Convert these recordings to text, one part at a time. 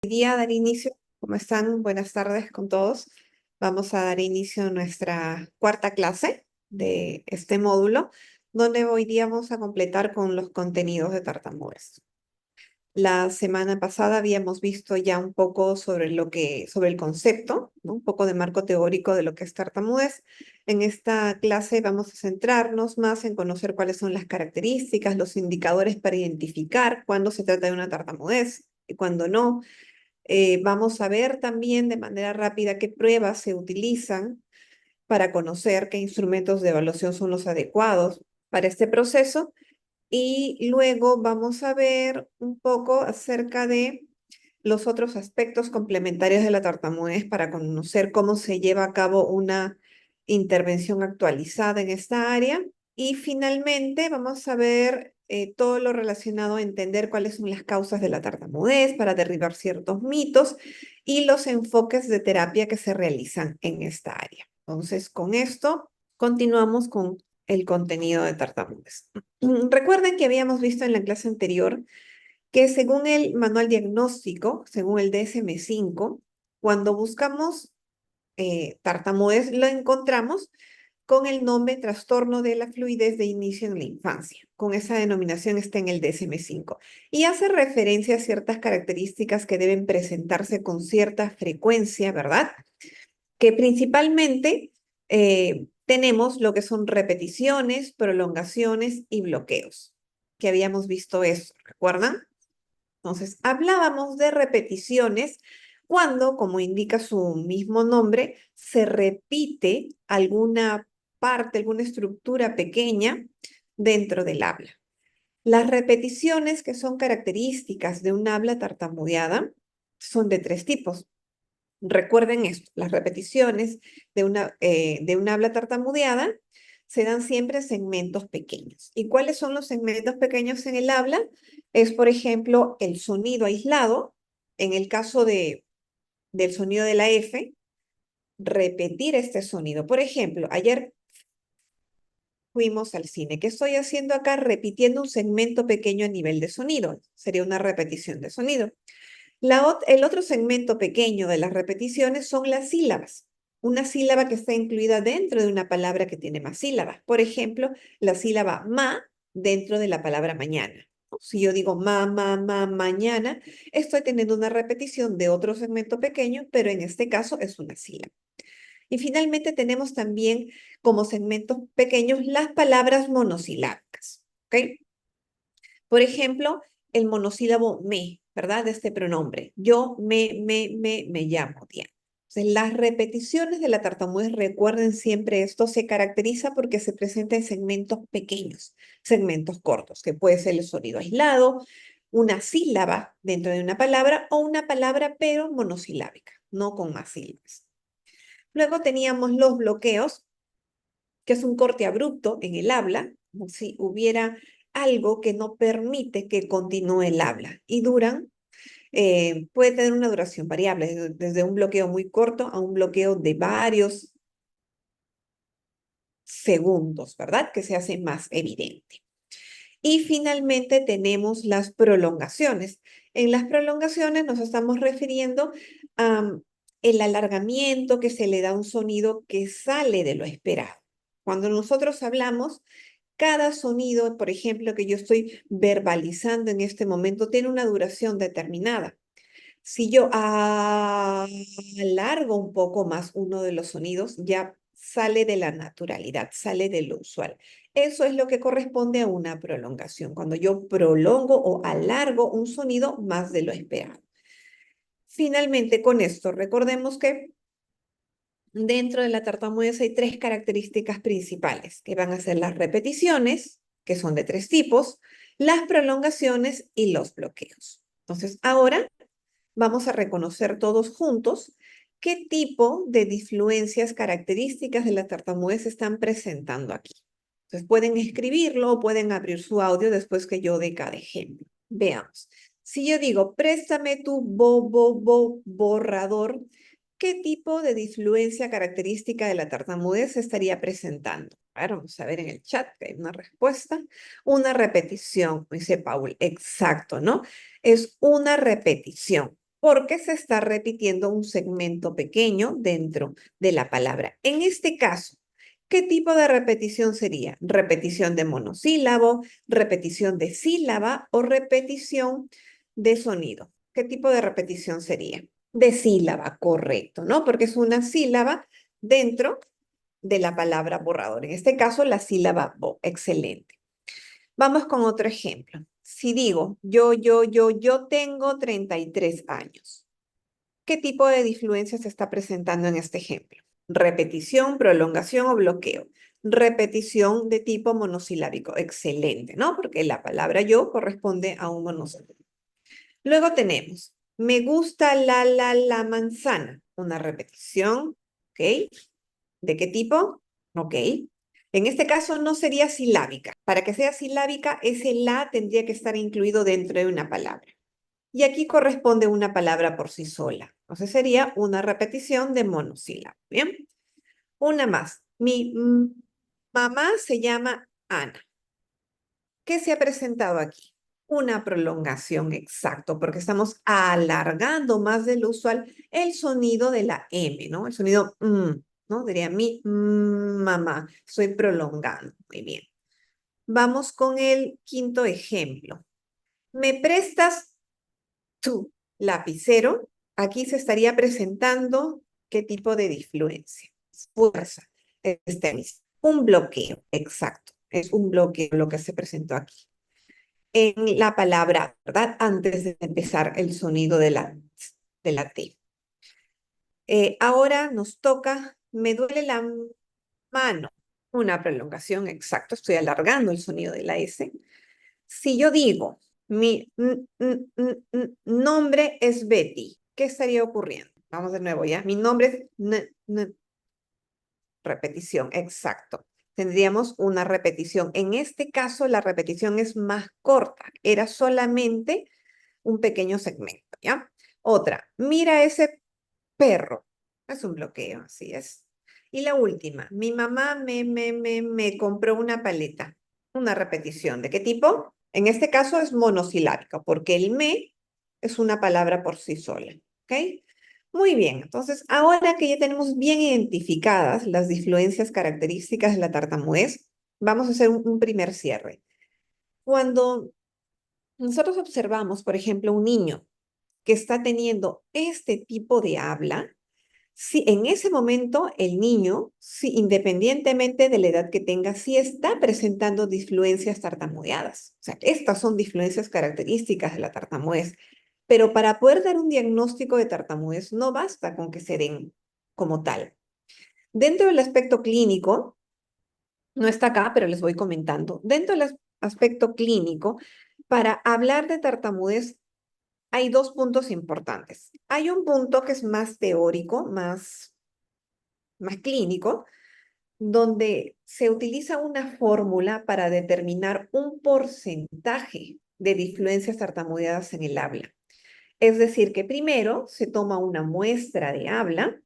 día dar inicio, ¿cómo están? Buenas tardes con todos. Vamos a dar inicio a nuestra cuarta clase de este módulo, donde hoy día vamos a completar con los contenidos de tartamudez. La semana pasada habíamos visto ya un poco sobre el concepto, ¿no? Un poco de marco teórico de lo que es tartamudez. En esta clase vamos a centrarnos más en conocer cuáles son las características, los indicadores para identificar cuándo se trata de una tartamudez y cuándo no. Vamos a ver también de manera rápida qué pruebas se utilizan para conocer qué instrumentos de evaluación son los adecuados para este proceso. Y luego vamos a ver un poco acerca de los otros aspectos complementarios de la tartamudez para conocer cómo se lleva a cabo una intervención actualizada en esta área. Y finalmente vamos a ver todo lo relacionado a entender cuáles son las causas de la tartamudez para derribar ciertos mitos y los enfoques de terapia que se realizan en esta área. Entonces, con esto continuamos con el contenido de tartamudez. Recuerden que habíamos visto en la clase anterior que según el manual diagnóstico, según el DSM-5, cuando buscamos tartamudez lo encontramos con el nombre trastorno de la fluidez de inicio en la infancia. Con esa denominación está en el DSM-5 y hace referencia a ciertas características que deben presentarse con cierta frecuencia, ¿verdad? Que principalmente tenemos lo que son repeticiones, prolongaciones y bloqueos, que habíamos visto eso, ¿recuerdan? Entonces, hablábamos de repeticiones cuando, como indica su mismo nombre, se repite alguna parte, alguna estructura pequeña dentro del habla. Las repeticiones que son características de un habla tartamudeada son de tres tipos. Recuerden esto, las repeticiones de una habla tartamudeada se dan siempre en segmentos pequeños. ¿Y cuáles son los segmentos pequeños en el habla? Es, por ejemplo, el sonido aislado. En el caso del sonido de la F, repetir este sonido. Por ejemplo, ayer fuimos al cine. ¿Qué estoy haciendo acá? Repitiendo un segmento pequeño a nivel de sonido. Sería una repetición de sonido. El otro segmento pequeño de las repeticiones son las sílabas. Una sílaba que está incluida dentro de una palabra que tiene más sílabas. Por ejemplo, la sílaba ma dentro de la palabra mañana. Si yo digo mañana, estoy teniendo una repetición de otro segmento pequeño, pero en este caso es una sílaba. Y finalmente tenemos también como segmentos pequeños las palabras monosilábicas. ¿Ok? Por ejemplo, el monosílabo me, ¿verdad? De este pronombre. Yo me llamo Diana. Entonces, las repeticiones de la tartamudez, recuerden siempre esto, se caracteriza porque se presenta en segmentos pequeños, segmentos cortos, que puede ser el sonido aislado, una sílaba dentro de una palabra o una palabra pero monosilábica, no con más sílabas. Luego teníamos los bloqueos, que es un corte abrupto en el habla, como si hubiera algo que no permite que continúe el habla y puede tener una duración variable, desde un bloqueo muy corto a un bloqueo de varios segundos, ¿verdad? Que se hace más evidente. Y finalmente tenemos las prolongaciones. En las prolongaciones nos estamos refiriendo a el alargamiento que se le da a un sonido que sale de lo esperado. Cuando nosotros hablamos, cada sonido, por ejemplo, que yo estoy verbalizando en este momento, tiene una duración determinada. Si yo alargo un poco más uno de los sonidos, ya sale de la naturalidad, sale de lo usual. Eso es lo que corresponde a una prolongación, cuando yo prolongo o alargo un sonido más de lo esperado. Finalmente, con esto, recordemos que dentro de la tartamudez hay tres características principales, que van a ser las repeticiones, que son de tres tipos, las prolongaciones y los bloqueos. Entonces, ahora vamos a reconocer todos juntos qué tipo de disfluencias características de la tartamudez se están presentando aquí. Entonces, pueden escribirlo o pueden abrir su audio después que yo dé cada ejemplo. Veamos. Si yo digo, préstame tu borrador, ¿qué tipo de disfluencia característica de la tartamudez se estaría presentando? A ver, vamos a ver en el chat que hay una respuesta. Una repetición, dice Paul. Exacto, ¿no? Es una repetición. porque se está repitiendo un segmento pequeño dentro de la palabra. En este caso, ¿qué tipo de repetición sería? ¿Repetición de monosílabo, repetición de sílaba o repetición de sonido? ¿Qué tipo de repetición sería? De sílaba, correcto, ¿no? Porque es una sílaba dentro de la palabra borrador. En este caso, la sílaba bo. Excelente. Vamos con otro ejemplo. Si digo, yo tengo 33 años. ¿Qué tipo de disfluencia se está presentando en este ejemplo? Repetición, prolongación o bloqueo. Repetición de tipo monosilábico. Excelente, ¿no? Porque la palabra yo corresponde a un monosílabo. Luego tenemos, me gusta la manzana. Una repetición, ¿ok? ¿De qué tipo? Ok. En este caso no sería silábica. Para que sea silábica, ese la tendría que estar incluido dentro de una palabra. Y aquí corresponde una palabra por sí sola. Entonces sería una repetición de monosílabo. Bien. Una más. Mi mamá se llama Ana. ¿Qué se ha presentado aquí? Una prolongación, exacto, porque estamos alargando más de lo usual el sonido de la M, ¿no? El sonido ¿no? Diría mi mamá. Estoy prolongando. Muy bien. Vamos con el quinto ejemplo. ¿Me prestas tu lapicero? Aquí se estaría presentando qué tipo de disfluencia. Fuerza. Un bloqueo, exacto. Es un bloqueo lo que se presentó aquí en la palabra, ¿verdad? Antes de empezar el sonido de la T. Ahora nos toca, me duele la mano. Una prolongación, exacto. Estoy alargando el sonido de la S. Si yo digo, mi nombre es Betty, ¿qué estaría ocurriendo? Vamos de nuevo, ¿ya? Mi nombre es repetición, exacto. Tendríamos una repetición. En este caso, la repetición es más corta. Era solamente un pequeño segmento, ¿ya? Otra, mira ese perro. Es un bloqueo, así es. Y la última, mi mamá me compró una paleta. Una repetición. ¿De qué tipo? En este caso es monosilábica, porque el me es una palabra por sí sola, ¿ok? Muy bien, entonces ahora que ya tenemos bien identificadas las disfluencias características de la tartamudez, vamos a hacer un primer cierre. Cuando nosotros observamos, por ejemplo, un niño que está teniendo este tipo de habla, si en ese momento el niño, si, independientemente de la edad que tenga, sí está presentando disfluencias tartamudeadas. O sea, estas son disfluencias características de la tartamudez. Pero para poder dar un diagnóstico de tartamudez no basta con que se den como tal. Dentro del aspecto clínico, no está acá, pero les voy comentando. Dentro del aspecto clínico, para hablar de tartamudez hay dos puntos importantes. Hay un punto que es más teórico, más clínico, donde se utiliza una fórmula para determinar un porcentaje de disfluencias tartamudeadas en el habla. Es decir, que primero se toma una muestra de habla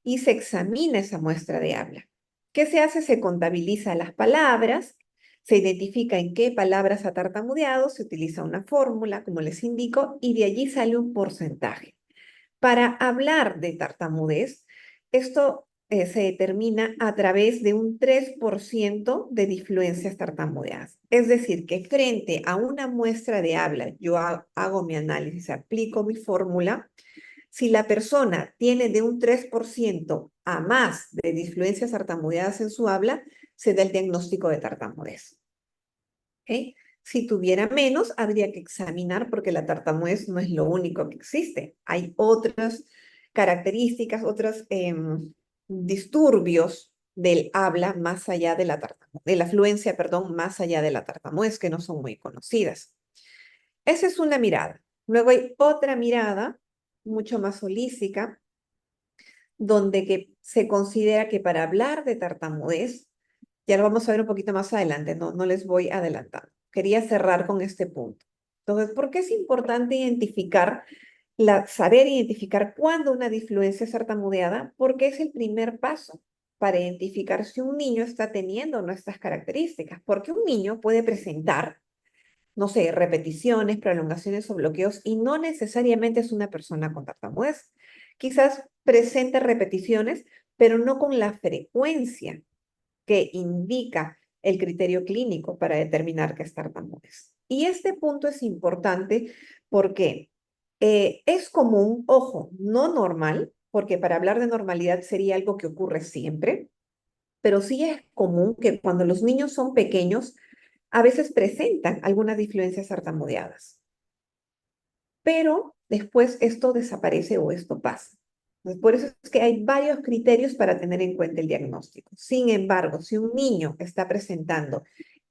y se examina esa muestra de habla. ¿Qué se hace? Se contabiliza las palabras, se identifica en qué palabras ha tartamudeado, se utiliza una fórmula, como les indico, y de allí sale un porcentaje. Para hablar de tartamudez, esto se determina a través de un 3% de disfluencias tartamudeadas. Es decir, que frente a una muestra de habla, yo hago mi análisis, aplico mi fórmula. Si la persona tiene de un 3% a más de disfluencias tartamudeadas en su habla, se da el diagnóstico de tartamudez. ¿Okay? Si tuviera menos, habría que examinar porque la tartamudez no es lo único que existe. Hay otras características, otros disturbios del habla más allá de la tartamudez, de la fluencia, perdón, más allá de la tartamudez que no son muy conocidas. Esa es una mirada. Luego hay otra mirada, mucho más holística, donde que se considera que para hablar de tartamudez, ya lo vamos a ver un poquito más adelante, no les voy adelantando. Quería cerrar con este punto. Entonces, ¿por qué es importante saber identificar cuándo una disfluencia es tartamudeada? Porque es el primer paso para identificar si un niño está teniendo nuestras características. Porque un niño puede presentar no sé, repeticiones, prolongaciones o bloqueos y no necesariamente es una persona con tartamudez. Quizás presente repeticiones, pero no con la frecuencia que indica el criterio clínico para determinar que es tartamudez. Y este punto es importante porque es común, ojo, no normal, porque para hablar de normalidad sería algo que ocurre siempre, pero sí es común que cuando los niños son pequeños, a veces presentan algunas disfluencias tartamudeadas, pero después esto desaparece o esto pasa. Entonces, por eso es que hay varios criterios para tener en cuenta el diagnóstico. Sin embargo, si un niño está presentando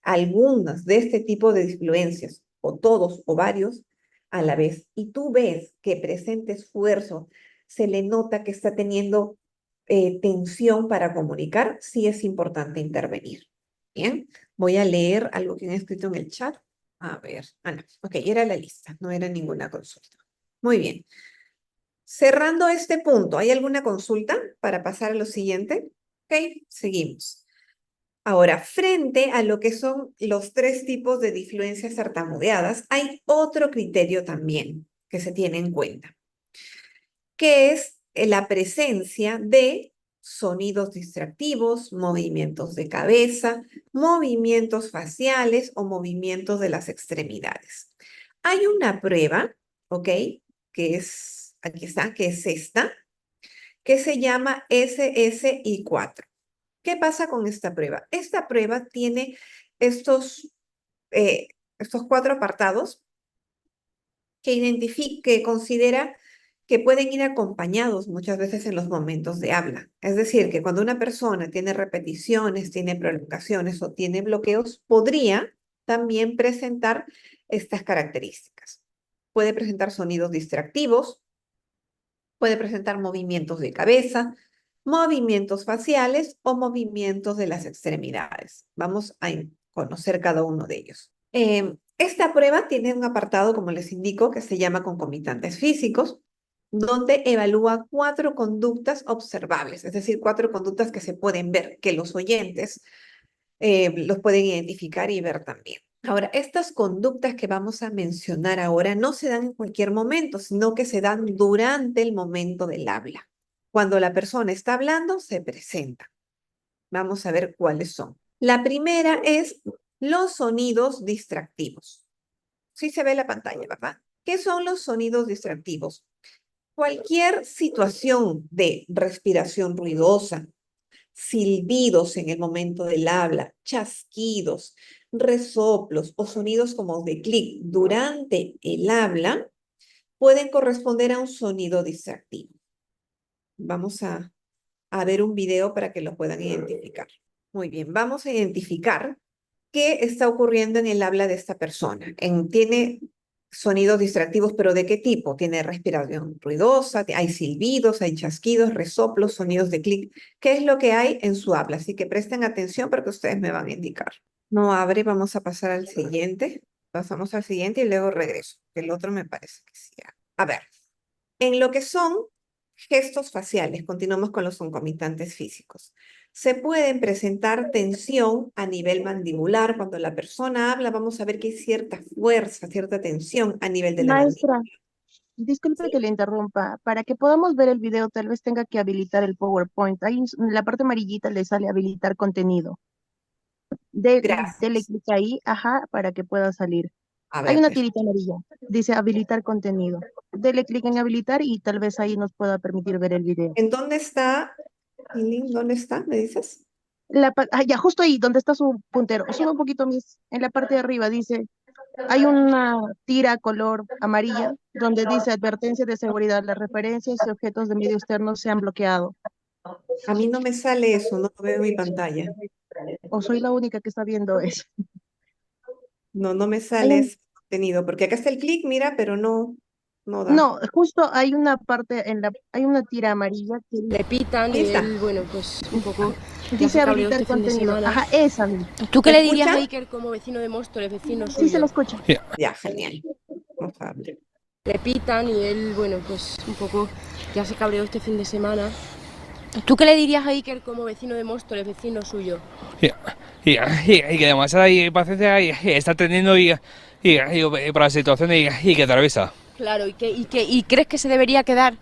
algunas de este tipo de disfluencias, o todos o varios a la vez, y tú ves que presenta esfuerzo, se le nota que está teniendo tensión para comunicar, sí es importante intervenir. Bien, voy a leer algo que han escrito en el chat. A ver, no, ok, era la lista, no era ninguna consulta. Muy bien. Cerrando este punto, ¿hay alguna consulta para pasar a lo siguiente? Ok, seguimos. Ahora, frente a lo que son los tres tipos de disfluencias tartamudeadas, hay otro criterio también que se tiene en cuenta, que es la presencia de sonidos distractivos, movimientos de cabeza, movimientos faciales o movimientos de las extremidades. Hay una prueba, ¿ok? Que es, aquí está, que es esta, que se llama SSI4. ¿Qué pasa con esta prueba? Esta prueba tiene estos, estos cuatro apartados que identifica, que considera que pueden ir acompañados muchas veces en los momentos de habla. Es decir, que cuando una persona tiene repeticiones, tiene prolongaciones o tiene bloqueos, podría también presentar estas características. Puede presentar sonidos distractivos, puede presentar movimientos de cabeza, movimientos faciales o movimientos de las extremidades. Vamos a conocer cada uno de ellos. Esta prueba tiene un apartado, como les indico, que se llama concomitantes físicos, donde evalúa cuatro conductas observables, es decir, cuatro conductas que se pueden ver, que los oyentes los pueden identificar y ver también. Ahora, estas conductas que vamos a mencionar ahora no se dan en cualquier momento, sino que se dan durante el momento del habla. Cuando la persona está hablando, se presenta. Vamos a ver cuáles son. La primera es los sonidos distractivos. Sí se ve la pantalla, ¿verdad? ¿Qué son los sonidos distractivos? Cualquier situación de respiración ruidosa, silbidos en el momento del habla, chasquidos, resoplos o sonidos como de clic durante el habla pueden corresponder a un sonido distractivo. Vamos a ver un video para que lo puedan identificar. Muy bien, vamos a identificar qué está ocurriendo en el habla de esta persona. Tiene sonidos distractivos, pero ¿de qué tipo? Tiene respiración ruidosa, hay silbidos, hay chasquidos, resoplos, sonidos de clic. ¿Qué es lo que hay en su habla? Así que presten atención porque ustedes me van a indicar. No abre, vamos a pasar al siguiente. Pasamos al siguiente y luego regreso. El otro me parece que sí. A ver, en lo que son gestos faciales, continuamos con los concomitantes físicos. Se pueden presentar tensión a nivel mandibular. Cuando la persona habla, vamos a ver que hay cierta fuerza, cierta tensión a nivel de la mandíbula. Maestra, disculpe que le interrumpa. Para que podamos ver el video, tal vez tenga que habilitar el PowerPoint. Ahí en la parte amarillita le sale habilitar contenido. Dele Gracias. clic ahí, ajá, para que pueda salir. A Hay ver, una tirita amarilla, dice habilitar contenido. Dele clic en habilitar y tal vez ahí nos pueda permitir ver el video. ¿en dónde está el link? ¿Dónde está? ¿Me dices? Ya, justo ahí, donde está su puntero. Sube un poquito más. En la parte de arriba dice, hay una tira color amarilla donde dice advertencia de seguridad. Las referencias y objetos de medio externo se han bloqueado. A mí no me sale eso, no lo veo en mi pantalla. O soy la única que está viendo eso. No, no me Hay sale un- ese contenido, porque acá está el clic, mira, pero no da. no, justo hay una parte hay una tira amarilla que Le pitan Ahí y está. él, bueno, pues un poco ya dice se cabreó habilitar este fin de contenido. semana. Ajá, esa misma. ¿Tú qué ¿Me le dirías a escuchan? Iker como vecino de Móstoles, vecino Sí se suyo? la escucha. Ya, genial. Vamos a ver. Le pitan y él, bueno, pues un poco ya se cabreó este fin de semana. ¿Tú qué le dirías a Iker como vecino de Móstoles, vecino suyo? Y que demasiada y paciencia y está teniendo para la situación y que atraviesa. Claro, ¿y crees que se debería quedar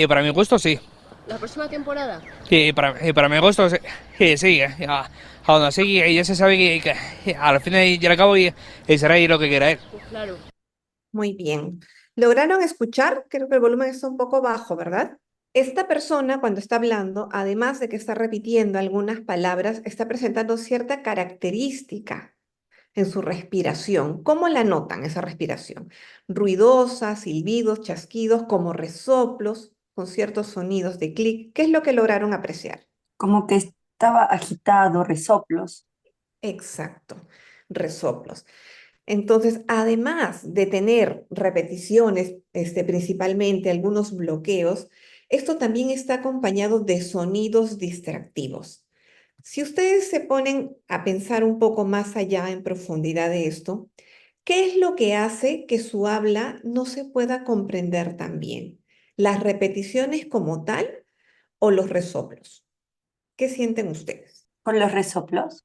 Para mi gusto sí. la próxima temporada? Para mi gusto sí. Aún así ya se sabe que al fin y al cabo será ahí lo que quiera él. Pues claro. Muy bien. ¿Lograron escuchar? Creo que el volumen está un poco bajo, ¿verdad? Esta persona, cuando está hablando, además de que está repitiendo algunas palabras, está presentando cierta característica en su respiración. ¿Cómo la notan esa respiración? Ruidosa, silbidos, chasquidos, como resoplos, con ciertos sonidos de clic. ¿Qué es lo que lograron apreciar? Como que estaba agitado, resoplos. Exacto, resoplos. Entonces, además de tener repeticiones, principalmente algunos bloqueos, esto también está acompañado de sonidos distractivos. Si ustedes se ponen a pensar un poco más allá en profundidad de esto, ¿qué es lo que hace que su habla no se pueda comprender tan bien? ¿Las repeticiones como tal o los resoplos? ¿Qué sienten ustedes? Por los resoplos.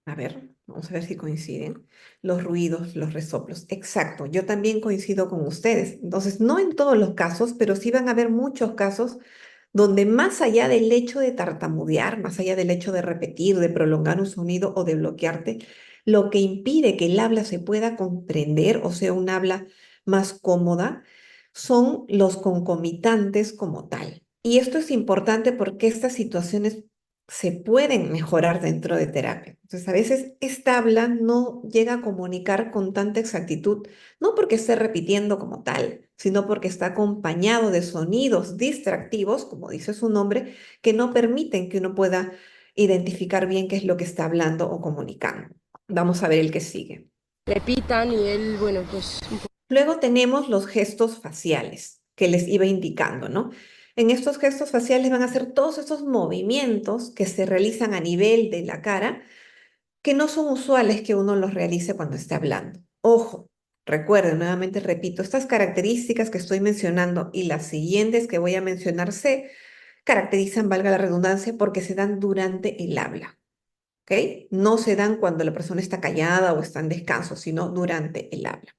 A ver, vamos a ver si coinciden. Los ruidos, los resoplos. Exacto, yo también coincido con ustedes. Entonces, no en todos los casos, pero sí van a haber muchos casos donde más allá del hecho de tartamudear, más allá del hecho de repetir, de prolongar un sonido o de bloquearte, lo que impide que el habla se pueda comprender, o sea, un habla más cómoda, son los concomitantes como tal. Y esto es importante porque estas situaciones se pueden mejorar dentro de terapia. Entonces, a veces esta habla no llega a comunicar con tanta exactitud, no porque esté repitiendo como tal, sino porque está acompañado de sonidos distractivos, como dice su nombre, que no permiten que uno pueda identificar bien qué es lo que está hablando o comunicando. Vamos a ver el que sigue. Repitan y él, bueno, pues Luego tenemos los gestos faciales que les iba indicando, ¿no? En estos gestos faciales van a ser todos esos movimientos que se realizan a nivel de la cara que no son usuales que uno los realice cuando esté hablando. Ojo, recuerden, nuevamente repito, estas características que estoy mencionando y las siguientes que voy a mencionar se caracterizan, valga la redundancia, porque se dan durante el habla, ¿ok? No se dan cuando la persona está callada o está en descanso, sino durante el habla.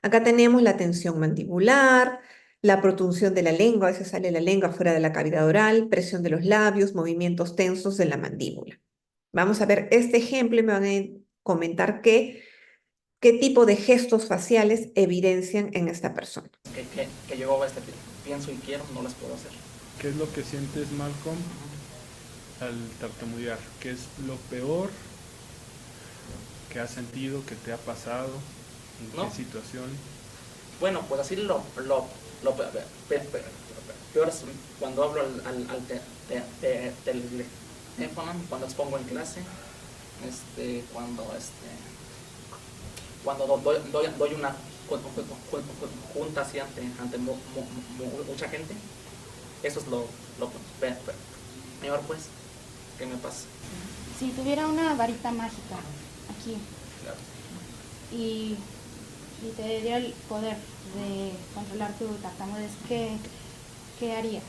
Acá tenemos la tensión mandibular, la protunción de la lengua, a veces sale la lengua fuera de la cavidad oral, presión de los labios, movimientos tensos de la mandíbula. Vamos a ver este ejemplo y me van a comentar qué tipo de gestos faciales evidencian en esta persona. Que llegó a este pienso y quiero, no las puedo hacer. ¿Qué es lo que sientes, Malcolm, al tartamudear? ¿Qué es lo peor que has sentido, que te ha pasado? ¿En No. qué situación? Bueno, pues así lo peor es cuando hablo al teléfono, cuando expongo en clase, cuando doy una junta así ante mucha gente. Eso es lo peor, pues, que me pasa. Si tuviera una varita mágica aquí Claro. y te diera el poder de controlar tu tartamudez, ¿qué harías?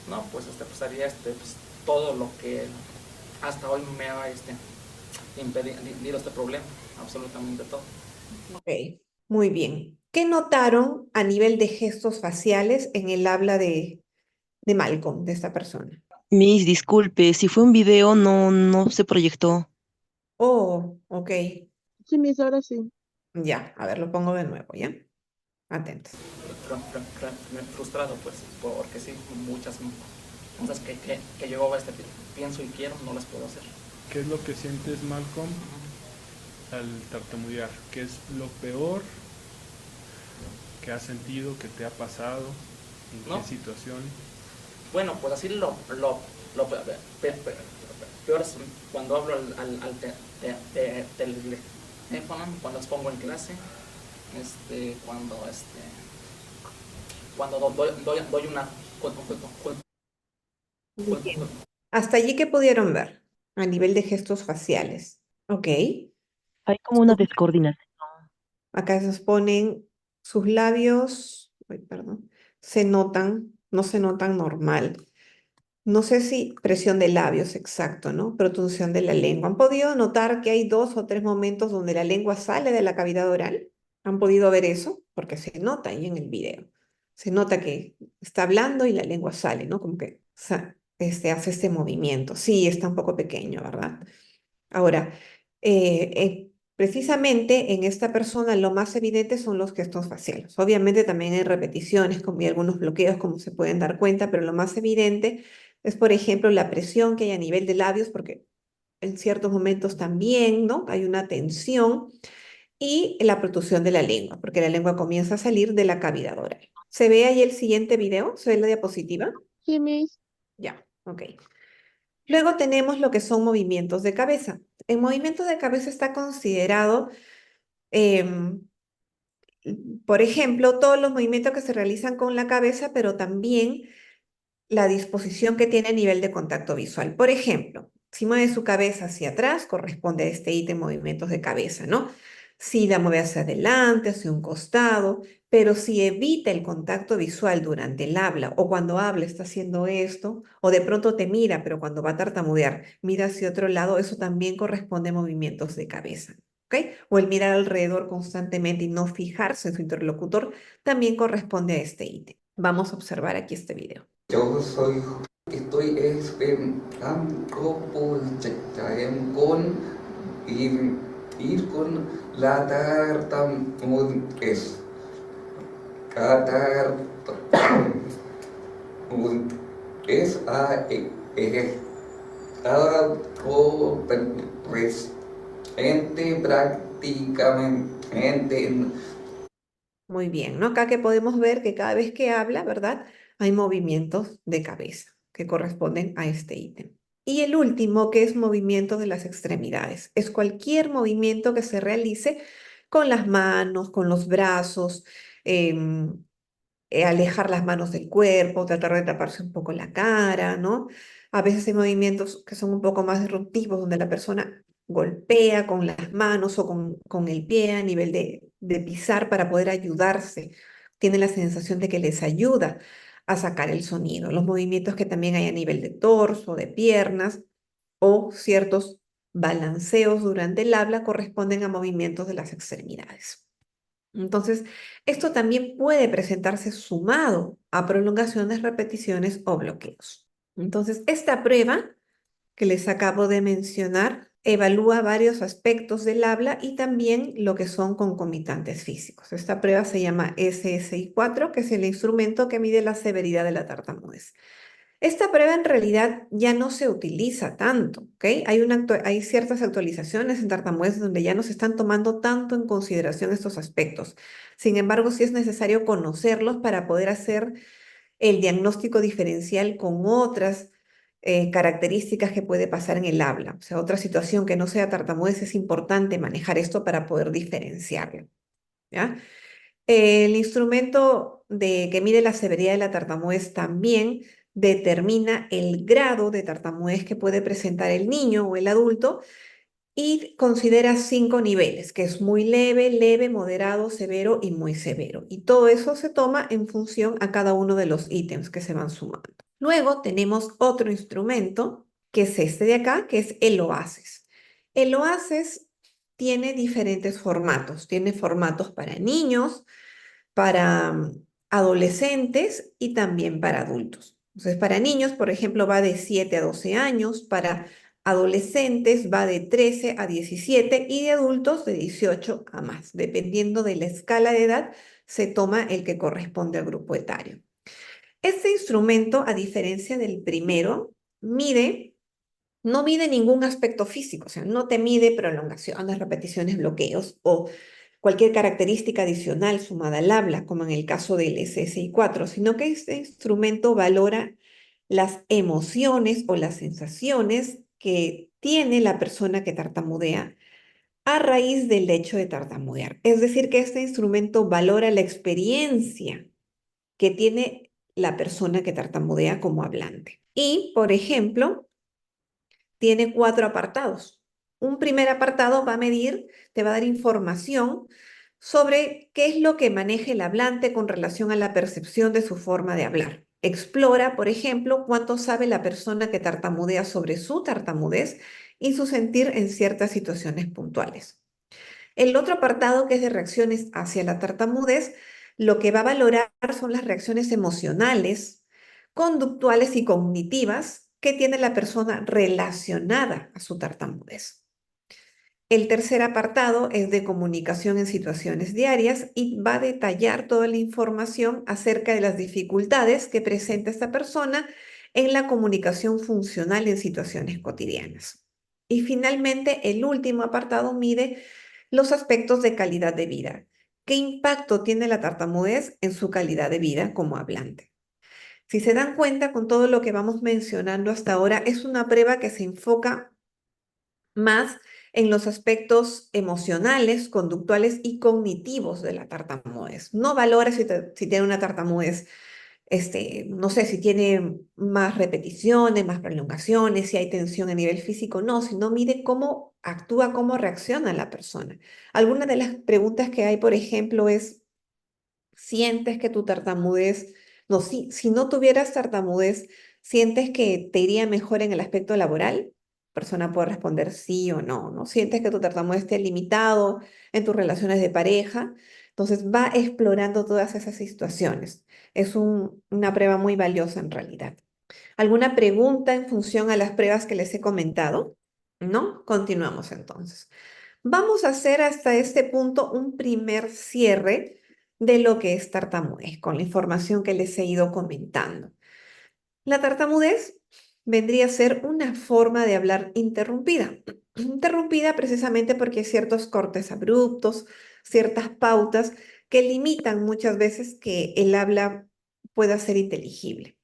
No, pues pues haría pues, todo lo que hasta hoy me ha impedido este problema, absolutamente todo. Ok, muy bien. ¿Qué notaron a nivel de gestos faciales en el habla de Malcolm, de esta persona? Miss, disculpe, si fue un video, no se proyectó. Oh, ok, Sí, Miss, ahora sí. ya, a ver, lo pongo de nuevo, ¿ya? Atentos. Frustrado, pues, porque sí, muchas cosas que yo pienso y quiero, no las puedo hacer. ¿Qué es lo que sientes, Malcolm, al tartamudear? ¿Qué es lo peor que has sentido, que te ha pasado? ¿En No. qué situación? Bueno, pues así lo peor es cuando hablo al teléfono, cuando expongo en clase, cuando doy una Bien. Hasta allí, ¿qué pudieron ver a nivel de gestos faciales? Ok. Hay como una descoordinación. Acá se ponen sus labios, ay, perdón, se notan, no se notan normal. No sé si presión de labios, exacto, ¿no? Protunción de la lengua. ¿Han podido notar que hay 2 o 3 momentos donde la lengua sale de la cavidad oral? ¿Han podido ver eso? Porque se nota ahí en el video. Se nota que está hablando y la lengua sale, ¿no? Como que hace este movimiento. Sí, está un poco pequeño, ¿verdad? Ahora, precisamente en esta persona lo más evidente son los gestos faciales. Obviamente también hay repeticiones como, y algunos bloqueos, como se pueden dar cuenta, pero lo más evidente es, por ejemplo, la presión que hay a nivel de labios, porque en ciertos momentos también, ¿no? Hay una tensión y la protrusión de la lengua, porque la lengua comienza a salir de la cavidad oral. ¿Se ve ahí el siguiente video? ¿Se ve la diapositiva? Sí, Miss. Ya, ok. Luego tenemos lo que son movimientos de cabeza. En movimientos de cabeza está considerado, em, por ejemplo, todos los movimientos que se realizan con la cabeza, pero también la disposición que tiene a nivel de contacto visual. Por ejemplo, si mueve su cabeza hacia atrás, corresponde a este ítem movimientos de cabeza, ¿no? Si la mueve hacia adelante, hacia un costado, pero si evita el contacto visual durante el habla o cuando habla está haciendo esto, o de pronto te mira, pero cuando va a tartamudear mira hacia otro lado, eso también corresponde a movimientos de cabeza, ¿ok? O el mirar alrededor constantemente y no fijarse en su interlocutor también corresponde a este ítem. Vamos a observar aquí este video. Yo estoy esperando por ir con la tartamudez. Es estado presente prácticamente en Muy bien, ¿no? Acá que podemos ver que cada vez que habla, ¿verdad? Hay movimientos de cabeza que corresponden a este ítem. Y el último, que es movimiento de las extremidades. Es cualquier movimiento que se realice con las manos, con los brazos, em, alejar las manos del cuerpo, tratar de taparse un poco la cara, ¿no? A veces hay movimientos que son un poco más disruptivos, donde la persona golpea con las manos o con el pie a nivel de pisar para poder ayudarse. Tiene la sensación de que les ayuda a sacar el sonido. Los movimientos que también hay a nivel de torso, de piernas o ciertos balanceos durante el habla corresponden a movimientos de las extremidades. Entonces, esto también puede presentarse sumado a prolongaciones, repeticiones o bloqueos. Entonces, esta prueba que les acabo de mencionar evalúa varios aspectos del habla y también lo que son concomitantes físicos. Esta prueba se llama SSI-4, que es el instrumento que mide la severidad de la tartamudez. Esta prueba en realidad ya no se utiliza tanto, ¿ok? Hay ciertas actualizaciones en tartamudez donde ya no se están tomando tanto en consideración estos aspectos. Sin embargo, sí es necesario conocerlos para poder hacer el diagnóstico diferencial con otras características que puede pasar en el habla. O sea, otra situación que no sea tartamudez, es importante manejar esto para poder diferenciarlo, ¿ya? El instrumento que mide la severidad de la tartamudez también determina el grado de tartamudez que puede presentar el niño o el adulto y considera 5 niveles, que es muy leve, leve, moderado, severo y muy severo. Y todo eso se toma en función a cada uno de los ítems que se van sumando. Luego tenemos otro instrumento, que es este de acá, que es el OASES. El OASES tiene diferentes formatos. Tiene formatos para niños, para adolescentes y también para adultos. Entonces, para niños, por ejemplo, va de 7 a 12 años, para adolescentes va de 13 a 17 y de adultos de 18 a más. Dependiendo de la escala de edad, se toma el que corresponde al grupo etario. Este instrumento, a diferencia del primero, no mide ningún aspecto físico, o sea, no te mide prolongaciones, repeticiones, bloqueos o cualquier característica adicional sumada al habla, como en el caso del SSI-4, sino que este instrumento valora las emociones o las sensaciones que tiene la persona que tartamudea a raíz del hecho de tartamudear. Es decir, que este instrumento valora la experiencia que tiene la persona que tartamudea como hablante. Y, por ejemplo, tiene 4 apartados. Un primer apartado va a medir, te va a dar información sobre qué es lo que maneja el hablante con relación a la percepción de su forma de hablar. Explora, por ejemplo, cuánto sabe la persona que tartamudea sobre su tartamudez y su sentir en ciertas situaciones puntuales. El otro apartado, que es de reacciones hacia la tartamudez, lo que va a valorar son las reacciones emocionales, conductuales y cognitivas que tiene la persona relacionada a su tartamudez. El tercer apartado es de comunicación en situaciones diarias y va a detallar toda la información acerca de las dificultades que presenta esta persona en la comunicación funcional en situaciones cotidianas. Y finalmente, el último apartado mide los aspectos de calidad de vida. ¿Qué impacto tiene la tartamudez en su calidad de vida como hablante? Si se dan cuenta, con todo lo que vamos mencionando hasta ahora, es una prueba que se enfoca más en los aspectos emocionales, conductuales y cognitivos de la tartamudez. No valora si tiene una tartamudez, no sé, si tiene más repeticiones, más prolongaciones, si hay tensión a nivel físico, no, sino mide cómo actúa, cómo reacciona la persona. Algunas de las preguntas que hay, por ejemplo, es: ¿sientes que tu tartamudez, no, si no tuvieras tartamudez, sientes que te iría mejor en el aspecto laboral? La persona puede responder sí o no, ¿no? ¿Sientes que tu tartamudez esté limitado en tus relaciones de pareja? Entonces va explorando todas esas situaciones. Es una prueba muy valiosa en realidad. ¿Alguna pregunta en función a las pruebas que les he comentado? ¿No? Continuamos entonces. Vamos a hacer hasta este punto un primer cierre de lo que es tartamudez, con la información que les he ido comentando. La tartamudez vendría a ser una forma de hablar interrumpida. Interrumpida precisamente porque hay ciertos cortes abruptos, ciertas pautas que limitan muchas veces que el habla pueda ser inteligible.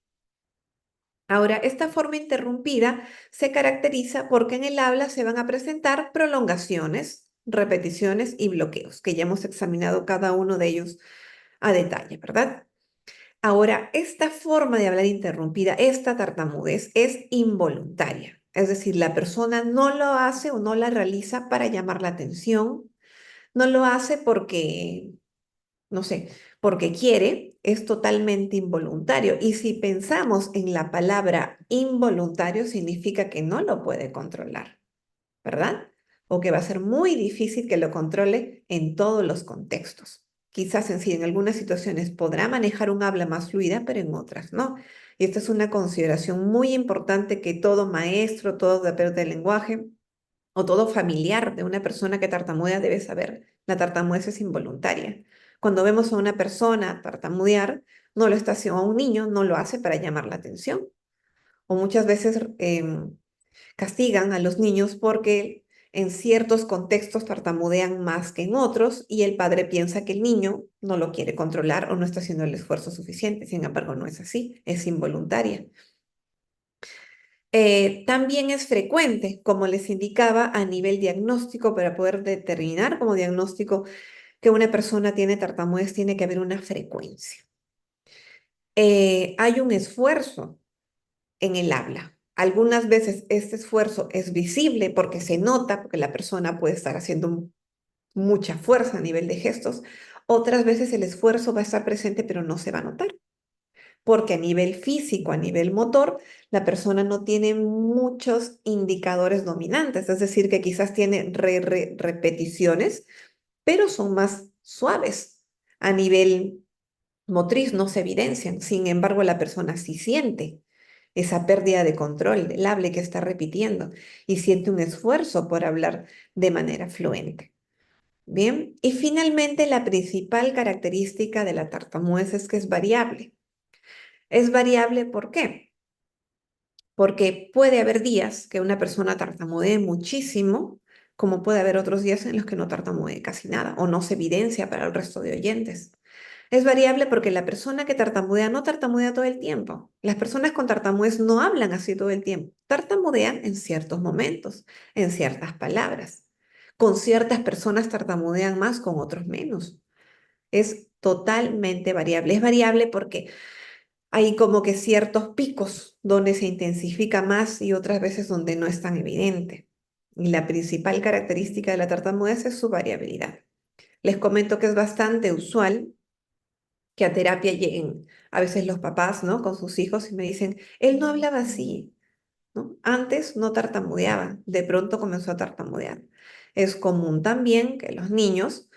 Ahora, esta forma interrumpida se caracteriza porque en el habla se van a presentar prolongaciones, repeticiones y bloqueos, que ya hemos examinado cada uno de ellos a detalle, ¿verdad? Ahora, esta forma de hablar interrumpida, esta tartamudez, es involuntaria. Es decir, la persona no lo hace o no la realiza para llamar la atención, no lo hace porque, no sé, porque quiere, es totalmente involuntario. Y si pensamos en la palabra involuntario, significa que no lo puede controlar, ¿verdad? O que va a ser muy difícil que lo controle en todos los contextos. Quizás en sí, en algunas situaciones podrá manejar un habla más fluida, pero en otras no. Y esta es una consideración muy importante que todo maestro, todo terapeuta del lenguaje o todo familiar de una persona que tartamudea debe saber. La tartamudez es involuntaria. Cuando vemos a una persona tartamudear, no lo está haciendo, a un niño no lo hace para llamar la atención. O muchas veces castigan a los niños porque en ciertos contextos tartamudean más que en otros y el padre piensa que el niño no lo quiere controlar o no está haciendo el esfuerzo suficiente. Sin embargo, no es así, es involuntaria. También es frecuente, como les indicaba, a nivel diagnóstico, para poder determinar como diagnóstico que una persona tiene tartamudez, tiene que haber una frecuencia. Hay un esfuerzo en el habla. Algunas veces este esfuerzo es visible porque se nota, porque la persona puede estar haciendo mucha fuerza a nivel de gestos. Otras veces el esfuerzo va a estar presente, pero no se va a notar, porque a nivel físico, a nivel motor, la persona no tiene muchos indicadores dominantes, es decir, que quizás tiene repeticiones, pero son más suaves. A nivel motriz no se evidencian, sin embargo, la persona sí siente esa pérdida de control del habla que está repitiendo y siente un esfuerzo por hablar de manera fluente. Bien, y finalmente la principal característica de la tartamudez es que es variable. Es variable, ¿por qué? Porque puede haber días que una persona tartamudee muchísimo, como puede haber otros días en los que no tartamudee casi nada o no se evidencia para el resto de oyentes. Es variable porque la persona que tartamudea no tartamudea todo el tiempo. Las personas con tartamudez no hablan así todo el tiempo. Tartamudean en ciertos momentos, en ciertas palabras. Con ciertas personas tartamudean más, con otros menos. Es totalmente variable. Es variable porque hay como que ciertos picos donde se intensifica más y otras veces donde no es tan evidente. Y la principal característica de la tartamudez es su variabilidad. Les comento que es bastante usual que a terapia lleguen a veces los papás, ¿no? Con sus hijos y me dicen, él no hablaba así, ¿no? Antes no tartamudeaba, de pronto comenzó a tartamudear. Es común también que los niños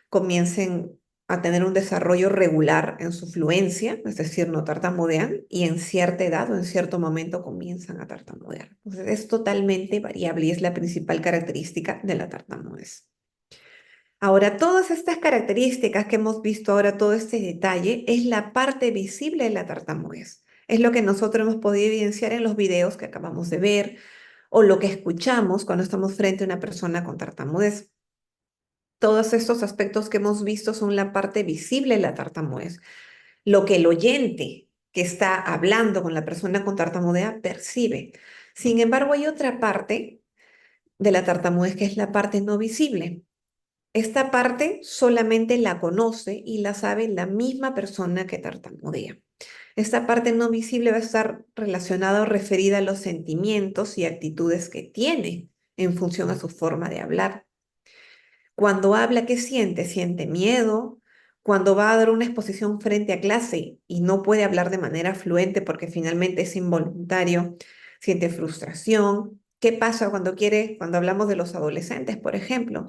comiencen a tener un desarrollo regular en su fluencia, es decir, no tartamudean, y en cierta edad o en cierto momento comienzan a tartamudear. Entonces, es totalmente variable y es la principal característica de la tartamudez. Ahora, todas estas características que hemos visto ahora, todo este detalle, es la parte visible de la tartamudez. Es lo que nosotros hemos podido evidenciar en los videos que acabamos de ver o lo que escuchamos cuando estamos frente a una persona con tartamudez. Todos estos aspectos que hemos visto son la parte visible de la tartamudez. Lo que el oyente que está hablando con la persona con tartamudez percibe. Sin embargo, hay otra parte de la tartamudez que es la parte no visible. Esta parte solamente la conoce y la sabe la misma persona que tartamudea. Esta parte no visible va a estar relacionada o referida a los sentimientos y actitudes que tiene en función a su forma de hablar. Cuando habla, ¿qué siente? Siente miedo. Cuando va a dar una exposición frente a clase y no puede hablar de manera fluente porque finalmente es involuntario, siente frustración. ¿Qué pasa cuando hablamos de los adolescentes, por ejemplo?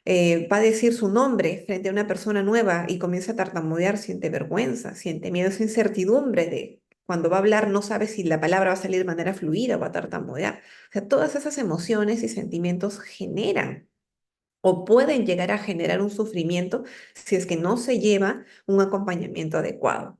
Va a decir su nombre frente a una persona nueva y comienza a tartamudear, siente vergüenza, siente miedo, esa incertidumbre de cuando va a hablar no sabe si la palabra va a salir de manera fluida o va a tartamudear. O sea, todas esas emociones y sentimientos generan o pueden llegar a generar un sufrimiento si es que no se lleva un acompañamiento adecuado.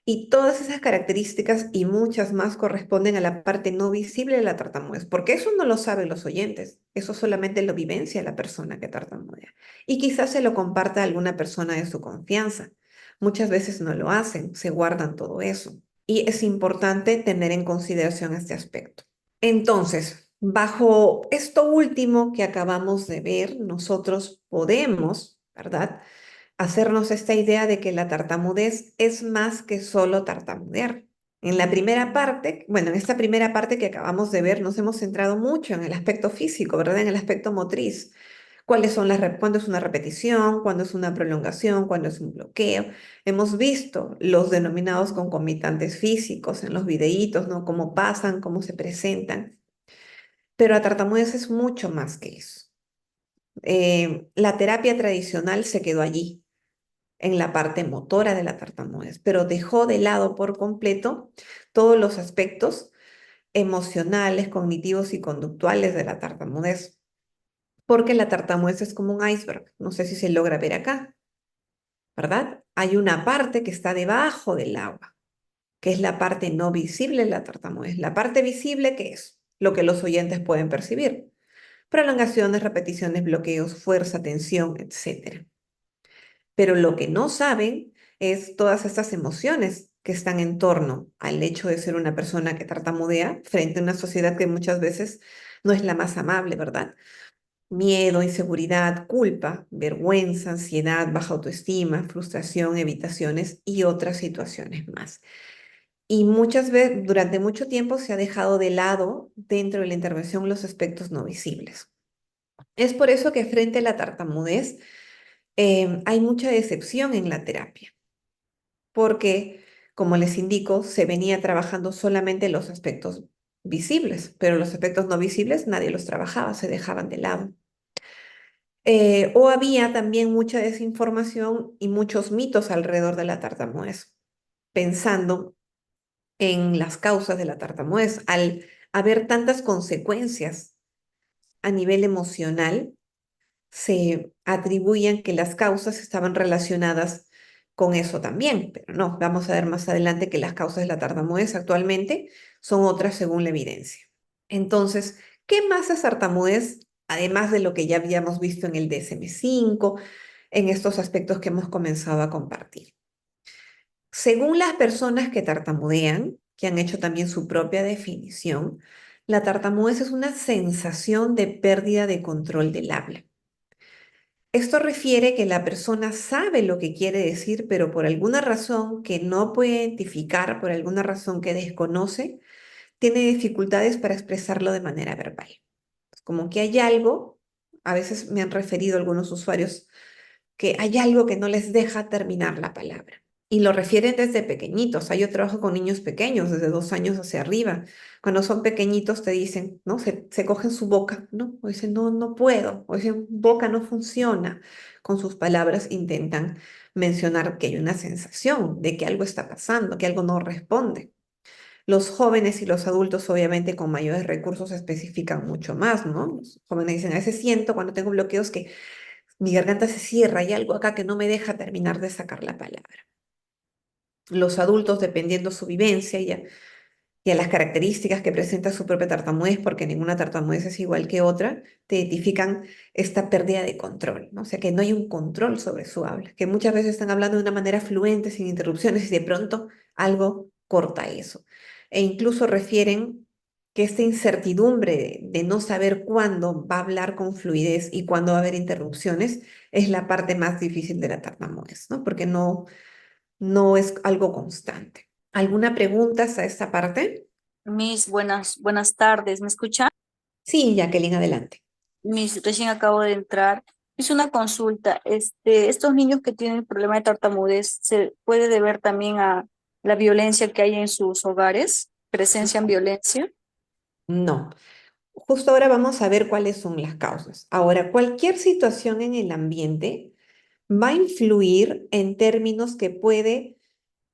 Y todas esas características y muchas más corresponden a la parte no visible de la tartamudez, porque eso no lo saben los oyentes, eso solamente lo vivencia la persona que tartamudea. Y quizás se lo comparta a alguna persona de su confianza. Muchas veces no lo hacen, se guardan todo eso. Y es importante tener en consideración este aspecto. Entonces, bajo esto último que acabamos de ver, nosotros podemos, ¿verdad?, hacernos esta idea de que la tartamudez es más que solo tartamudear. En la primera parte, bueno, en esta primera parte que acabamos de ver, nos hemos centrado mucho en el aspecto físico, ¿verdad? En el aspecto motriz. ¿Cuándo es una repetición? ¿Cuándo es una prolongación? ¿Cuándo es un bloqueo? Hemos visto los denominados concomitantes físicos en los videitos, ¿no? Cómo pasan, cómo se presentan. Pero la tartamudez es mucho más que eso. La terapia tradicional se quedó allí, en la parte motora de la tartamudez, pero dejó de lado por completo todos los aspectos emocionales, cognitivos y conductuales de la tartamudez, porque la tartamudez es como un iceberg, no sé si se logra ver acá, ¿verdad? Hay una parte que está debajo del agua, que es la parte no visible de la tartamudez. La parte visible, ¿qué es? Lo que los oyentes pueden percibir. Prolongaciones, repeticiones, bloqueos, fuerza, tensión, etcétera. Pero lo que no saben es todas estas emociones que están en torno al hecho de ser una persona que tartamudea frente a una sociedad que muchas veces no es la más amable, ¿verdad? Miedo, inseguridad, culpa, vergüenza, ansiedad, baja autoestima, frustración, evitaciones y otras situaciones más. Y muchas veces, durante mucho tiempo se ha dejado de lado dentro de la intervención los aspectos no visibles. Es por eso que frente a la tartamudez, hay mucha decepción en la terapia, porque, como les indico, se venía trabajando solamente los aspectos visibles, pero los aspectos no visibles nadie los trabajaba, se dejaban de lado. O había también mucha desinformación y muchos mitos alrededor de la tartamudez, pensando en las causas de la tartamudez. Al haber tantas consecuencias a nivel emocional, se atribuían que las causas estaban relacionadas con eso también, pero no, vamos a ver más adelante que las causas de la tartamudez actualmente son otras según la evidencia. Entonces, ¿qué más es tartamudez? Además de lo que ya habíamos visto en el DSM-5, en estos aspectos que hemos comenzado a compartir. Según las personas que tartamudean, que han hecho también su propia definición, la tartamudez es una sensación de pérdida de control del habla. Esto refiere que la persona sabe lo que quiere decir, pero por alguna razón que no puede identificar, por alguna razón que desconoce, tiene dificultades para expresarlo de manera verbal. Como que hay algo, a veces me han referido algunos usuarios, que hay algo que no les deja terminar la palabra. Y lo refieren desde pequeñitos. O sea, yo trabajo con niños pequeños, desde 2 años hacia arriba. Cuando son pequeñitos te dicen, ¿no? Se cogen su boca, ¿no? O dicen, no, no puedo. O dicen, boca no funciona. Con sus palabras intentan mencionar que hay una sensación de que algo está pasando, que algo no responde. Los jóvenes y los adultos, obviamente, con mayores recursos especifican mucho más, ¿no? Los jóvenes dicen, a veces siento cuando tengo bloqueos que mi garganta se cierra, hay algo acá que no me deja terminar de sacar la palabra. Los adultos, dependiendo su vivencia y a las características que presenta su propia tartamudez, porque ninguna tartamudez es igual que otra, te identifican esta pérdida de control, ¿no? O sea, que no hay un control sobre su habla, que muchas veces están hablando de una manera fluente, sin interrupciones, y de pronto algo corta eso. E incluso refieren que esta incertidumbre de no saber cuándo va a hablar con fluidez y cuándo va a haber interrupciones es la parte más difícil de la tartamudez, ¿no? Porque no es algo constante. ¿Alguna pregunta a esta parte? Miss, buenas tardes, ¿me escucha? Sí, Jacqueline, adelante. Miss, recién acabo de entrar. Es una consulta. Estos niños que tienen problema de tartamudez, ¿se puede deber también a la violencia que hay en sus hogares? ¿Presencian violencia? No. Justo ahora vamos a ver cuáles son las causas. Ahora, cualquier situación en el ambiente va a influir en términos que puede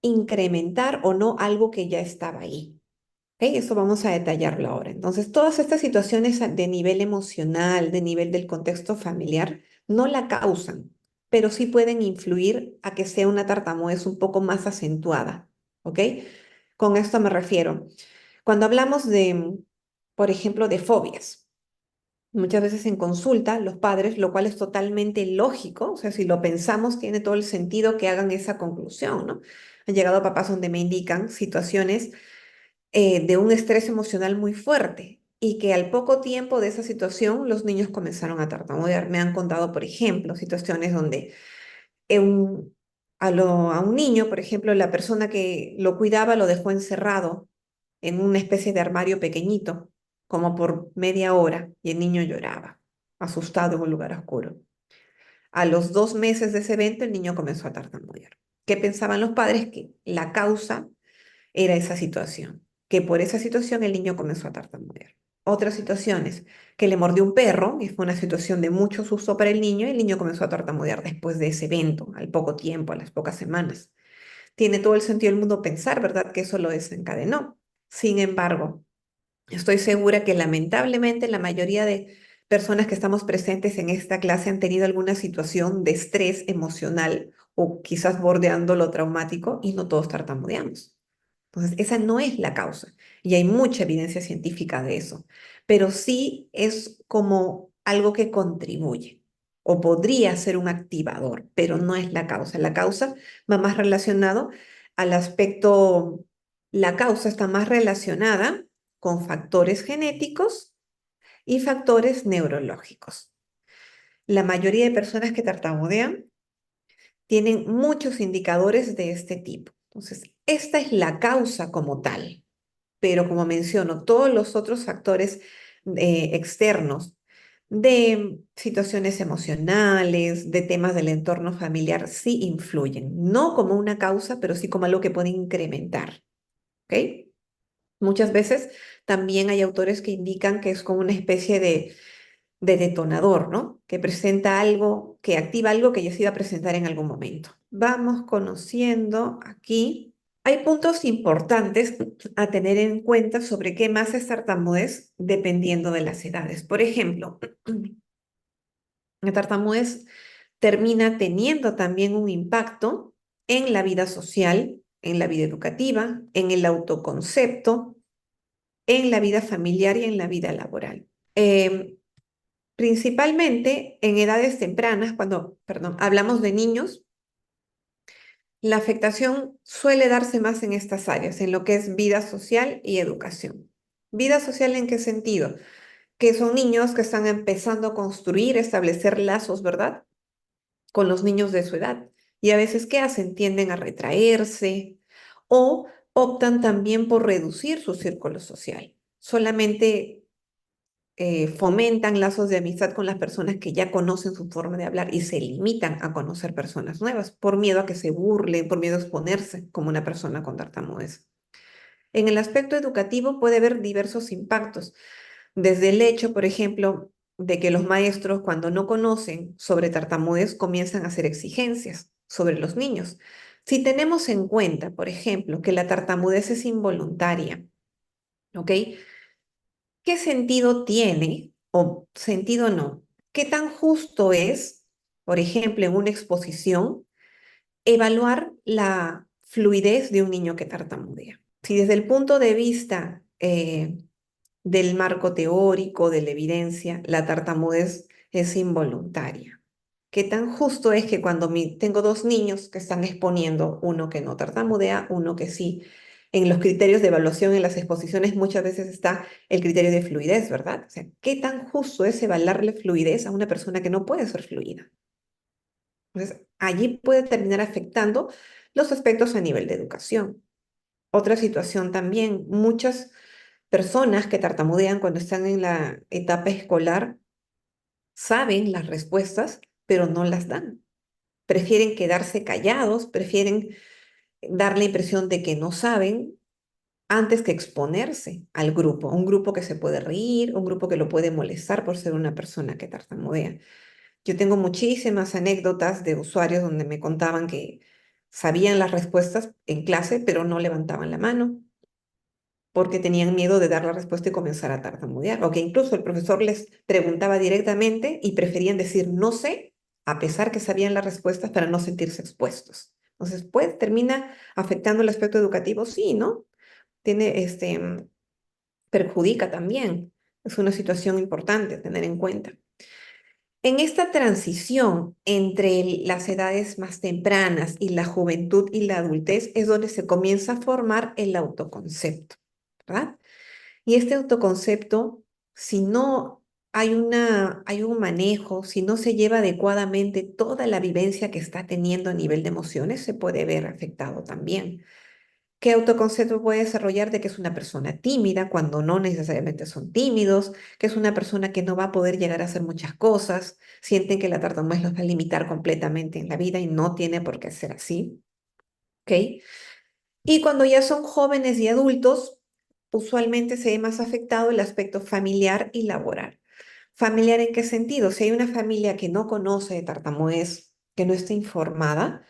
incrementar o no algo que ya estaba ahí. ¿Ok? Eso vamos a detallarlo ahora. Entonces, todas estas situaciones de nivel emocional, de nivel del contexto familiar, no la causan, pero sí pueden influir a que sea una tartamudez un poco más acentuada. ¿Ok? Con esto me refiero. Cuando hablamos de, por ejemplo, de fobias, muchas veces en consulta, los padres, lo cual es totalmente lógico, o sea, si lo pensamos, tiene todo el sentido que hagan esa conclusión, ¿no? Han llegado papás donde me indican situaciones de un estrés emocional muy fuerte y que al poco tiempo de esa situación los niños comenzaron a tartamudear. Me han contado, por ejemplo, situaciones donde a un niño, por ejemplo, la persona que lo cuidaba lo dejó encerrado en una especie de armario pequeñito, como por media hora, y el niño lloraba, asustado en un lugar oscuro. A los 2 meses de ese evento, el niño comenzó a tartamudear. ¿Qué pensaban los padres? Que la causa era esa situación, que por esa situación el niño comenzó a tartamudear. Otras situaciones, que le mordió un perro, y fue una situación de mucho susto para y el niño comenzó a tartamudear después de ese evento, al poco tiempo, a las pocas semanas. Tiene todo el sentido del mundo pensar, ¿verdad?, que eso lo desencadenó. Sin embargo, estoy segura que lamentablemente la mayoría de personas que estamos presentes en esta clase han tenido alguna situación de estrés emocional o quizás bordeando lo traumático y no todos tartamudeamos. Entonces, esa no es la causa y hay mucha evidencia científica de eso, pero sí es como algo que contribuye o podría ser un activador, pero no es la causa. La causa va más relacionado al aspecto, la causa está más relacionada con factores genéticos y factores neurológicos. La mayoría de personas que tartamudean tienen muchos indicadores de este tipo. Entonces, esta es la causa como tal, pero como menciono, todos los otros factores externos de situaciones emocionales, de temas del entorno familiar, sí influyen, no como una causa, pero sí como algo que puede incrementar. ¿Ok? Muchas veces también hay autores que indican que es como una especie de detonador, ¿no? Que presenta algo, que activa algo que ya se iba a presentar en algún momento. Vamos conociendo aquí. Hay puntos importantes a tener en cuenta sobre qué más es tartamudez dependiendo de las edades. Por ejemplo, la tartamudez termina teniendo también un impacto en la vida social, en la vida educativa, en el autoconcepto, en la vida familiar y en la vida laboral. Principalmente en edades tempranas, cuando, perdón, hablamos de niños, la afectación suele darse más en estas áreas, en lo que es vida social y educación. ¿Vida social en qué sentido? Que son niños que están empezando a construir, establecer lazos, ¿verdad?, con los niños de su edad. Y a veces, ¿qué hacen? Tienden a retraerse o optan también por reducir su círculo social. Solamente fomentan lazos de amistad con las personas que ya conocen su forma de hablar y se limitan a conocer personas nuevas por miedo a que se burlen, por miedo a exponerse como una persona con tartamudez. En el aspecto educativo puede haber diversos impactos, desde el hecho, por ejemplo, de que los maestros cuando no conocen sobre tartamudez comienzan a hacer exigencias sobre los niños. Si tenemos en cuenta, por ejemplo, que la tartamudez es involuntaria, ¿ok? ¿Qué sentido tiene o sentido no? ¿Qué tan justo es, por ejemplo, en una exposición, evaluar la fluidez de un niño que tartamudea? Si desde el punto de vista del marco teórico, de la evidencia, la tartamudez es involuntaria. ¿Qué tan justo es que cuando tengo dos niños que están exponiendo, uno que no tartamudea, uno que sí? En los criterios de evaluación en las exposiciones muchas veces está el criterio de fluidez, ¿verdad? O sea, ¿qué tan justo es evaluarle fluidez a una persona que no puede ser fluida? Entonces, allí puede terminar afectando los aspectos a nivel de educación. Otra situación también, muchas personas que tartamudean cuando están en la etapa escolar saben las respuestas, pero no las dan. Prefieren quedarse callados, prefieren dar la impresión de que no saben antes que exponerse al grupo, un grupo que se puede reír, un grupo que lo puede molestar por ser una persona que tartamudea. Yo tengo muchísimas anécdotas de usuarios donde me contaban que sabían las respuestas en clase, pero no levantaban la mano porque tenían miedo de dar la respuesta y comenzar a tartamudear, o que incluso el profesor les preguntaba directamente y preferían decir no sé, a pesar que sabían las respuestas para no sentirse expuestos. Entonces, pues, termina afectando el aspecto educativo, sí, ¿no? Tiene, perjudica también. Es una situación importante a tener en cuenta. En esta transición entre las edades más tempranas y la juventud y la adultez es donde se comienza a formar el autoconcepto, ¿verdad? Y este autoconcepto, si no hay un manejo, si no se lleva adecuadamente toda la vivencia que está teniendo a nivel de emociones, se puede ver afectado también. ¿Qué autoconcepto puede desarrollar de que es una persona tímida cuando no necesariamente son tímidos? Que es una persona que no va a poder llegar a hacer muchas cosas, sienten que la tartamudez los va a limitar completamente en la vida y no tiene por qué ser así, ¿ok? Y cuando ya son jóvenes y adultos, usualmente se ve más afectado el aspecto familiar y laboral. ¿Familiar en qué sentido? Si hay una familia que no conoce de tartamudez, que no está informada,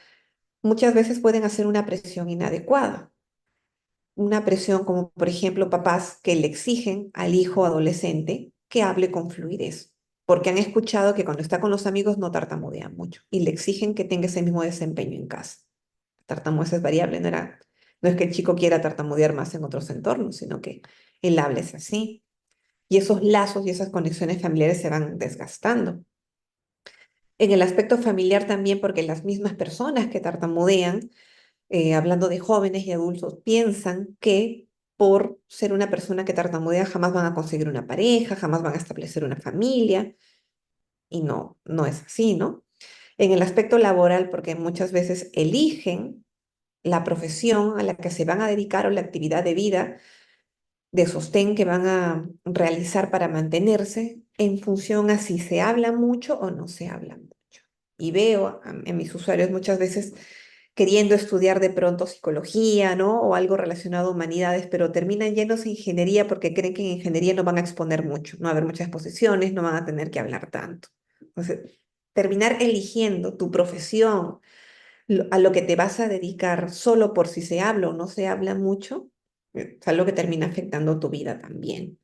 muchas veces pueden hacer una presión inadecuada. Una presión como, por ejemplo, papás que le exigen al hijo adolescente que hable con fluidez, porque han escuchado que cuando está con los amigos no tartamudea mucho y le exigen que tenga ese mismo desempeño en casa. Tartamudez es variable, no es que el chico quiera tartamudear más en otros entornos, sino que el habla es así. Y esos lazos y esas conexiones familiares se van desgastando. En el aspecto familiar también, porque las mismas personas que tartamudean, hablando de jóvenes y adultos, piensan que por ser una persona que tartamudea jamás van a conseguir una pareja, jamás van a establecer una familia, y no, no es así, ¿no? En el aspecto laboral, porque muchas veces eligen la profesión a la que se van a dedicar o la actividad de vida de sostén que van a realizar para mantenerse en función a si se habla mucho o no se habla mucho. Y veo en mis usuarios muchas veces queriendo estudiar de pronto psicología, ¿no? O algo relacionado a humanidades, pero terminan llenos de ingeniería porque creen que en ingeniería no van a exponer mucho, no va a haber muchas exposiciones, no van a tener que hablar tanto. Entonces, terminar eligiendo tu profesión, a lo que te vas a dedicar solo por si se habla o no se habla mucho, es algo que termina afectando tu vida también.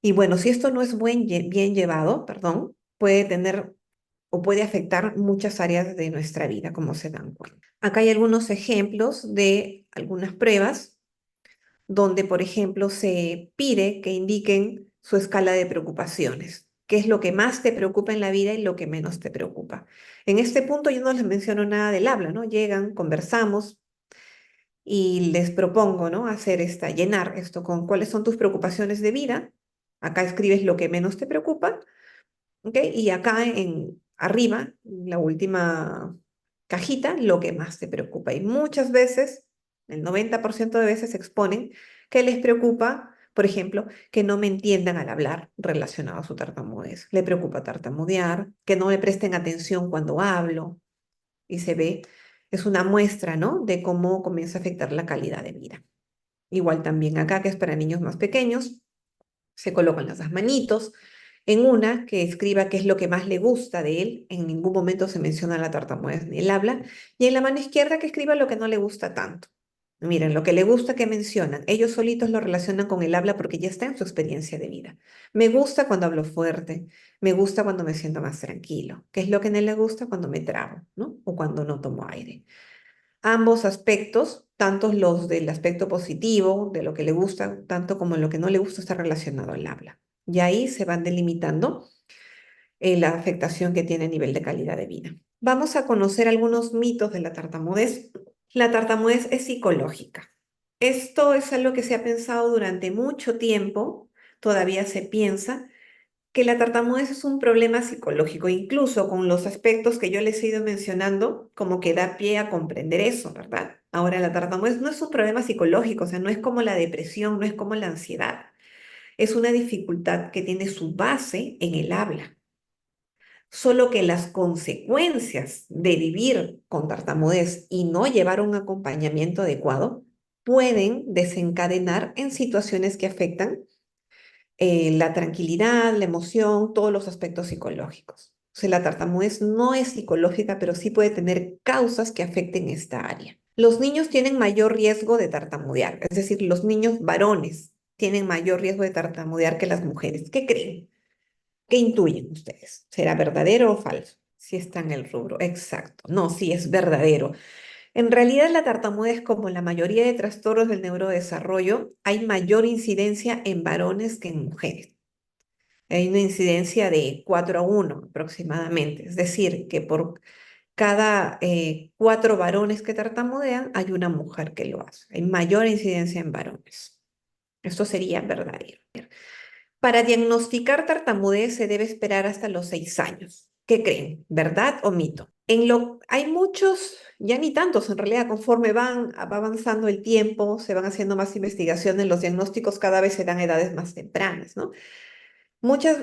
Y bueno, si esto no es bien llevado, perdón, puede tener o puede afectar muchas áreas de nuestra vida, como se dan cuenta. Acá hay algunos ejemplos de algunas pruebas donde, por ejemplo, se pide que indiquen su escala de preocupaciones. ¿Qué es lo que más te preocupa en la vida y lo que menos te preocupa? En este punto yo no les menciono nada del habla, ¿no? Llegan, conversamos y les propongo, ¿no? Llenar esto con cuáles son tus preocupaciones de vida. Acá escribes lo que menos te preocupa, ¿ok? Y acá arriba, en la última cajita, lo que más te preocupa. Y muchas veces, el 90% de veces exponen que les preocupa, Por ejemplo, que no me entiendan al hablar relacionado a su tartamudez. Le preocupa tartamudear, que no le presten atención cuando hablo y se ve, es una muestra, ¿no? De cómo comienza a afectar la calidad de vida. Igual también acá, que es para niños más pequeños, se colocan las dos manitos. En una, que escriba qué es lo que más le gusta de él, en ningún momento se menciona la tartamudez ni el habla, y en la mano izquierda que escriba lo que no le gusta tanto. Miren, lo que le gusta que mencionan, ellos solitos lo relacionan con el habla porque ya está en su experiencia de vida. Me gusta cuando hablo fuerte, me gusta cuando me siento más tranquilo. ¿Qué es lo que no le gusta? Cuando me trabo, ¿no? O cuando no tomo aire. Ambos aspectos, tanto los del aspecto positivo, de lo que le gusta, tanto como lo que no le gusta, está relacionado al habla. Y ahí se van delimitando la afectación que tiene a nivel de calidad de vida. Vamos a conocer algunos mitos de la tartamudez. La tartamudez es psicológica. Esto es algo que se ha pensado durante mucho tiempo, todavía se piensa, que la tartamudez es un problema psicológico, incluso con los aspectos que yo les he ido mencionando, como que da pie a comprender eso, ¿verdad? Ahora, la tartamudez no es un problema psicológico, o sea, no es como la depresión, no es como la ansiedad. Es una dificultad que tiene su base en el habla. Solo que las consecuencias de vivir con tartamudez y no llevar un acompañamiento adecuado pueden desencadenar en situaciones que afectan la tranquilidad, la emoción, todos los aspectos psicológicos. O sea, la tartamudez no es psicológica, pero sí puede tener causas que afecten esta área. Los niños tienen mayor riesgo de tartamudear, es decir, los niños varones tienen mayor riesgo de tartamudear que las mujeres. ¿Qué creen? ¿Qué intuyen ustedes? ¿Será verdadero o falso? Si está en el rubro. Exacto. No, sí es verdadero. En realidad, la tartamudez, como la mayoría de trastornos del neurodesarrollo, hay mayor incidencia en varones que en mujeres. Hay una incidencia de 4 a 1 aproximadamente. Es decir, que por cada 4 varones que tartamudean, hay una mujer que lo hace. Hay mayor incidencia en varones. Esto sería verdadero. Para diagnosticar tartamudez se debe esperar hasta los 6 años. ¿Qué creen? ¿Verdad o mito? Hay muchos, ya ni tantos en realidad, conforme va avanzando el tiempo, se van haciendo más investigaciones, los diagnósticos cada vez se dan a edades más tempranas, ¿no? Muchos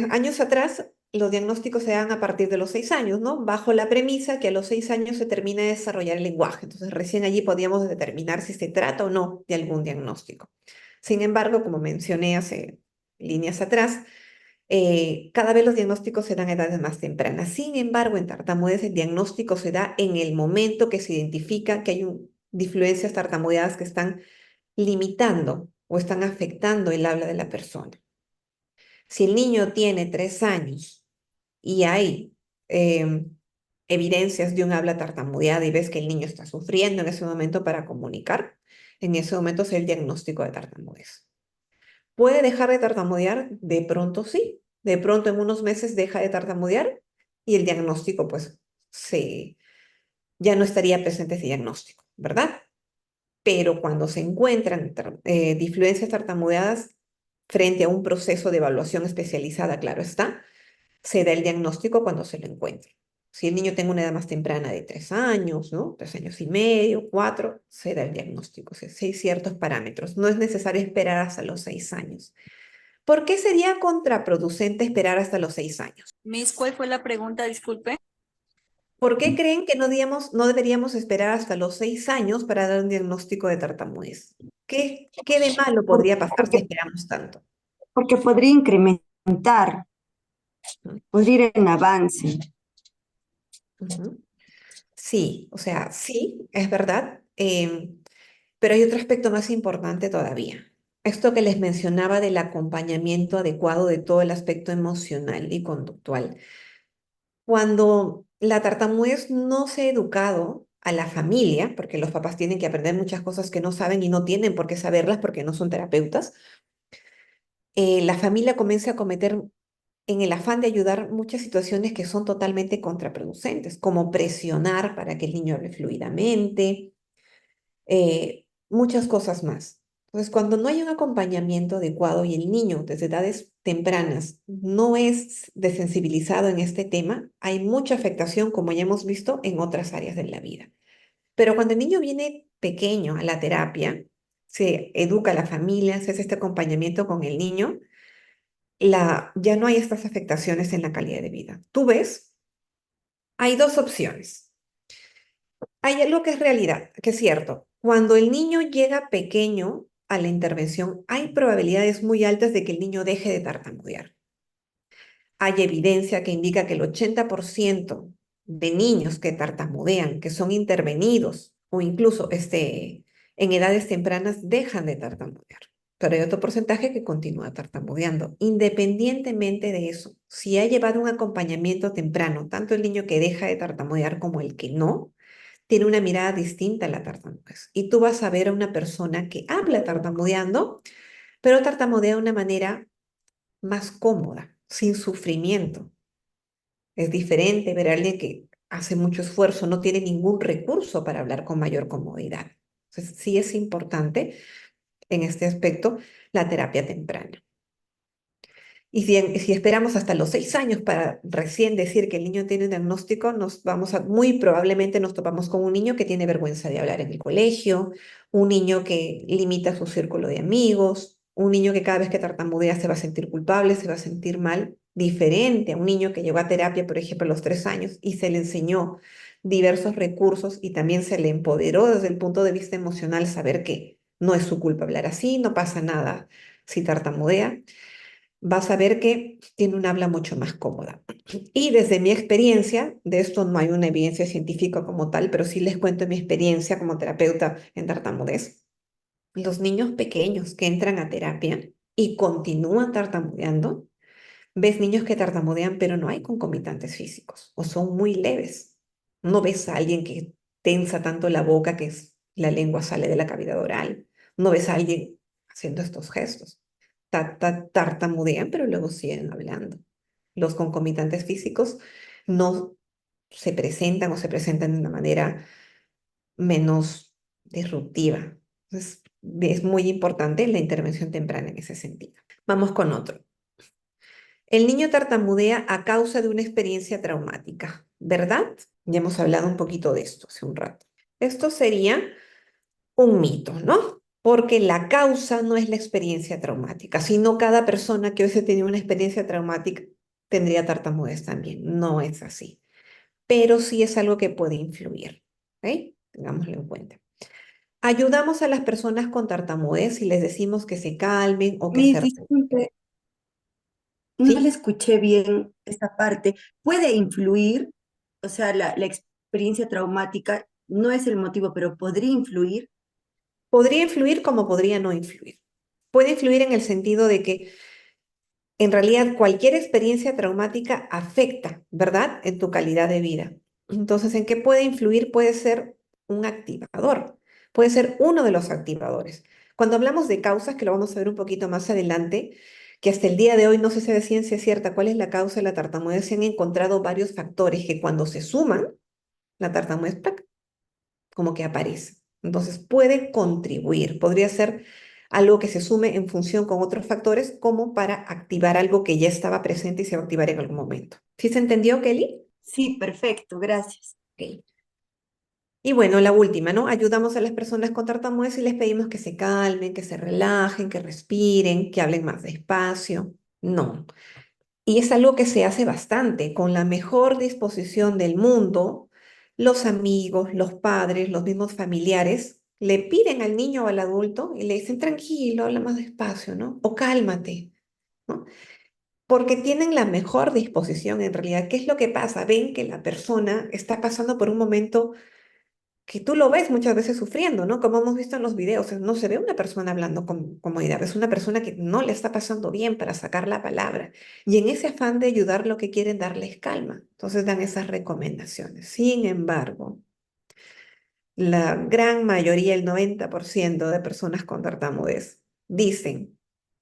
años atrás, los diagnósticos se dan a partir de los 6 años, ¿no? Bajo la premisa que a los 6 años se termina de desarrollar el lenguaje. Entonces, recién allí podíamos determinar si se trata o no de algún diagnóstico. Sin embargo, como mencioné hace líneas atrás, cada vez los diagnósticos se dan a edades más tempranas. Sin embargo, en tartamudez el diagnóstico se da en el momento que se identifica que hay difluencias tartamudeadas que están limitando o están afectando el habla de la persona. Si el niño tiene 3 años y hay evidencias de un habla tartamudeada y ves que el niño está sufriendo en ese momento para comunicar, en ese momento es el diagnóstico de tartamudez. ¿Puede dejar de tartamudear? De pronto sí. De pronto en unos meses deja de tartamudear y el diagnóstico pues ya no estaría presente ese diagnóstico, ¿verdad? Pero cuando se encuentran difluencias tartamudeadas frente a un proceso de evaluación especializada, claro está, se da el diagnóstico cuando se lo encuentra. Si el niño tiene una edad más temprana de 3 años, ¿no? 3 años y medio, 4, se da el diagnóstico. Si hay ciertos parámetros. No es necesario esperar hasta los 6 años. ¿Por qué sería contraproducente esperar hasta los 6 años? Miss, ¿cuál fue la pregunta? Disculpe. ¿Por qué creen que no deberíamos esperar hasta los 6 años para dar un diagnóstico de tartamudez? ¿Qué de malo podría pasar si esperamos tanto? Porque podría incrementar, podría ir en avance. Sí, o sea, sí, es verdad, pero hay otro aspecto más importante todavía. Esto que les mencionaba del acompañamiento adecuado de todo el aspecto emocional y conductual. Cuando la tartamudez no se ha educado a la familia, porque los papás tienen que aprender muchas cosas que no saben y no tienen por qué saberlas porque no son terapeutas, la familia comienza a cometer en el afán de ayudar muchas situaciones que son totalmente contraproducentes, como presionar para que el niño hable fluidamente, muchas cosas más. Entonces, cuando no hay un acompañamiento adecuado y el niño desde edades tempranas no es desensibilizado en este tema, hay mucha afectación, como ya hemos visto, en otras áreas de la vida. Pero cuando el niño viene pequeño a la terapia, se educa a la familia, se hace este acompañamiento con el niño, ya no hay estas afectaciones en la calidad de vida. Tú ves, hay dos opciones. Hay algo que es realidad, que es cierto. Cuando el niño llega pequeño a la intervención, hay probabilidades muy altas de que el niño deje de tartamudear. Hay evidencia que indica que el 80% de niños que tartamudean, que son intervenidos o incluso en edades tempranas, dejan de tartamudear. Pero hay otro porcentaje que continúa tartamudeando. Independientemente de eso, si ha llevado un acompañamiento temprano, tanto el niño que deja de tartamudear como el que no, tiene una mirada distinta a la tartamudez. Y tú vas a ver a una persona que habla tartamudeando, pero tartamudea de una manera más cómoda, sin sufrimiento. Es diferente ver a alguien que hace mucho esfuerzo, no tiene ningún recurso para hablar con mayor comodidad. Entonces, sí es importante en este aspecto la terapia temprana. Y si esperamos hasta los 6 años para recién decir que el niño tiene un diagnóstico, muy probablemente nos topamos con un niño que tiene vergüenza de hablar en el colegio, un niño que limita su círculo de amigos, un niño que cada vez que tartamudea se va a sentir culpable, se va a sentir mal, diferente a un niño que llegó a terapia, por ejemplo, a los 3 años y se le enseñó diversos recursos y también se le empoderó desde el punto de vista emocional saber que no es su culpa hablar así, no pasa nada si tartamudea. Vas a ver que tiene un habla mucho más cómoda. Y desde mi experiencia, de esto no hay una evidencia científica como tal, pero sí les cuento mi experiencia como terapeuta en tartamudez. Los niños pequeños que entran a terapia y continúan tartamudeando, ves niños que tartamudean, pero no hay concomitantes físicos o son muy leves. No ves a alguien que tensa tanto la boca que la lengua sale de la cavidad oral. No ves a alguien haciendo estos gestos. Tartamudean, pero luego siguen hablando. Los concomitantes físicos no se presentan o se presentan de una manera menos disruptiva. Entonces, es muy importante la intervención temprana en ese sentido. Vamos con otro. El niño tartamudea a causa de una experiencia traumática, ¿verdad? Ya hemos hablado un poquito de esto hace un rato. Esto sería un mito, ¿no? Porque la causa no es la experiencia traumática, sino cada persona que hubiese tenido una experiencia traumática tendría tartamudez también. No es así. Pero sí es algo que puede influir, ¿ok? Tengámoslo en cuenta. Ayudamos a las personas con tartamudez y les decimos que se calmen o que Miss, se... disculpe, no le escuché bien esta parte. ¿Puede influir? O sea, la experiencia traumática no es el motivo, pero podría influir. Podría influir como podría no influir. Puede influir en el sentido de que en realidad cualquier experiencia traumática afecta, ¿verdad?, en tu calidad de vida. Entonces, ¿en qué puede influir? Puede ser un activador, puede ser uno de los activadores. Cuando hablamos de causas, que lo vamos a ver un poquito más adelante, que hasta el día de hoy no se sabe ciencia cierta cuál es la causa de la tartamudez, se han encontrado varios factores que cuando se suman, la tartamudez ¡plac!, como que aparece. Entonces puede contribuir, podría ser algo que se sume en función con otros factores como para activar algo que ya estaba presente y se va a activar en algún momento. ¿Sí se entendió, Kelly? Sí, perfecto, gracias. Ok. Y bueno, la última, ¿no? Ayudamos a las personas con tartamudez y les pedimos que se calmen, que se relajen, que respiren, que hablen más despacio. No. Y es algo que se hace bastante, con la mejor disposición del mundo. Los amigos, los padres, los mismos familiares le piden al niño o al adulto y le dicen, tranquilo, habla más despacio, ¿no? O cálmate, ¿no? Porque tienen la mejor disposición en realidad. ¿Qué es lo que pasa? Ven que la persona está pasando por un momento que tú lo ves muchas veces sufriendo, ¿no? Como hemos visto en los videos, no se ve una persona hablando con comodidad, es una persona que no le está pasando bien para sacar la palabra. Y en ese afán de ayudar, lo que quieren darles calma. Entonces dan esas recomendaciones. Sin embargo, la gran mayoría, el 90% de personas con tartamudez, dicen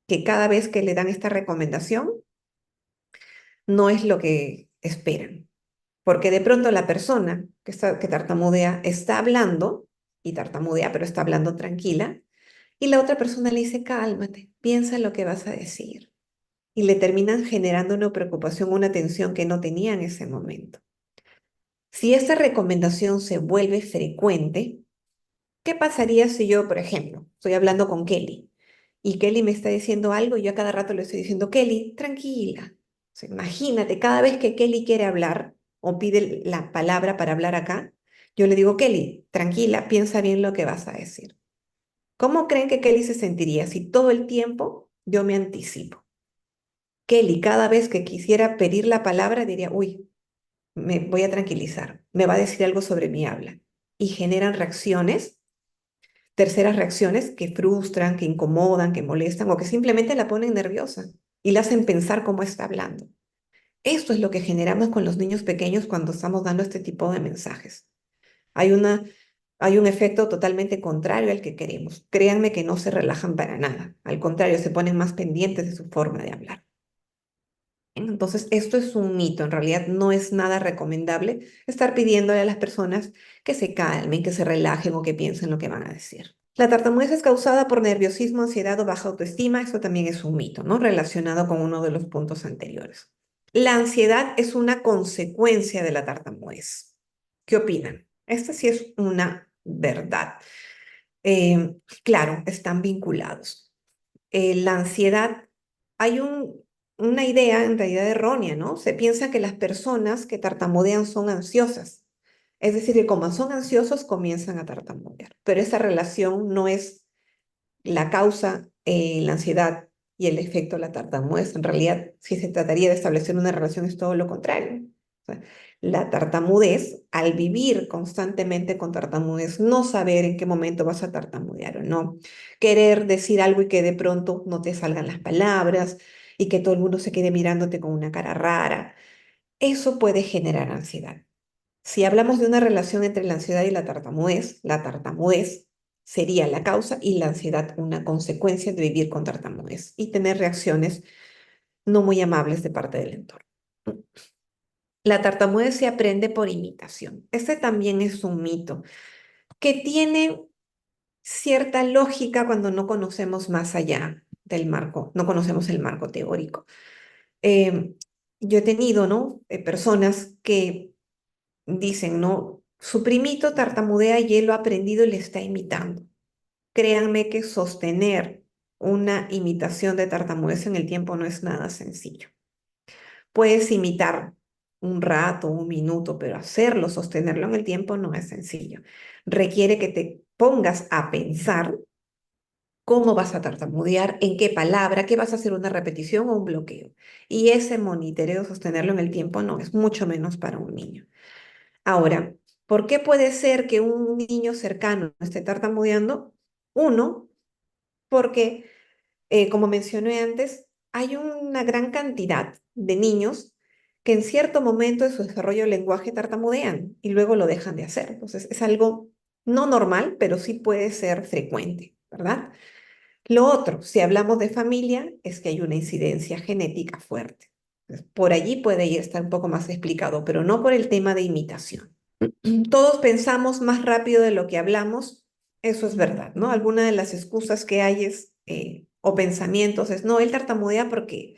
que cada vez que le dan esta recomendación, no es lo que esperan. Porque de pronto la persona que tartamudea está hablando, y tartamudea, pero está hablando tranquila, y la otra persona le dice, cálmate, piensa en lo que vas a decir. Y le terminan generando una preocupación, una tensión que no tenía en ese momento. Si esta recomendación se vuelve frecuente, ¿Qué pasaría si yo, por ejemplo, estoy hablando con Kelly y Kelly me está diciendo algo y yo a cada rato le estoy diciendo, Kelly, tranquila? O sea, imagínate, cada vez que Kelly quiere hablar o pide la palabra para hablar acá, yo le digo, Kelly, tranquila, piensa bien lo que vas a decir. ¿Cómo creen que Kelly se sentiría si todo el tiempo yo me anticipo? Kelly, cada vez que quisiera pedir la palabra, diría, uy, me voy a tranquilizar, me va a decir algo sobre mi habla. Y generan reacciones, terceras reacciones que frustran, que incomodan, que molestan o que simplemente la ponen nerviosa y la hacen pensar cómo está hablando. Esto es lo que generamos con los niños pequeños cuando estamos dando este tipo de mensajes. Hay una, hay un efecto totalmente contrario al que queremos. Créanme que no se relajan para nada. Al contrario, se ponen más pendientes de su forma de hablar. Entonces, esto es un mito. En realidad no es nada recomendable estar pidiéndole a las personas que se calmen, que se relajen o que piensen lo que van a decir. La tartamudez es causada por nerviosismo, ansiedad o baja autoestima. Eso también es un mito, ¿no? Relacionado con uno de los puntos anteriores. La ansiedad es una consecuencia de la tartamudez. ¿Qué opinan? Esta sí es una verdad. Claro, están vinculados. La ansiedad, hay una idea en realidad errónea, ¿no? Se piensa que las personas que tartamudean son ansiosas. Es decir, que como son ansiosos, comienzan a tartamudear. Pero esa relación no es la causa, la ansiedad y el efecto de la tartamudez. En realidad, si se trataría de establecer una relación, es todo lo contrario. O sea, la tartamudez, al vivir constantemente con tartamudez, no saber en qué momento vas a tartamudear o no, querer decir algo y que de pronto no te salgan las palabras y que todo el mundo se quede mirándote con una cara rara, eso puede generar ansiedad. Si hablamos de una relación entre la ansiedad y la tartamudez sería la causa y la ansiedad una consecuencia de vivir con tartamudez y tener reacciones no muy amables de parte del entorno. La tartamudez se aprende por imitación. Este también es un mito que tiene cierta lógica cuando no conocemos más allá del marco, no conocemos el marco teórico. Eh, yo he tenido, ¿no? Personas que dicen, ¿no? Su primito tartamudea y él lo ha aprendido y le está imitando. Créanme que sostener una imitación de tartamudez en el tiempo no es nada sencillo. Puedes imitar un rato, un minuto, pero hacerlo, sostenerlo en el tiempo no es sencillo. Requiere que te pongas a pensar cómo vas a tartamudear, en qué palabra, qué vas a hacer, una repetición o un bloqueo. Y ese monitoreo, sostenerlo en el tiempo no es mucho menos para un niño. Ahora, ¿por qué puede ser que un niño cercano esté tartamudeando? Uno, porque, como mencioné antes, hay una gran cantidad de niños que en cierto momento de su desarrollo del lenguaje tartamudean y luego lo dejan de hacer. Entonces, es algo no normal, pero sí puede ser frecuente, ¿verdad? Lo otro, si hablamos de familia, es que hay una incidencia genética fuerte. Entonces, por allí puede ir estar un poco más explicado, pero no por el tema de imitación. Todos pensamos más rápido de lo que hablamos, eso es verdad, ¿no? Alguna de las excusas que hay es, o pensamientos es, no, él tartamudea porque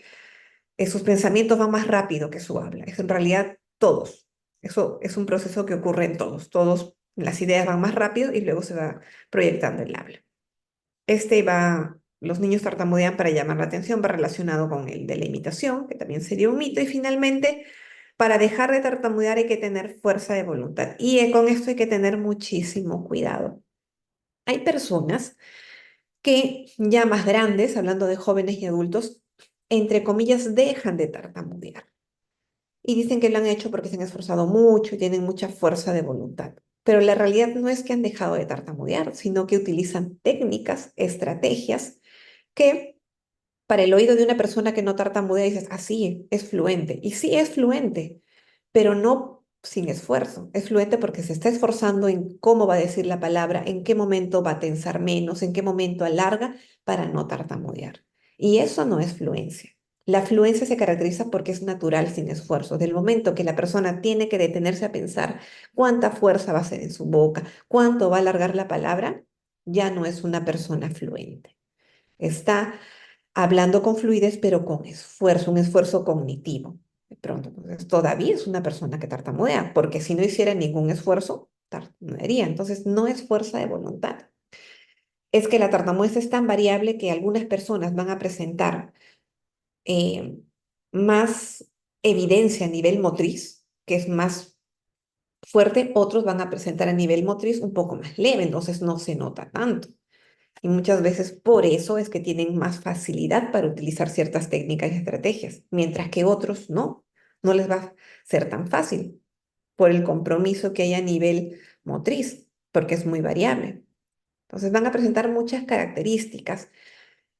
sus pensamientos van más rápido que su habla. Es en realidad todos. Eso es un proceso que ocurre en todos. Todos, las ideas van más rápido y luego se va proyectando el habla. Los niños tartamudean para llamar la atención, va relacionado con el de la imitación, que también sería un mito, y finalmente, para dejar de tartamudear hay que tener fuerza de voluntad, y con esto hay que tener muchísimo cuidado. Hay personas que ya más grandes, hablando de jóvenes y adultos, entre comillas, dejan de tartamudear, y dicen que lo han hecho porque se han esforzado mucho y tienen mucha fuerza de voluntad. Pero la realidad no es que han dejado de tartamudear, sino que utilizan técnicas, estrategias que para el oído de una persona que no tartamudea dices, ah, sí, es fluente. Y sí es fluente, pero no sin esfuerzo. Es fluente porque se está esforzando en cómo va a decir la palabra, en qué momento va a tensar menos, en qué momento alarga para no tartamudear. Y eso no es fluencia. La fluencia se caracteriza porque es natural sin esfuerzo. Del momento que la persona tiene que detenerse a pensar cuánta fuerza va a hacer en su boca, cuánto va a alargar la palabra, ya no es una persona fluente. Está hablando con fluidez, pero con esfuerzo, un esfuerzo cognitivo. De pronto, entonces, todavía es una persona que tartamudea, porque si no hiciera ningún esfuerzo, tartamudearía. Entonces, no es fuerza de voluntad. Es que la tartamudez es tan variable que algunas personas van a presentar eh, más evidencia a nivel motriz, que es más fuerte, otros van a presentar a nivel motriz un poco más leve, entonces no se nota tanto. Y muchas veces por eso es que tienen más facilidad para utilizar ciertas técnicas y estrategias, mientras que otros no les va a ser tan fácil por el compromiso que hay a nivel motriz, porque es muy variable. Entonces van a presentar muchas características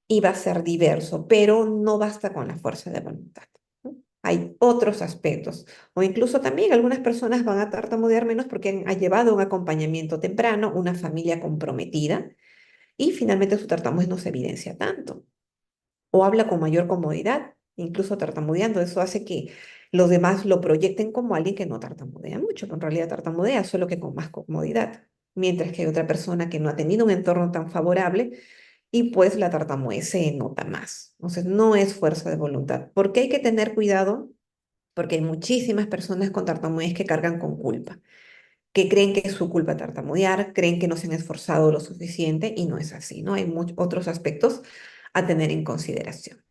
y va a ser diverso, pero no basta con la fuerza de voluntad, ¿no? Hay otros aspectos, o incluso también algunas personas van a tartamudear menos porque han llevado un acompañamiento temprano, una familia comprometida, y finalmente su tartamudez no se evidencia tanto, o habla con mayor comodidad, incluso tartamudeando. Eso hace que los demás lo proyecten como alguien que no tartamudea mucho, pero en realidad tartamudea, solo que con más comodidad, mientras que hay otra persona que no ha tenido un entorno tan favorable y pues la tartamudez se nota más. Entonces, no es fuerza de voluntad. ¿Por qué hay que tener cuidado? Porque hay muchísimas personas con tartamudez que cargan con culpa, que creen que es su culpa tartamudear, creen que no se han esforzado lo suficiente y no es así, ¿no? Hay muchos otros aspectos a tener en consideración.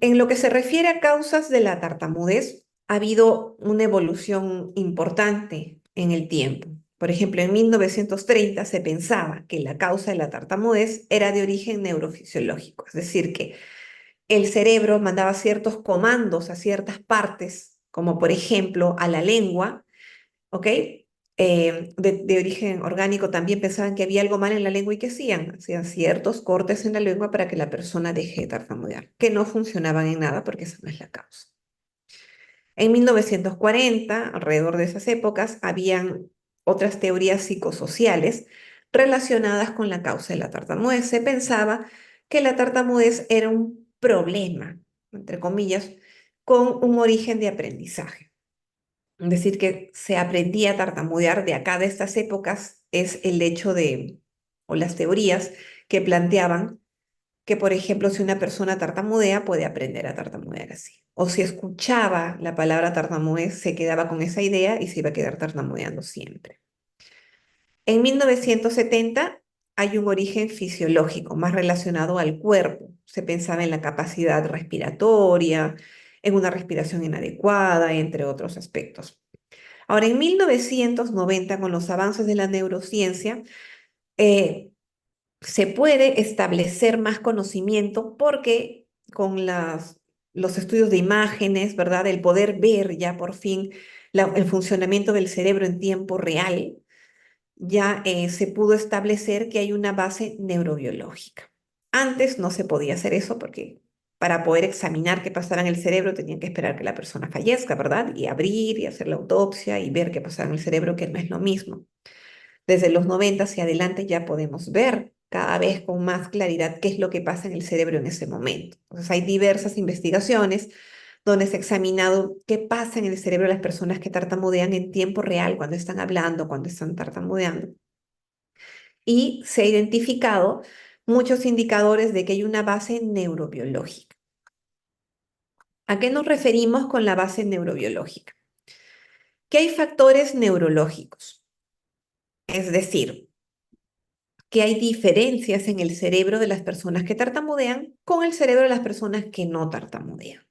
En lo que se refiere a causas de la tartamudez, ha habido una evolución importante en el tiempo. Por ejemplo, en 1930 se pensaba que la causa de la tartamudez era de origen neurofisiológico, es decir, que el cerebro mandaba ciertos comandos a ciertas partes, como por ejemplo a la lengua, ¿ok? De origen orgánico también pensaban que había algo mal en la lengua y que hacían, hacían ciertos cortes en la lengua para que la persona deje de tartamudear, que no funcionaban en nada porque esa no es la causa. En 1940, alrededor de esas épocas, habían otras teorías psicosociales relacionadas con la causa de la tartamudez. Se pensaba que la tartamudez era un problema, entre comillas, con un origen de aprendizaje. Es decir, que se aprendía a tartamudear de acá de estas épocas es el hecho de, o las teorías que planteaban que, por ejemplo, si una persona tartamudea, puede aprender a tartamudear así. O si escuchaba la palabra tartamudez, se quedaba con esa idea y se iba a quedar tartamudeando siempre. En 1970 hay un origen fisiológico más relacionado al cuerpo. Se pensaba en la capacidad respiratoria, en una respiración inadecuada, entre otros aspectos. Ahora, en 1990, con los avances de la neurociencia, se puede establecer más conocimiento porque con los estudios de imágenes, ¿verdad? El poder ver ya por fin el funcionamiento del cerebro en tiempo real, ya se pudo establecer que hay una base neurobiológica. Antes no se podía hacer eso porque para poder examinar qué pasaba en el cerebro tenían que esperar que la persona fallezca, ¿verdad? Y abrir y hacer la autopsia y ver qué pasaba en el cerebro, que no es lo mismo. Desde los 90 hacia adelante ya podemos ver cada vez con más claridad qué es lo que pasa en el cerebro en ese momento. Entonces hay diversas investigaciones donde se ha examinado qué pasa en el cerebro de las personas que tartamudean en tiempo real, cuando están hablando, cuando están tartamudeando. Y se ha identificado muchos indicadores de que hay una base neurobiológica. ¿A qué nos referimos con la base neurobiológica? Que hay factores neurológicos, es decir, que hay diferencias en el cerebro de las personas que tartamudean con el cerebro de las personas que no tartamudean.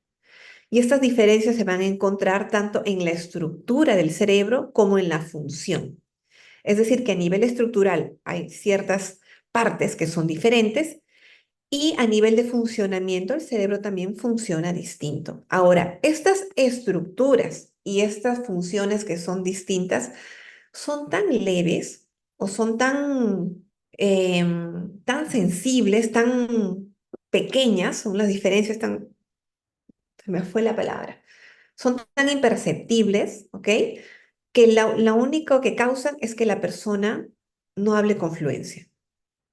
Y estas diferencias se van a encontrar tanto en la estructura del cerebro como en la función. Es decir, que a nivel estructural hay ciertas partes que son diferentes y a nivel de funcionamiento el cerebro también funciona distinto. Ahora, estas estructuras y estas funciones que son distintas son tan leves o son tan sensibles, tan pequeñas, son las diferencias tan, se me fue la palabra, son tan imperceptibles, ¿ok? Que lo único que causan es que la persona no hable con fluencia.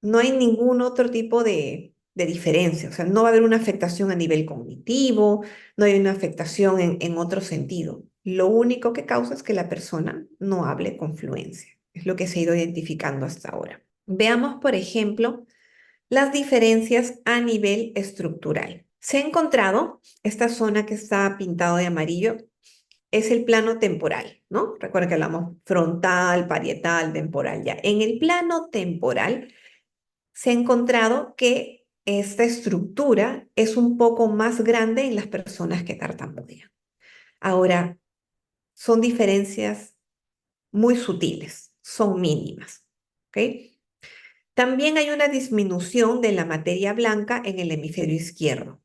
No hay ningún otro tipo de diferencia, o sea, no va a haber una afectación a nivel cognitivo, no hay una afectación en otro sentido. Lo único que causa es que la persona no hable con fluencia. Es lo que se ha ido identificando hasta ahora. Veamos, por ejemplo, las diferencias a nivel estructural. Se ha encontrado esta zona que está pintado de amarillo, es el plano temporal, ¿no? Recuerden que hablamos frontal, parietal, temporal, ya. En el plano temporal se ha encontrado que esta estructura es un poco más grande en las personas que tartamudean. Ahora, son diferencias muy sutiles, son mínimas, ¿ok? También hay una disminución de la materia blanca en el hemisferio izquierdo.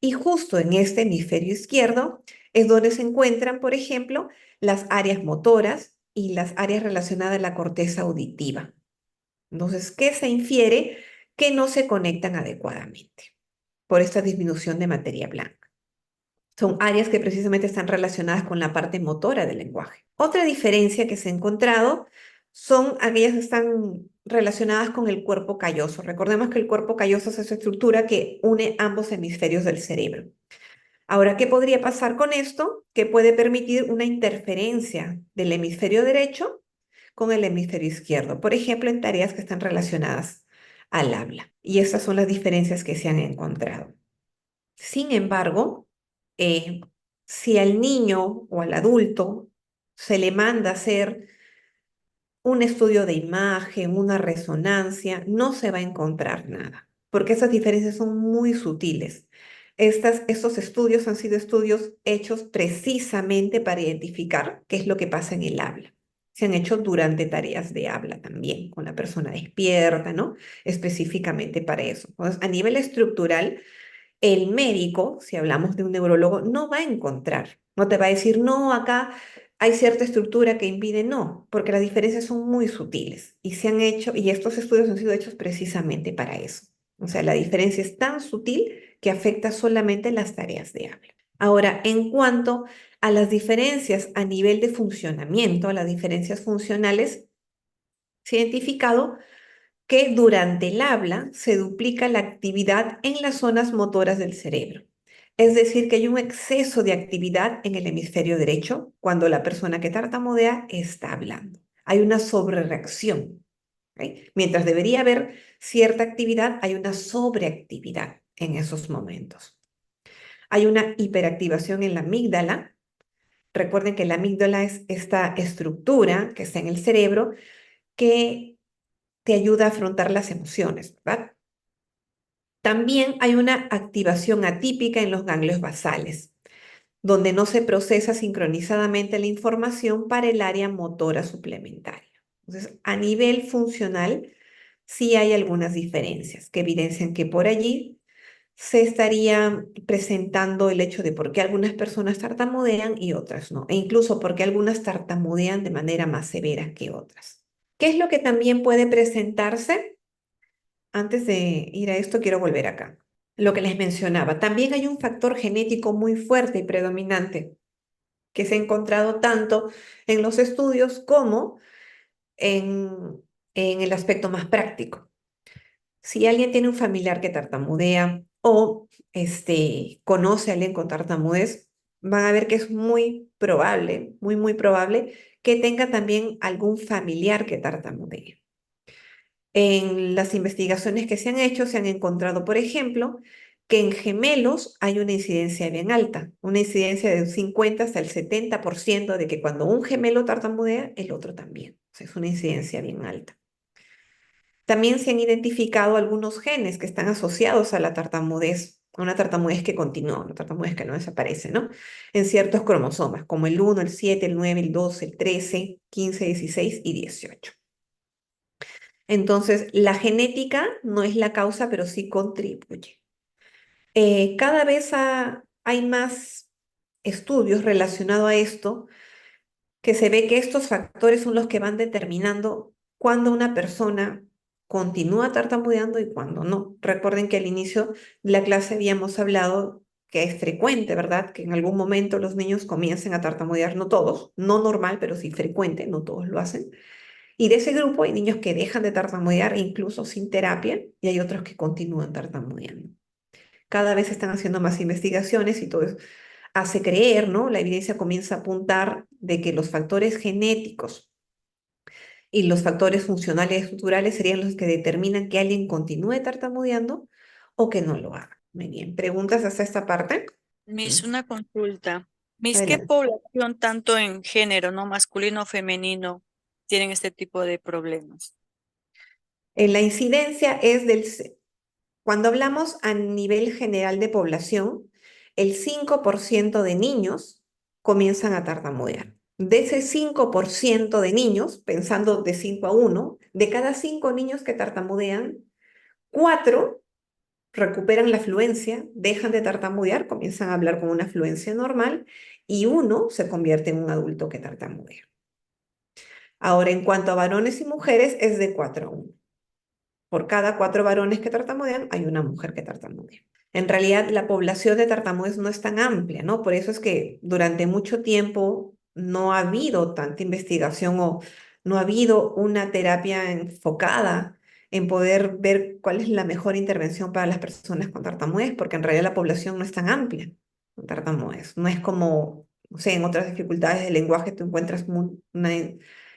Y justo en este hemisferio izquierdo es donde se encuentran, por ejemplo, las áreas motoras y las áreas relacionadas a la corteza auditiva. Entonces, ¿qué se infiere? Que no se conectan adecuadamente por esta disminución de materia blanca. Son áreas que precisamente están relacionadas con la parte motora del lenguaje. Otra diferencia que se ha encontrado son aquellas que están relacionadas con el cuerpo calloso. Recordemos que el cuerpo calloso es esa estructura que une ambos hemisferios del cerebro. Ahora, ¿qué podría pasar con esto? Que puede permitir una interferencia del hemisferio derecho con el hemisferio izquierdo, por ejemplo, en tareas que están relacionadas al habla. Y estas son las diferencias que se han encontrado. Sin embargo, eh, si al niño o al adulto se le manda a hacer un estudio de imagen, una resonancia, no se va a encontrar nada, porque esas diferencias son muy sutiles. Estos estudios han sido estudios hechos precisamente para identificar qué es lo que pasa en el habla. Se han hecho durante tareas de habla también, con la persona despierta, ¿no? Específicamente para eso. Entonces, a nivel estructural, el médico, si hablamos de un neurólogo, no va a encontrar, no te va a decir, no, acá hay cierta estructura que impide, no, porque las diferencias son muy sutiles y se han hecho, y estos estudios han sido hechos precisamente para eso. O sea, la diferencia es tan sutil que afecta solamente las tareas de habla. Ahora, en cuanto a las diferencias a nivel de funcionamiento, a las diferencias funcionales, se ha identificado que durante el habla se duplica la actividad en las zonas motoras del cerebro. Es decir, que hay un exceso de actividad en el hemisferio derecho cuando la persona que tartamudea está hablando. Hay una sobrereacción. ¿Ok? Mientras debería haber cierta actividad, hay una sobreactividad en esos momentos. Hay una hiperactivación en la amígdala. Recuerden que la amígdala es esta estructura que está en el cerebro que te ayuda a afrontar las emociones, ¿verdad? También hay una activación atípica en los ganglios basales, donde no se procesa sincronizadamente la información para el área motora suplementaria. Entonces, a nivel funcional, sí hay algunas diferencias que evidencian que por allí se estaría presentando el hecho de por qué algunas personas tartamudean y otras no, e incluso por qué algunas tartamudean de manera más severa que otras. ¿Qué es lo que también puede presentarse? Antes de ir a esto, quiero volver acá. Lo que les mencionaba, también hay un factor genético muy fuerte y predominante que se ha encontrado tanto en los estudios como en el aspecto más práctico. Si alguien tiene un familiar que tartamudea o conoce a alguien con tartamudez, van a ver que es muy probable, muy probable que tenga también algún familiar que tartamudee. En las investigaciones que se han hecho, se han encontrado, por ejemplo, que en gemelos hay una incidencia bien alta, una incidencia de un 50 hasta el 70% de que cuando un gemelo tartamudea, el otro también. O sea, es una incidencia bien alta. También se han identificado algunos genes que están asociados a la tartamudez, a una tartamudez que continúa, una tartamudez que no desaparece, ¿no? En ciertos cromosomas, como el 1, el 7, el 9, el 12, el 13, 15, 16 y 18. Entonces, la genética no es la causa, pero sí contribuye. Cada vez hay más estudios relacionados a esto, que se ve que estos factores son los que van determinando cuándo una persona continúa tartamudeando y cuándo no. Recuerden que al inicio de la clase habíamos hablado que es frecuente, ¿verdad? Que en algún momento los niños comiencen a tartamudear, no todos, no normal, pero sí frecuente, no todos lo hacen. Y de ese grupo hay niños que dejan de tartamudear incluso sin terapia y hay otros que continúan tartamudeando. Cada vez se están haciendo más investigaciones y todo eso hace creer, ¿no? La evidencia comienza a apuntar de que los factores genéticos y los factores funcionales y estructurales serían los que determinan que alguien continúe tartamudeando o que no lo haga. Muy bien, ¿preguntas hasta esta parte? Miss, una consulta. Miss, ¿qué Adelante. población tanto en género, no masculino o femenino, tienen este tipo de problemas? La incidencia es cuando hablamos a nivel general de población, el 5% de niños comienzan a tartamudear. De ese 5% de niños, pensando de 5 a 1, de cada 5 niños que tartamudean, 4 recuperan la fluencia, dejan de tartamudear, comienzan a hablar con una fluencia normal y uno se convierte en un adulto que tartamudea. Ahora, en cuanto a varones y mujeres, es de 4 a 1. Por cada 4 varones que tartamudean, hay una mujer que tartamudea. En realidad, la población de tartamudes no es tan amplia, ¿no? Por eso es que durante mucho tiempo no ha habido tanta investigación o no ha habido una terapia enfocada en poder ver cuál es la mejor intervención para las personas con tartamudez, porque en realidad la población no es tan amplia con tartamudez. No es como, no sé, en otras dificultades del lenguaje tú encuentras una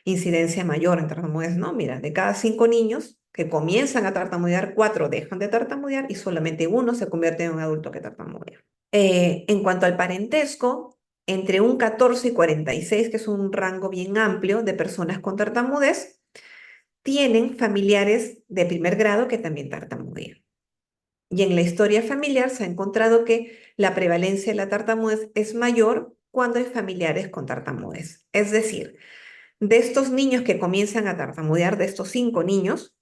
incidencia mayor en tartamudez. No, mira, de cada 5 niños que comienzan a tartamudear, 4 dejan de tartamudear y solamente uno se convierte en un adulto que tartamudea. En cuanto al parentesco, entre un 14 y 46, que es un rango bien amplio de personas con tartamudez, tienen familiares de primer grado que también tartamudean. Y en la historia familiar se ha encontrado que la prevalencia de la tartamudez es mayor cuando hay familiares con tartamudez. Es decir, de estos niños que comienzan a tartamudear, de estos 5 niños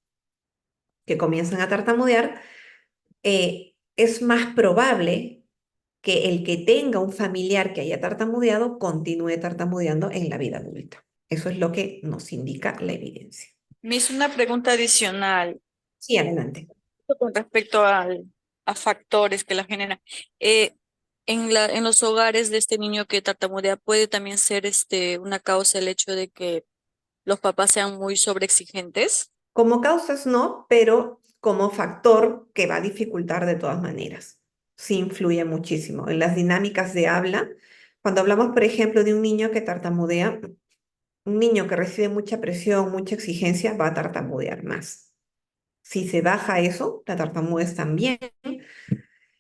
que comienzan a tartamudear, es más probable que el que tenga un familiar que haya tartamudeado continúe tartamudeando en la vida adulta. Eso es lo que nos indica la evidencia. Miss, una pregunta adicional Sí, adelante. con respecto a factores que la generan. En los hogares de este niño que tartamudea puede también ser una causa el hecho de que los papás sean muy sobreexigentes. Como causas no, pero como factor que va a dificultar de todas maneras. Sí influye muchísimo en las dinámicas de habla. Cuando hablamos, por ejemplo, de un niño que tartamudea, un niño que recibe mucha presión, mucha exigencia, va a tartamudear más. Si se baja eso, la tartamudez también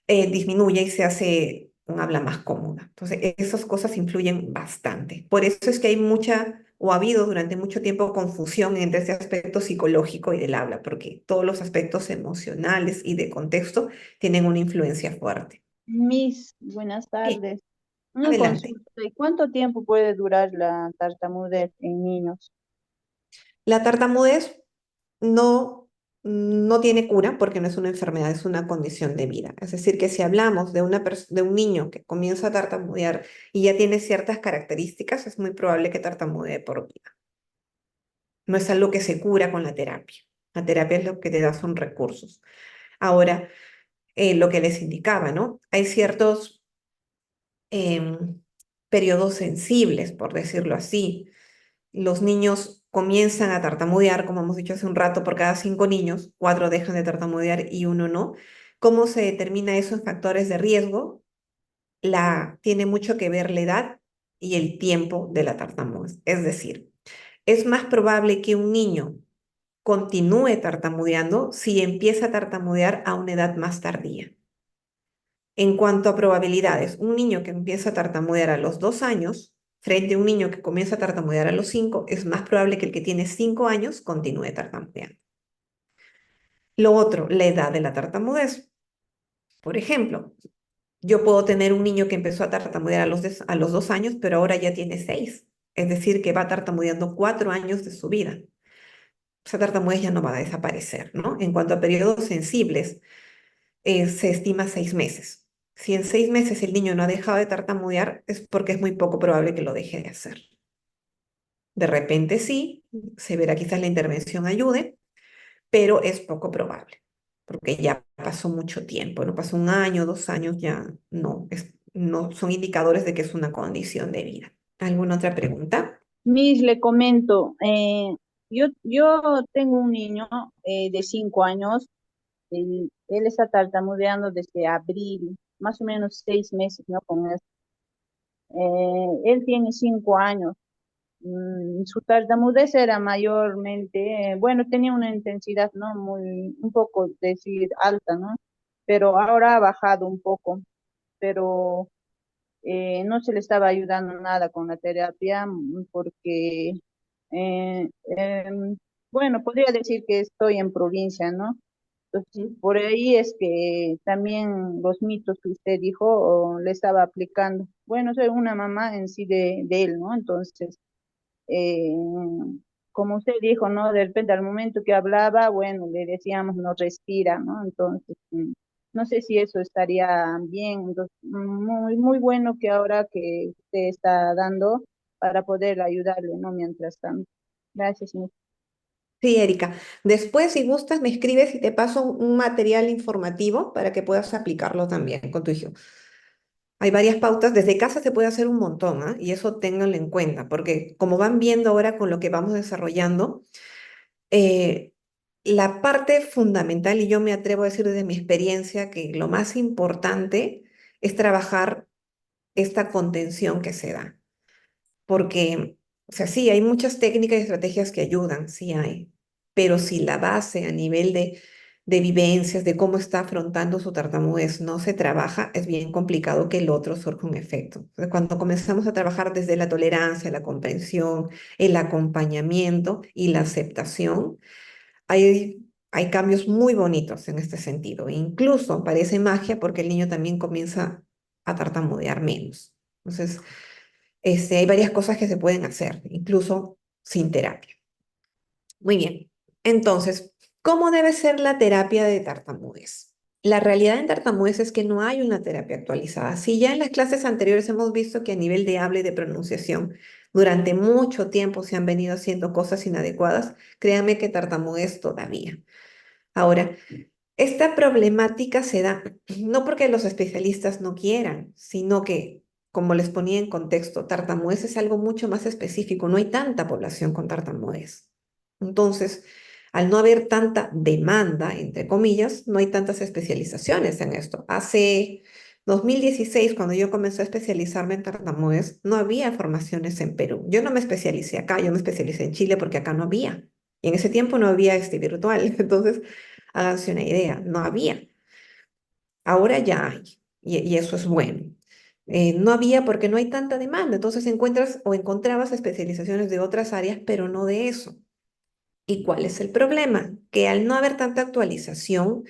disminuye y se hace un habla más cómoda. Entonces, esas cosas influyen bastante. Por eso es que hay mucha, o ha habido durante mucho tiempo, confusión entre ese aspecto psicológico y del habla, porque todos los aspectos emocionales y de contexto tienen una influencia fuerte. Miss, buenas Sí, tardes. Una adelante. consulta. ¿Y cuánto tiempo puede durar la tartamudez en niños? La tartamudez no tiene cura porque no es una enfermedad, es una condición de vida. Es decir, que si hablamos de un niño que comienza a tartamudear y ya tiene ciertas características, es muy probable que tartamudee por vida. No es algo que se cura con la terapia. La terapia es lo que te da son recursos. Ahora, lo que les indicaba, ¿no? Hay ciertos em, periodos sensibles, por decirlo así. Los niños comienzan a tartamudear, como hemos dicho hace un rato, por cada 5 niños, 4 dejan de tartamudear y uno no. ¿Cómo se determina eso en factores de riesgo? Tiene mucho que ver la edad y el tiempo de la tartamudez. Es decir, es más probable que un niño continúe tartamudeando si empieza a tartamudear a una edad más tardía. En cuanto a probabilidades, un niño que empieza a tartamudear a los 2 años frente a un niño que comienza a tartamudear a los 5, es más probable que el que tiene 5 años continúe tartamudeando. Lo otro, la edad de la tartamudez. Por ejemplo, yo puedo tener un niño que empezó a tartamudear a los 2 años, pero ahora ya tiene 6. Es decir, que va tartamudeando 4 años de su vida. Esa tartamudez ya no va a desaparecer, ¿no? En cuanto a periodos sensibles, se estima 6 meses. Si en 6 meses el niño no ha dejado de tartamudear, es porque es muy poco probable que lo deje de hacer. De repente sí, se verá quizás la intervención ayude, pero es poco probable, porque ya pasó mucho tiempo, no pasó un año, 2 años, ya no son indicadores de que es una condición de vida. ¿Alguna otra pregunta? Miss, le comento, yo tengo un niño de 5 años, él está tartamudeando desde abril, más o menos 6 meses, ¿no? Con él. Él tiene 5 años. Su tartamudez era mayormente, bueno, tenía una intensidad, ¿no? Un poco, decir, alta, ¿no? Pero ahora ha bajado un poco, pero no se le estaba ayudando nada con la terapia porque, eh, em, bueno, podría decir que estoy en provincia, ¿no? Entonces, por ahí es que también los mitos que usted dijo le estaba aplicando. Bueno, soy una mamá en sí de él, ¿no? Entonces, eh, como usted dijo, ¿no? De repente al momento que hablaba, bueno, le decíamos no respira, ¿no? Entonces, no sé si eso estaría bien. Entonces, muy, muy bueno que ahora que usted está dando para poder ayudarle, ¿no? Mientras tanto. Gracias, señor. Sí, Erika. Después, si gustas, me escribes y te paso un material informativo para que puedas aplicarlo también con tu hijo. Hay varias pautas, desde casa se puede hacer un montón, ¿ah? Y eso ténganlo en cuenta, porque como van viendo ahora con lo que vamos desarrollando, eh, la parte fundamental, y yo me atrevo a decir desde mi experiencia, que lo más importante es trabajar esta contención que se da. Porque, o sea, sí, hay muchas técnicas y estrategias que ayudan, sí hay, pero si la base a nivel de vivencias, de cómo está afrontando su tartamudez no se trabaja, es bien complicado que el otro surja un efecto. Entonces, cuando comenzamos a trabajar desde la tolerancia, la comprensión, el acompañamiento y la aceptación, hay cambios muy bonitos en este sentido. Incluso parece magia porque el niño también comienza a tartamudear menos. Entonces, hay varias cosas que se pueden hacer, incluso sin terapia. Muy bien. Entonces, ¿cómo debe ser la terapia de tartamudez? La realidad en tartamudez es que no hay una terapia actualizada. Si ya en las clases anteriores hemos visto que a nivel de habla y de pronunciación durante mucho tiempo se han venido haciendo cosas inadecuadas, créanme que tartamudez todavía. Ahora, esta problemática se da no porque los especialistas no quieran, sino que, como les ponía en contexto, tartamudez es algo mucho más específico, no hay tanta población con tartamudez. Entonces, al no haber tanta demanda, entre comillas, no hay tantas especializaciones en esto. Hace 2016, cuando yo comencé a especializarme en tartamudez, no había formaciones en Perú. Yo no me especialicé acá, yo me especialicé en Chile porque acá no había. Y en ese tiempo no había este virtual. Entonces, háganse una idea, no había. Ahora ya hay, y eso es bueno. No había porque no hay tanta demanda, entonces encuentras o encontrabas especializaciones de otras áreas, pero no de eso. ¿Y cuál es el problema? Que al no haber tanta actualización,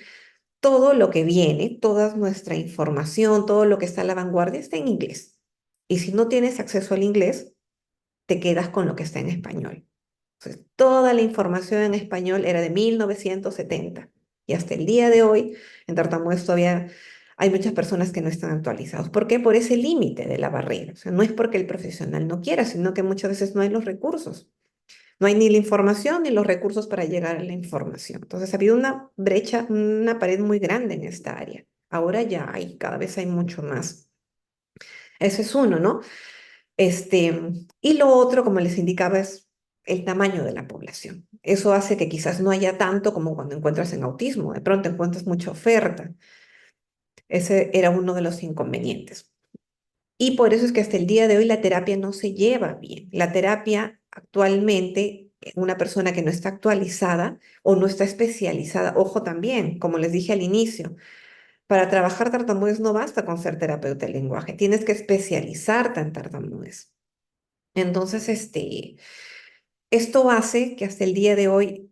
todo lo que viene, toda nuestra información, todo lo que está a la vanguardia está en inglés. Y si no tienes acceso al inglés, te quedas con lo que está en español. Entonces, toda la información en español era de 1970 y hasta el día de hoy en tartamudez todavía hay muchas personas que no están actualizados. ¿Por qué? Por ese límite de la barrera. O sea, no es porque el profesional no quiera, sino que muchas veces no hay los recursos. No hay ni la información ni los recursos para llegar a la información. Entonces, ha habido una brecha, una pared muy grande en esta área. Ahora ya hay, cada vez hay mucho más. Ese es uno, ¿no? Y lo otro, como les indicaba, es el tamaño de la población. Eso hace que quizás no haya tanto como cuando encuentras en autismo. De pronto encuentras mucha oferta. Ese era uno de los inconvenientes. Y por eso es que hasta el día de hoy la terapia no se lleva bien. La terapia actualmente, una persona que no está actualizada o no está especializada, ojo también, como les dije al inicio, para trabajar tartamudez no basta con ser terapeuta del lenguaje, tienes que especializarte en tartamudez. Entonces, esto hace que hasta el día de hoy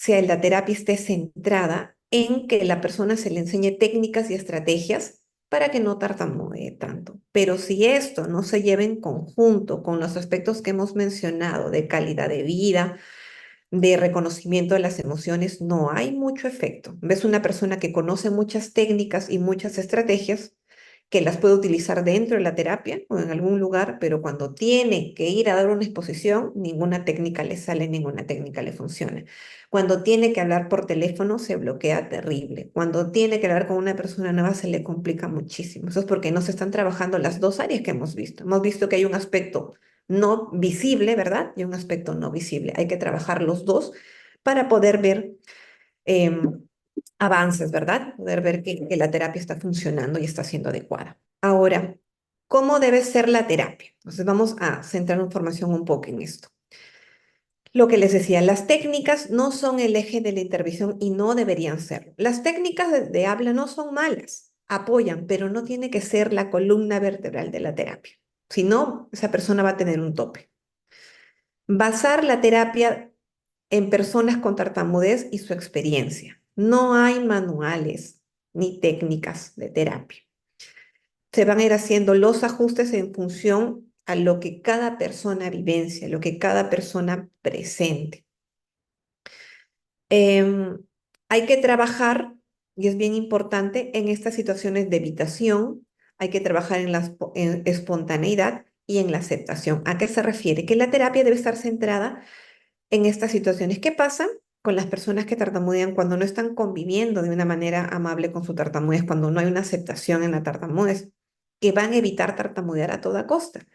la terapia esté centrada en que la persona se le enseñe técnicas y estrategias para que no tartamudee tanto. Pero si esto no se lleva en conjunto con los aspectos que hemos mencionado de calidad de vida, de reconocimiento de las emociones, no hay mucho efecto. Ves una persona que conoce muchas técnicas y muchas estrategias que las puede utilizar dentro de la terapia o en algún lugar, pero cuando tiene que ir a dar una exposición, ninguna técnica le sale, ninguna técnica le funciona. Cuando tiene que hablar por teléfono, se bloquea terrible. Cuando tiene que hablar con una persona nueva, se le complica muchísimo. Eso es porque no se están trabajando las dos áreas que hemos visto. Hemos visto que hay un aspecto no visible, ¿verdad? Y un aspecto no visible. Hay que trabajar los dos para poder ver avances, ¿verdad? Poder ver que la terapia está funcionando y está siendo adecuada. Ahora, ¿cómo debe ser la terapia? Entonces vamos a centrar información un poco en esto. Lo que les decía, las técnicas no son el eje de la intervención y no deberían ser. Las técnicas de habla no son malas. apoyan, pero no tiene que ser la columna vertebral de la terapia. Si no, esa persona va a tener un tope. Basar la terapia en personas con tartamudez y su experiencia. No hay manuales ni técnicas de terapia. Se van a ir haciendo los ajustes en función a lo que cada persona vivencia, lo que cada persona presente. Hay que trabajar, y es bien importante, en estas situaciones de evitación, hay que trabajar en la espontaneidad y en la aceptación. ¿A qué se refiere? Que la terapia debe estar centrada en estas situaciones. ¿Qué pasa con las personas que tartamudean cuando no están conviviendo de una manera amable con su tartamudez, cuando no hay una aceptación en la tartamudez? Que van a evitar tartamudear a toda costa.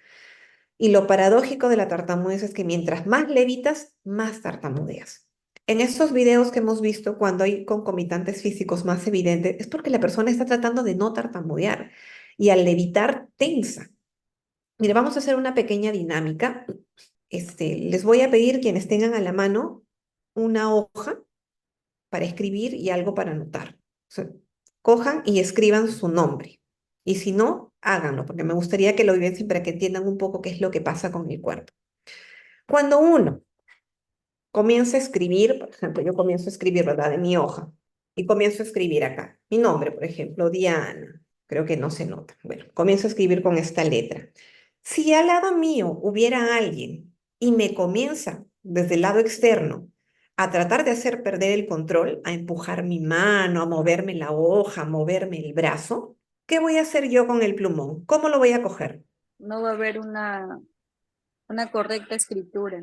Y lo paradójico de la tartamudez es que mientras más le evitas, más tartamudeas. En estos videos que hemos visto, cuando hay concomitantes físicos más evidentes, es porque la persona está tratando de no tartamudear y al evitar tensa. Mire, vamos a hacer una pequeña dinámica. Les voy a pedir quienes tengan a la mano una hoja para escribir y algo para anotar. O sea, cojan y escriban su nombre. Y si no, háganlo, porque me gustaría que lo vivencien para que entiendan un poco qué es lo que pasa con el cuerpo. Cuando uno comienza a escribir, por ejemplo, yo comienzo a escribir, ¿verdad? En mi hoja. Y comienzo a escribir acá. Mi nombre, por ejemplo, Diana. Creo que no se nota. Bueno, comienzo a escribir con esta letra. Si al lado mío hubiera alguien y me comienza desde el lado externo a tratar de hacer perder el control, a empujar mi mano, a moverme la hoja, a moverme el brazo, ¿qué voy a hacer yo con el plumón? ¿Cómo lo voy a coger? No va a haber una correcta escritura.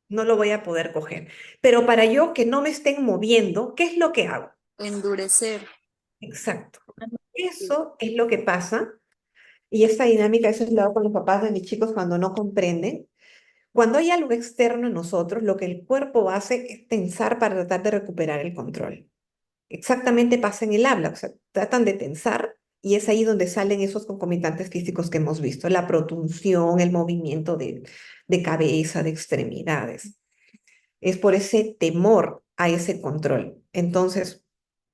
No lo voy a poder coger. Pero para yo que no me estén moviendo, ¿qué es lo que hago? Endurecer. Exacto. Eso es lo que pasa. Y esta dinámica, eso es lo hago con los papás de mis chicos cuando no comprenden. Cuando hay algo externo en nosotros, lo que el cuerpo hace es tensar para tratar de recuperar el control. Exactamente pasa en el habla, o sea, tratan de tensar y es ahí donde salen esos concomitantes físicos que hemos visto, la protunción, el movimiento de cabeza, de extremidades. Es por ese temor a ese control. Entonces,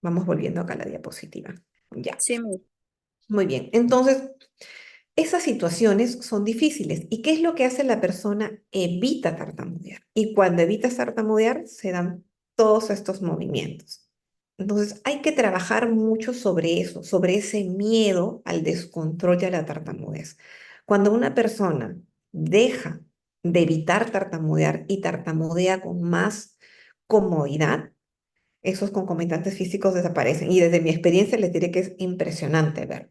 vamos volviendo acá a la diapositiva. Ya. Sí, Muy bien. Entonces, esas situaciones son difíciles. ¿Y qué es lo que hace la persona? Evita tartamudear. Y cuando evitas tartamudear, se dan todos estos movimientos. Entonces, hay que trabajar mucho sobre eso, sobre ese miedo al descontrol y a la tartamudez. Cuando una persona deja de evitar tartamudear y tartamudea con más comodidad, esos concomitantes físicos desaparecen. Y desde mi experiencia les diré que es impresionante ver.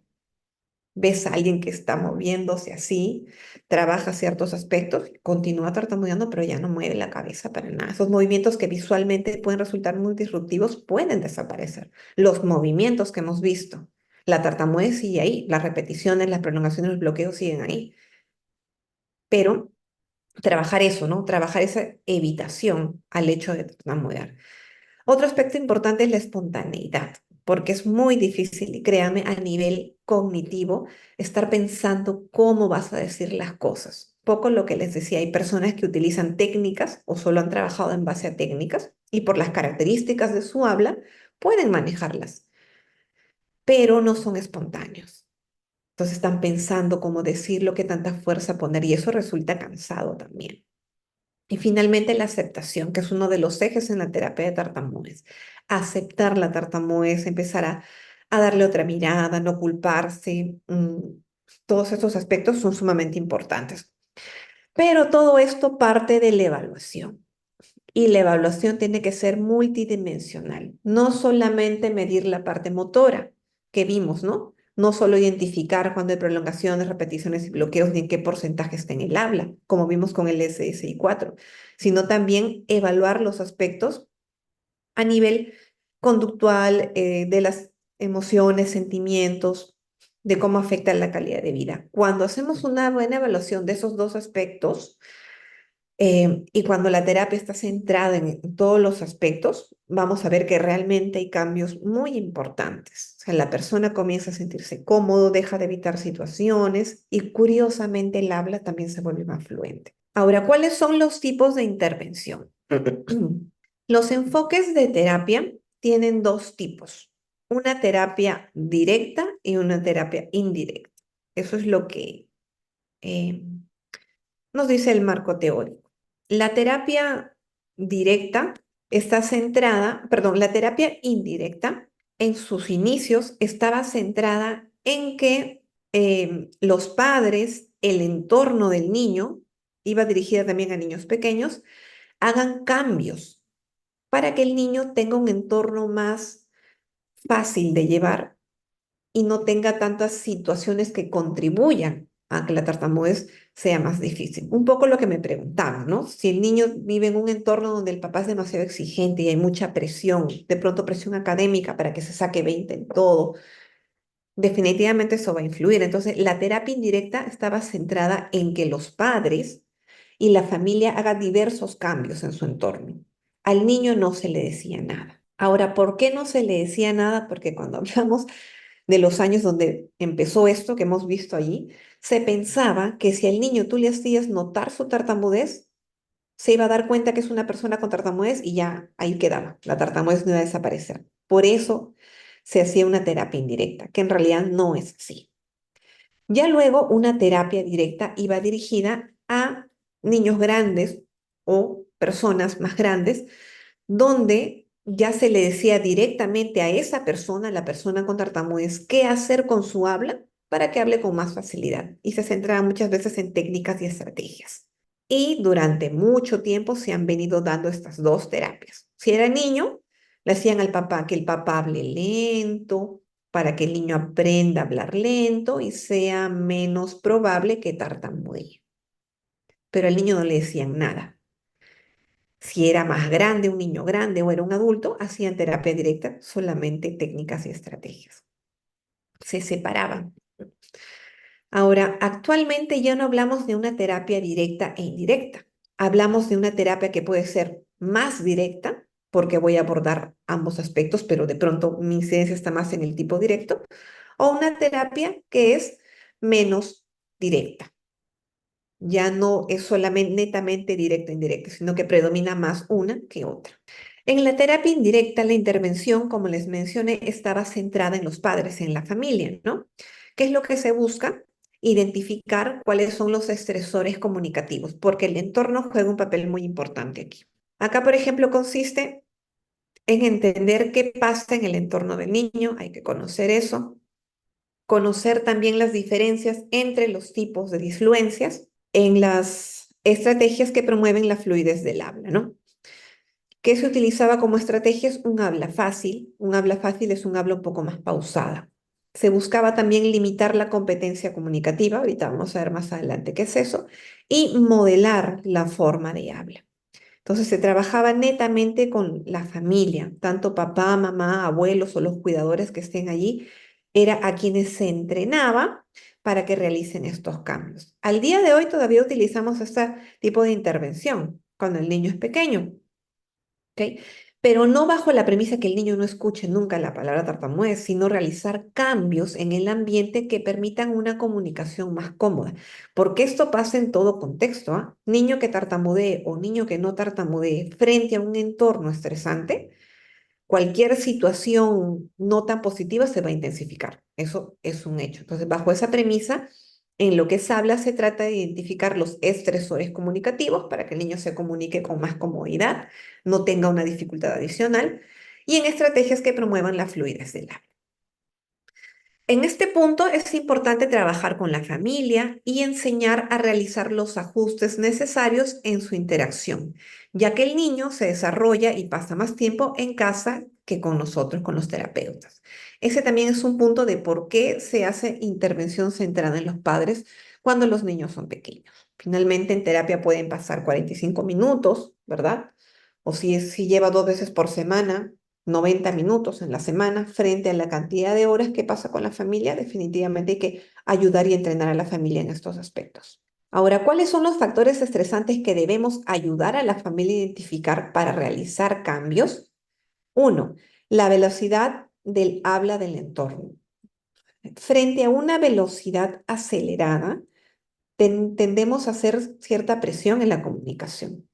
Ves a alguien que está moviéndose así, trabaja ciertos aspectos, continúa tartamudeando, pero ya no mueve la cabeza para nada. Esos movimientos que visualmente pueden resultar muy disruptivos pueden desaparecer. Los movimientos que hemos visto, la tartamudez sigue ahí, las repeticiones, las prolongaciones, los bloqueos siguen ahí. Pero trabajar eso, ¿no? Trabajar esa evitación al hecho de tartamudear. Otro aspecto importante es la espontaneidad, porque es muy difícil, y créame, a nivel cognitivo, estar pensando cómo vas a decir las cosas. Poco lo que les decía, hay personas que utilizan técnicas o solo han trabajado en base a técnicas y por las características de su habla pueden manejarlas, pero no son espontáneos. Entonces están pensando cómo decirlo, qué tanta fuerza poner y eso resulta cansado también. Y finalmente la aceptación, que es uno de los ejes en la terapia de tartamudez. Aceptar la tartamudez, empezar a darle otra mirada, no culparse. Todos estos aspectos son sumamente importantes. Pero todo esto parte de la evaluación. Y la evaluación tiene que ser multidimensional. No solamente medir la parte motora que vimos, ¿no? No solo identificar cuando hay prolongaciones, repeticiones y bloqueos ni en qué porcentaje está en el habla, como vimos con el SSI-4, sino también evaluar los aspectos a nivel conductual, de las emociones, sentimientos, de cómo afecta la calidad de vida. Cuando hacemos una buena evaluación de esos dos aspectos, y cuando la terapia está centrada en todos los aspectos, vamos a ver que realmente hay cambios muy importantes. O sea, la persona comienza a sentirse cómodo, deja de evitar situaciones y curiosamente el habla también se vuelve más fluente. Ahora, ¿cuáles son los tipos de intervención? Los enfoques de terapia tienen dos tipos. una terapia directa y una terapia indirecta. Eso es lo que eh, nos dice el marco teórico. La terapia directa está centrada, perdón, la terapia indirecta en sus inicios estaba centrada en que los padres, el entorno del niño, iba dirigida también a niños pequeños, hagan cambios para que el niño tenga un entorno más fácil de llevar y no tenga tantas situaciones que contribuyan a que la tartamudez sea más difícil. Un poco lo que me preguntaban, ¿no? Si el niño vive en un entorno donde el papá es demasiado exigente y hay mucha presión, de pronto presión académica para que se saque 20 en todo, definitivamente eso va a influir. Entonces, la terapia indirecta estaba centrada en que los padres y la familia hagan diversos cambios en su entorno. Al niño no se le decía nada. Ahora, ¿por qué no se le decía nada? Porque cuando hablamos de los años donde empezó esto que hemos visto allí, se pensaba que si al niño tú le hacías notar su tartamudez, se iba a dar cuenta que es una persona con tartamudez y ya ahí quedaba. La tartamudez no iba a desaparecer. Por eso se hacía una terapia indirecta, que en realidad no es así. Ya luego una terapia directa iba dirigida a niños grandes o personas más grandes, donde ya se le decía directamente a esa persona, la persona con tartamudez, qué hacer con su habla para que hable con más facilidad. Y se centraba muchas veces en técnicas y estrategias. Y durante mucho tiempo se han venido dando estas dos terapias. Si era niño, le hacían al papá que el papá hable lento, para que el niño aprenda a hablar lento y sea menos probable que tartamudee. Pero al niño no le decían nada. Si era más grande, un niño grande o era un adulto, hacían terapia directa, solamente técnicas y estrategias. Se separaban. Ahora, actualmente ya no hablamos de una terapia directa e indirecta. Hablamos de una terapia que puede ser más directa, porque voy a abordar ambos aspectos, pero de pronto mi incidencia está más en el tipo directo, o una terapia que es menos directa. Ya no es solamente netamente directa e indirecta, sino que predomina más una que otra. En la terapia indirecta, la intervención, como les mencioné, estaba centrada en los padres, en la familia, ¿no? ¿Qué es lo que se busca? Identificar cuáles son los estresores comunicativos, porque el entorno juega un papel muy importante aquí. Acá, por ejemplo, consiste en entender qué pasa en el entorno del niño, hay que conocer eso, conocer también las diferencias entre los tipos de disfluencias en las estrategias que promueven la fluidez del habla, ¿no? ¿Qué se utilizaba como estrategias? Un habla fácil. Un habla fácil es un habla un poco más pausada. Se buscaba también limitar la competencia comunicativa, ahorita vamos a ver más adelante qué es eso, y modelar la forma de habla. Entonces se trabajaba netamente con la familia, tanto papá, mamá, abuelos o los cuidadores que estén allí, era a quienes se entrenaba para que realicen estos cambios. Al día de hoy todavía utilizamos este tipo de intervención cuando el niño es pequeño, ¿ok? Pero no bajo la premisa que el niño no escuche nunca la palabra tartamudez, sino realizar cambios en el ambiente que permitan una comunicación más cómoda. Porque esto pasa en todo contexto, ¿ah? Niño que tartamudee o niño que no tartamudee frente a un entorno estresante, cualquier situación no tan positiva se va a intensificar. Eso es un hecho. Entonces, bajo esa premisa, en lo que se habla se trata de identificar los estresores comunicativos para que el niño se comunique con más comodidad, no tenga una dificultad adicional, y en estrategias que promuevan la fluidez del habla. En este punto es importante trabajar con la familia y enseñar a realizar los ajustes necesarios en su interacción, ya que el niño se desarrolla y pasa más tiempo en casa que con nosotros, con los terapeutas. Ese también es un punto de por qué se hace intervención centrada en los padres cuando los niños son pequeños. Finalmente, en terapia pueden pasar 45 minutos, ¿verdad? O si lleva 2 veces por semana, 90 minutos en la semana frente a la cantidad de horas que pasa con la familia, definitivamente hay que ayudar y entrenar a la familia en estos aspectos. Ahora, ¿cuáles son los factores estresantes que debemos ayudar a la familia a identificar para realizar cambios? Uno, la velocidad del habla del entorno. Frente a una velocidad acelerada, tendemos a hacer cierta presión en la comunicación.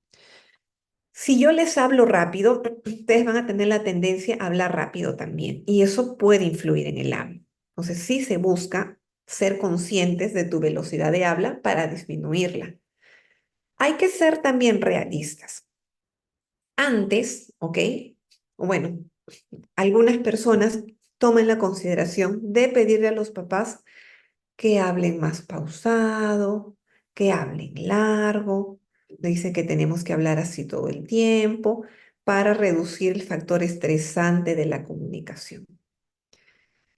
Si yo les hablo rápido, ustedes van a tener la tendencia a hablar rápido también y eso puede influir en el habla. Entonces, sí se busca ser conscientes de tu velocidad de habla para disminuirla. Hay que ser también realistas. Antes, ¿ok? Bueno, algunas personas toman la consideración de pedirle a los papás que hablen más pausado, que hablen largo. Dicen que tenemos que hablar así todo el tiempo para reducir el factor estresante de la comunicación.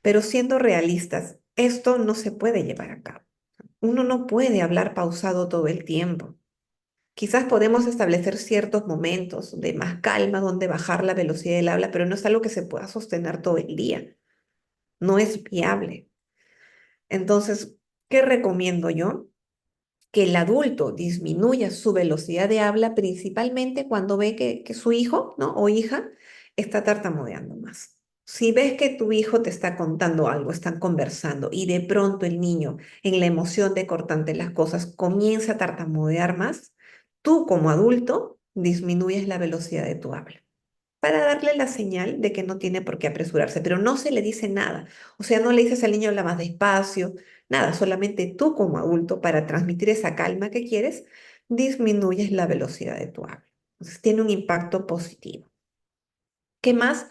Pero siendo realistas, esto no se puede llevar a cabo. Uno no puede hablar pausado todo el tiempo. Quizás podemos establecer ciertos momentos de más calma donde bajar la velocidad del habla, pero no es algo que se pueda sostener todo el día. No es viable. Entonces, ¿qué recomiendo yo? Que el adulto disminuya su velocidad de habla principalmente cuando ve que su hijo, ¿no? o hija está tartamudeando más. Si ves que tu hijo te está contando algo, están conversando y de pronto el niño en la emoción de cortante las cosas comienza a tartamudear más, tú como adulto disminuyes la velocidad de tu habla para darle la señal de que no tiene por qué apresurarse, pero no se le dice nada. O sea, no le dices al niño habla más despacio, nada, solamente tú como adulto, para transmitir esa calma que quieres, disminuyes la velocidad de tu habla. Entonces, tiene un impacto positivo. ¿Qué más?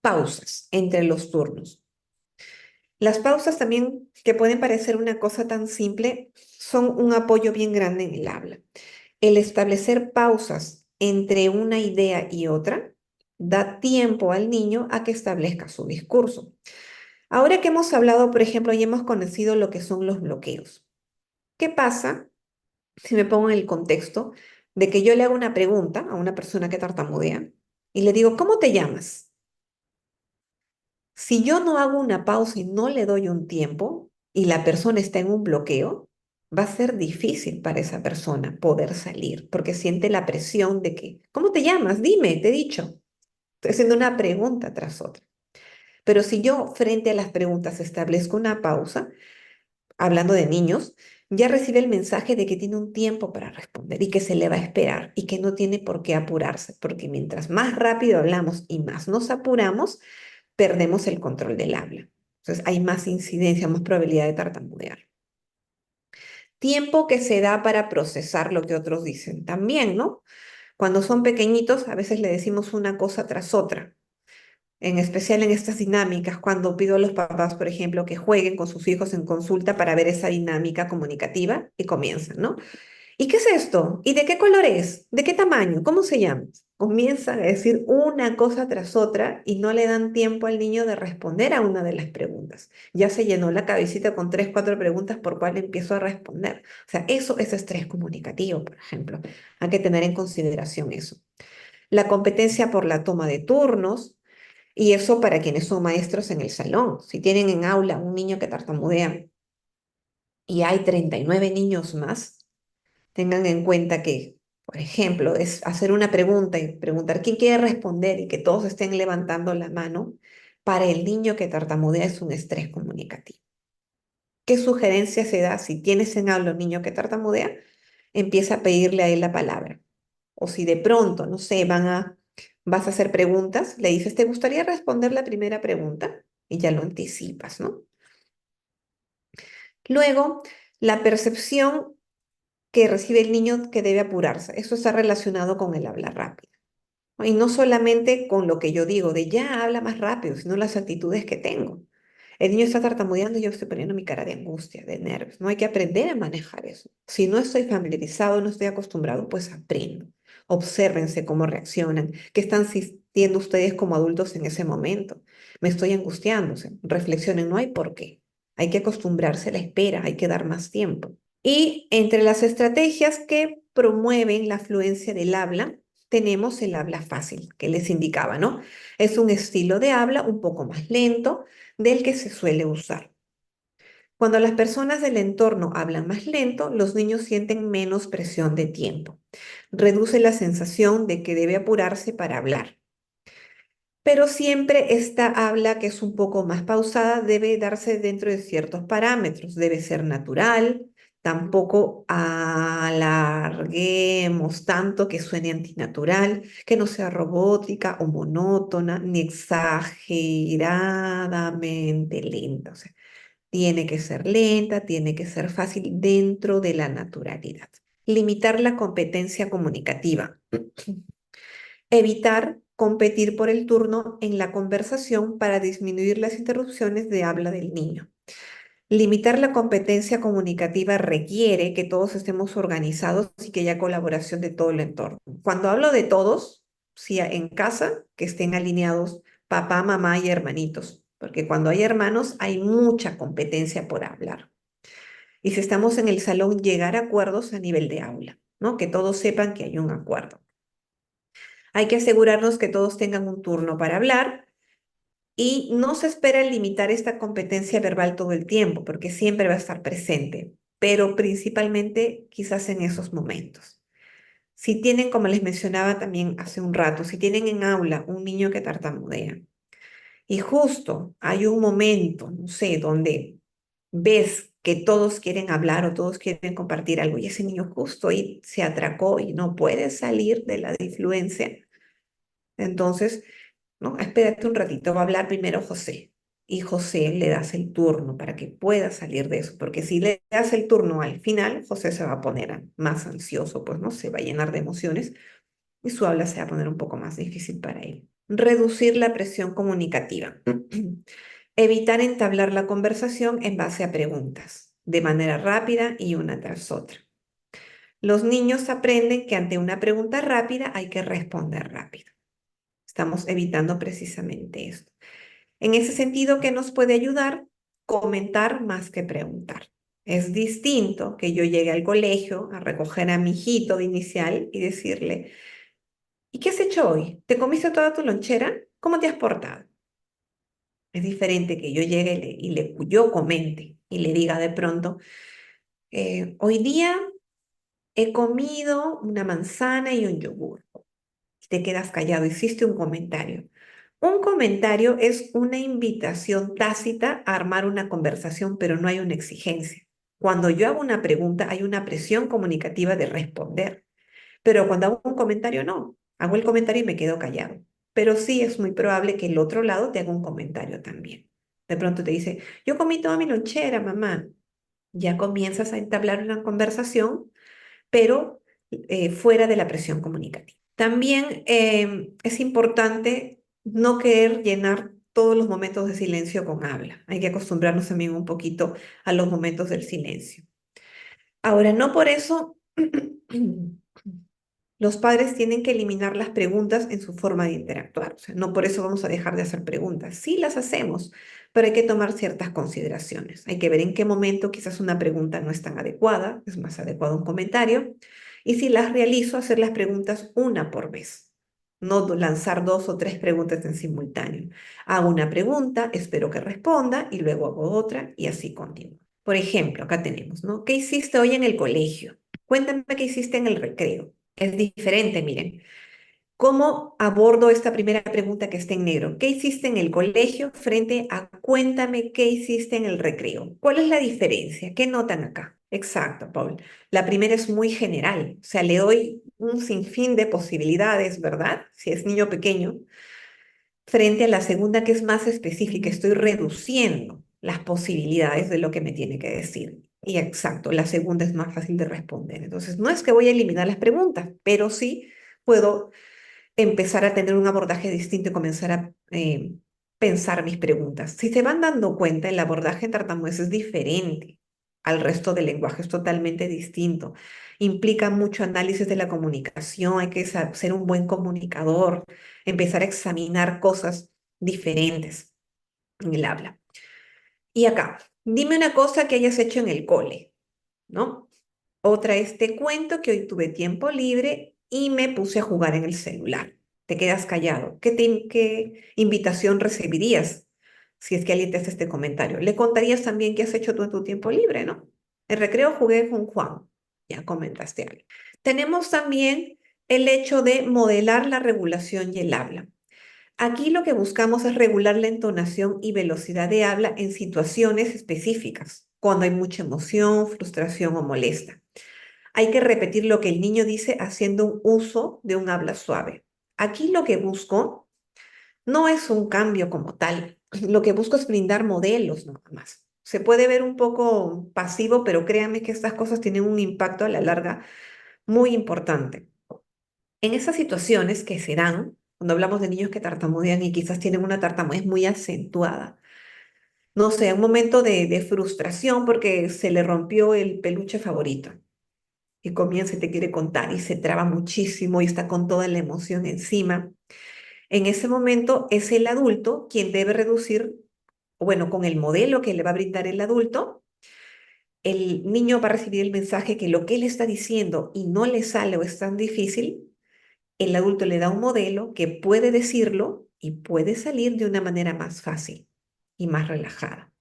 Pausas entre los turnos. Las pausas también, que pueden parecer una cosa tan simple, son un apoyo bien grande en el habla. El establecer pausas entre una idea y otra da tiempo al niño a que establezca su discurso. Ahora que hemos hablado, por ejemplo, y hemos conocido lo que son los bloqueos. ¿Qué pasa si me pongo en el contexto de que yo le hago una pregunta a una persona que tartamudea y le digo, ¿cómo te llamas? Si yo no hago una pausa y no le doy un tiempo y la persona está en un bloqueo, va a ser difícil para esa persona poder salir porque siente la presión de que, ¿cómo te llamas? Dime, te he dicho. Estoy haciendo una pregunta tras otra. Pero si yo frente a las preguntas establezco una pausa, hablando de niños, ya recibe el mensaje de que tiene un tiempo para responder y que se le va a esperar y que no tiene por qué apurarse, porque mientras más rápido hablamos y más nos apuramos, perdemos el control del habla. Entonces hay más incidencia, más probabilidad de tartamudear. Tiempo que se da para procesar lo que otros dicen también, ¿no? Cuando son pequeñitos, a veces le decimos una cosa tras otra. En especial en estas dinámicas, cuando pido a los papás, por ejemplo, que jueguen con sus hijos en consulta para ver esa dinámica comunicativa y comienzan, ¿no? ¿Y qué es esto? ¿Y de qué color es? ¿De qué tamaño? ¿Cómo se llama? Comienzan a decir una cosa tras otra y no le dan tiempo al niño de responder a una de las preguntas. Ya se llenó la cabecita con 3, 4 preguntas por cuál empiezo a responder. O sea, eso es estrés comunicativo, por ejemplo. Hay que tener en consideración eso. La competencia por la toma de turnos, y eso para quienes son maestros en el salón. Si tienen en aula un niño que tartamudea y hay 39 niños más, tengan en cuenta que, por ejemplo, es hacer una pregunta y preguntar quién quiere responder y que todos estén levantando la mano. Para el niño que tartamudea es un estrés comunicativo. ¿Qué sugerencia se da si tienes en aula un niño que tartamudea? Empieza a pedirle a él la palabra. O si de pronto, no sé, vas a hacer preguntas, le dices, ¿te gustaría responder la primera pregunta? Y ya lo anticipas, ¿no? Luego, la percepción que recibe el niño que debe apurarse. Eso está relacionado con el habla rápido, ¿no? Y no solamente con lo que yo digo de ya habla más rápido, sino las actitudes que tengo. El niño está tartamudeando y yo estoy poniendo mi cara de angustia, de nervios. No hay que aprender a manejar eso. Si no estoy familiarizado, no estoy acostumbrado, pues aprendo. Obsérvense cómo reaccionan, qué están sintiendo ustedes como adultos en ese momento. Me estoy angustiándose. Reflexionen, no hay por qué. Hay que acostumbrarse a la espera, hay que dar más tiempo. Y entre las estrategias que promueven la fluencia del habla, tenemos el habla fácil, que les indicaba, ¿no? Es un estilo de habla un poco más lento del que se suele usar. Cuando las personas del entorno hablan más lento, los niños sienten menos presión de tiempo. Reduce la sensación de que debe apurarse para hablar. Pero siempre esta habla que es un poco más pausada debe darse dentro de ciertos parámetros. Debe ser natural, Tampoco alarguemos tanto que suene antinatural, que no sea robótica o monótona, ni exageradamente lenta. O sea, tiene que ser lenta, tiene que ser fácil dentro de la naturalidad. Limitar la competencia comunicativa. Evitar competir por el turno en la conversación para disminuir las interrupciones de habla del niño. Limitar la competencia comunicativa requiere que todos estemos organizados y que haya colaboración de todo el entorno. Cuando hablo de todos, si en casa, que estén alineados papá, mamá y hermanitos, porque cuando hay hermanos hay mucha competencia por hablar. Y si estamos en el salón, llegar a acuerdos a nivel de aula, ¿no? Que todos sepan que hay un acuerdo. Hay que asegurarnos que todos tengan un turno para hablar y no se espera limitar esta competencia verbal todo el tiempo, porque siempre va a estar presente, pero principalmente quizás en esos momentos. Si tienen, como les mencionaba también hace un rato, si tienen en aula un niño que tartamudea y justo hay un momento, no sé, donde ves que todos quieren hablar o todos quieren compartir algo y ese niño justo ahí se atracó y no puede salir de la disfluencia, entonces, ¿no? Espérate un ratito, va a hablar primero José. Y José le das el turno para que pueda salir de eso, porque si le das el turno al final, José se va a poner más ansioso, pues no se va a llenar de emociones y su habla se va a poner un poco más difícil para él. Reducir la presión comunicativa. Evitar entablar la conversación en base a preguntas, de manera rápida y una tras otra. Los niños aprenden que ante una pregunta rápida hay que responder rápido. Estamos evitando precisamente esto. En ese sentido, ¿qué nos puede ayudar? Comentar más que preguntar. Es distinto que yo llegue al colegio a recoger a mi hijito de inicial y decirle, ¿y qué has hecho hoy? ¿Te comiste toda tu lonchera? ¿Cómo te has portado? Es diferente que yo llegue yo comente y le diga de pronto, hoy día he comido una manzana y un yogur. Te quedas callado, hiciste un comentario. Un comentario es una invitación tácita a armar una conversación, pero no hay una exigencia. Cuando yo hago una pregunta, hay una presión comunicativa de responder, pero cuando hago un comentario, no. Hago el comentario y me quedo callado. Pero sí es muy probable que el otro lado te haga un comentario también. De pronto te dice, yo comí toda mi lonchera, mamá. Ya comienzas a entablar una conversación, pero fuera de la presión comunicativa. También es importante no querer llenar todos los momentos de silencio con habla. Hay que acostumbrarnos también un poquito a los momentos del silencio. Ahora, no por eso los padres tienen que eliminar las preguntas en su forma de interactuar. O sea, no por eso vamos a dejar de hacer preguntas. Sí las hacemos, pero hay que tomar ciertas consideraciones. Hay que ver en qué momento quizás una pregunta no es tan adecuada, es más adecuado un comentario. Y si las realizo, hacer las preguntas una por vez. No lanzar 2 o 3 preguntas en simultáneo. Hago una pregunta, espero que responda y luego hago otra y así continúo. Por ejemplo, acá tenemos, ¿no? ¿Qué hiciste hoy en el colegio? Cuéntame qué hiciste en el recreo. Es diferente, miren. ¿Cómo abordo esta primera pregunta que está en negro? ¿Qué hiciste en el colegio frente a cuéntame qué hiciste en el recreo? ¿Cuál es la diferencia? ¿Qué notan acá? Exacto, Paul. La primera es muy general, o sea, le doy un sinfín de posibilidades, ¿verdad? Si es niño pequeño, frente a la segunda que es más específica, estoy reduciendo las posibilidades de lo que me tiene que decir. Y exacto, la segunda es más fácil de responder. Entonces, no es que voy a eliminar las preguntas, pero sí puedo empezar a tener un abordaje distinto y comenzar a pensar mis preguntas. Si se van dando cuenta, el abordaje en tartamudez es diferente al resto del lenguaje, es totalmente distinto. Implica mucho análisis de la comunicación, hay que ser un buen comunicador, empezar a examinar cosas diferentes en el habla. Y acá, dime una cosa que hayas hecho en el cole, ¿no? Otra es, te cuento que hoy tuve tiempo libre y me puse a jugar en el celular. Te quedas callado. ¿Qué invitación recibirías si es que alguien te hace este comentario? Le contarías también qué has hecho tú en tu tiempo libre, ¿no? En recreo jugué con Juan. Ya comentaste algo. Tenemos también el hecho de modelar la regulación y el habla. Aquí lo que buscamos es regular la entonación y velocidad de habla en situaciones específicas. cuando hay mucha emoción, frustración o molesta. Hay que repetir lo que el niño dice haciendo un uso de un habla suave. Aquí lo que busco no es un cambio como tal, lo que busco es brindar modelos nada más. Se puede ver un poco pasivo, pero créanme que estas cosas tienen un impacto a la larga muy importante. En esas situaciones que se dan, cuando hablamos de niños que tartamudean y quizás tienen una tartamudez muy acentuada, no sé, un momento de frustración porque se le rompió el peluche favorito y comienza y te quiere contar y se traba muchísimo y está con toda la emoción encima. En ese momento es el adulto quien debe reducir, bueno, con el modelo que le va a brindar el adulto, el niño va a recibir el mensaje que lo que él está diciendo y no le sale o es tan difícil, el adulto le da un modelo que puede decirlo y puede salir de una manera más fácil y más relajada.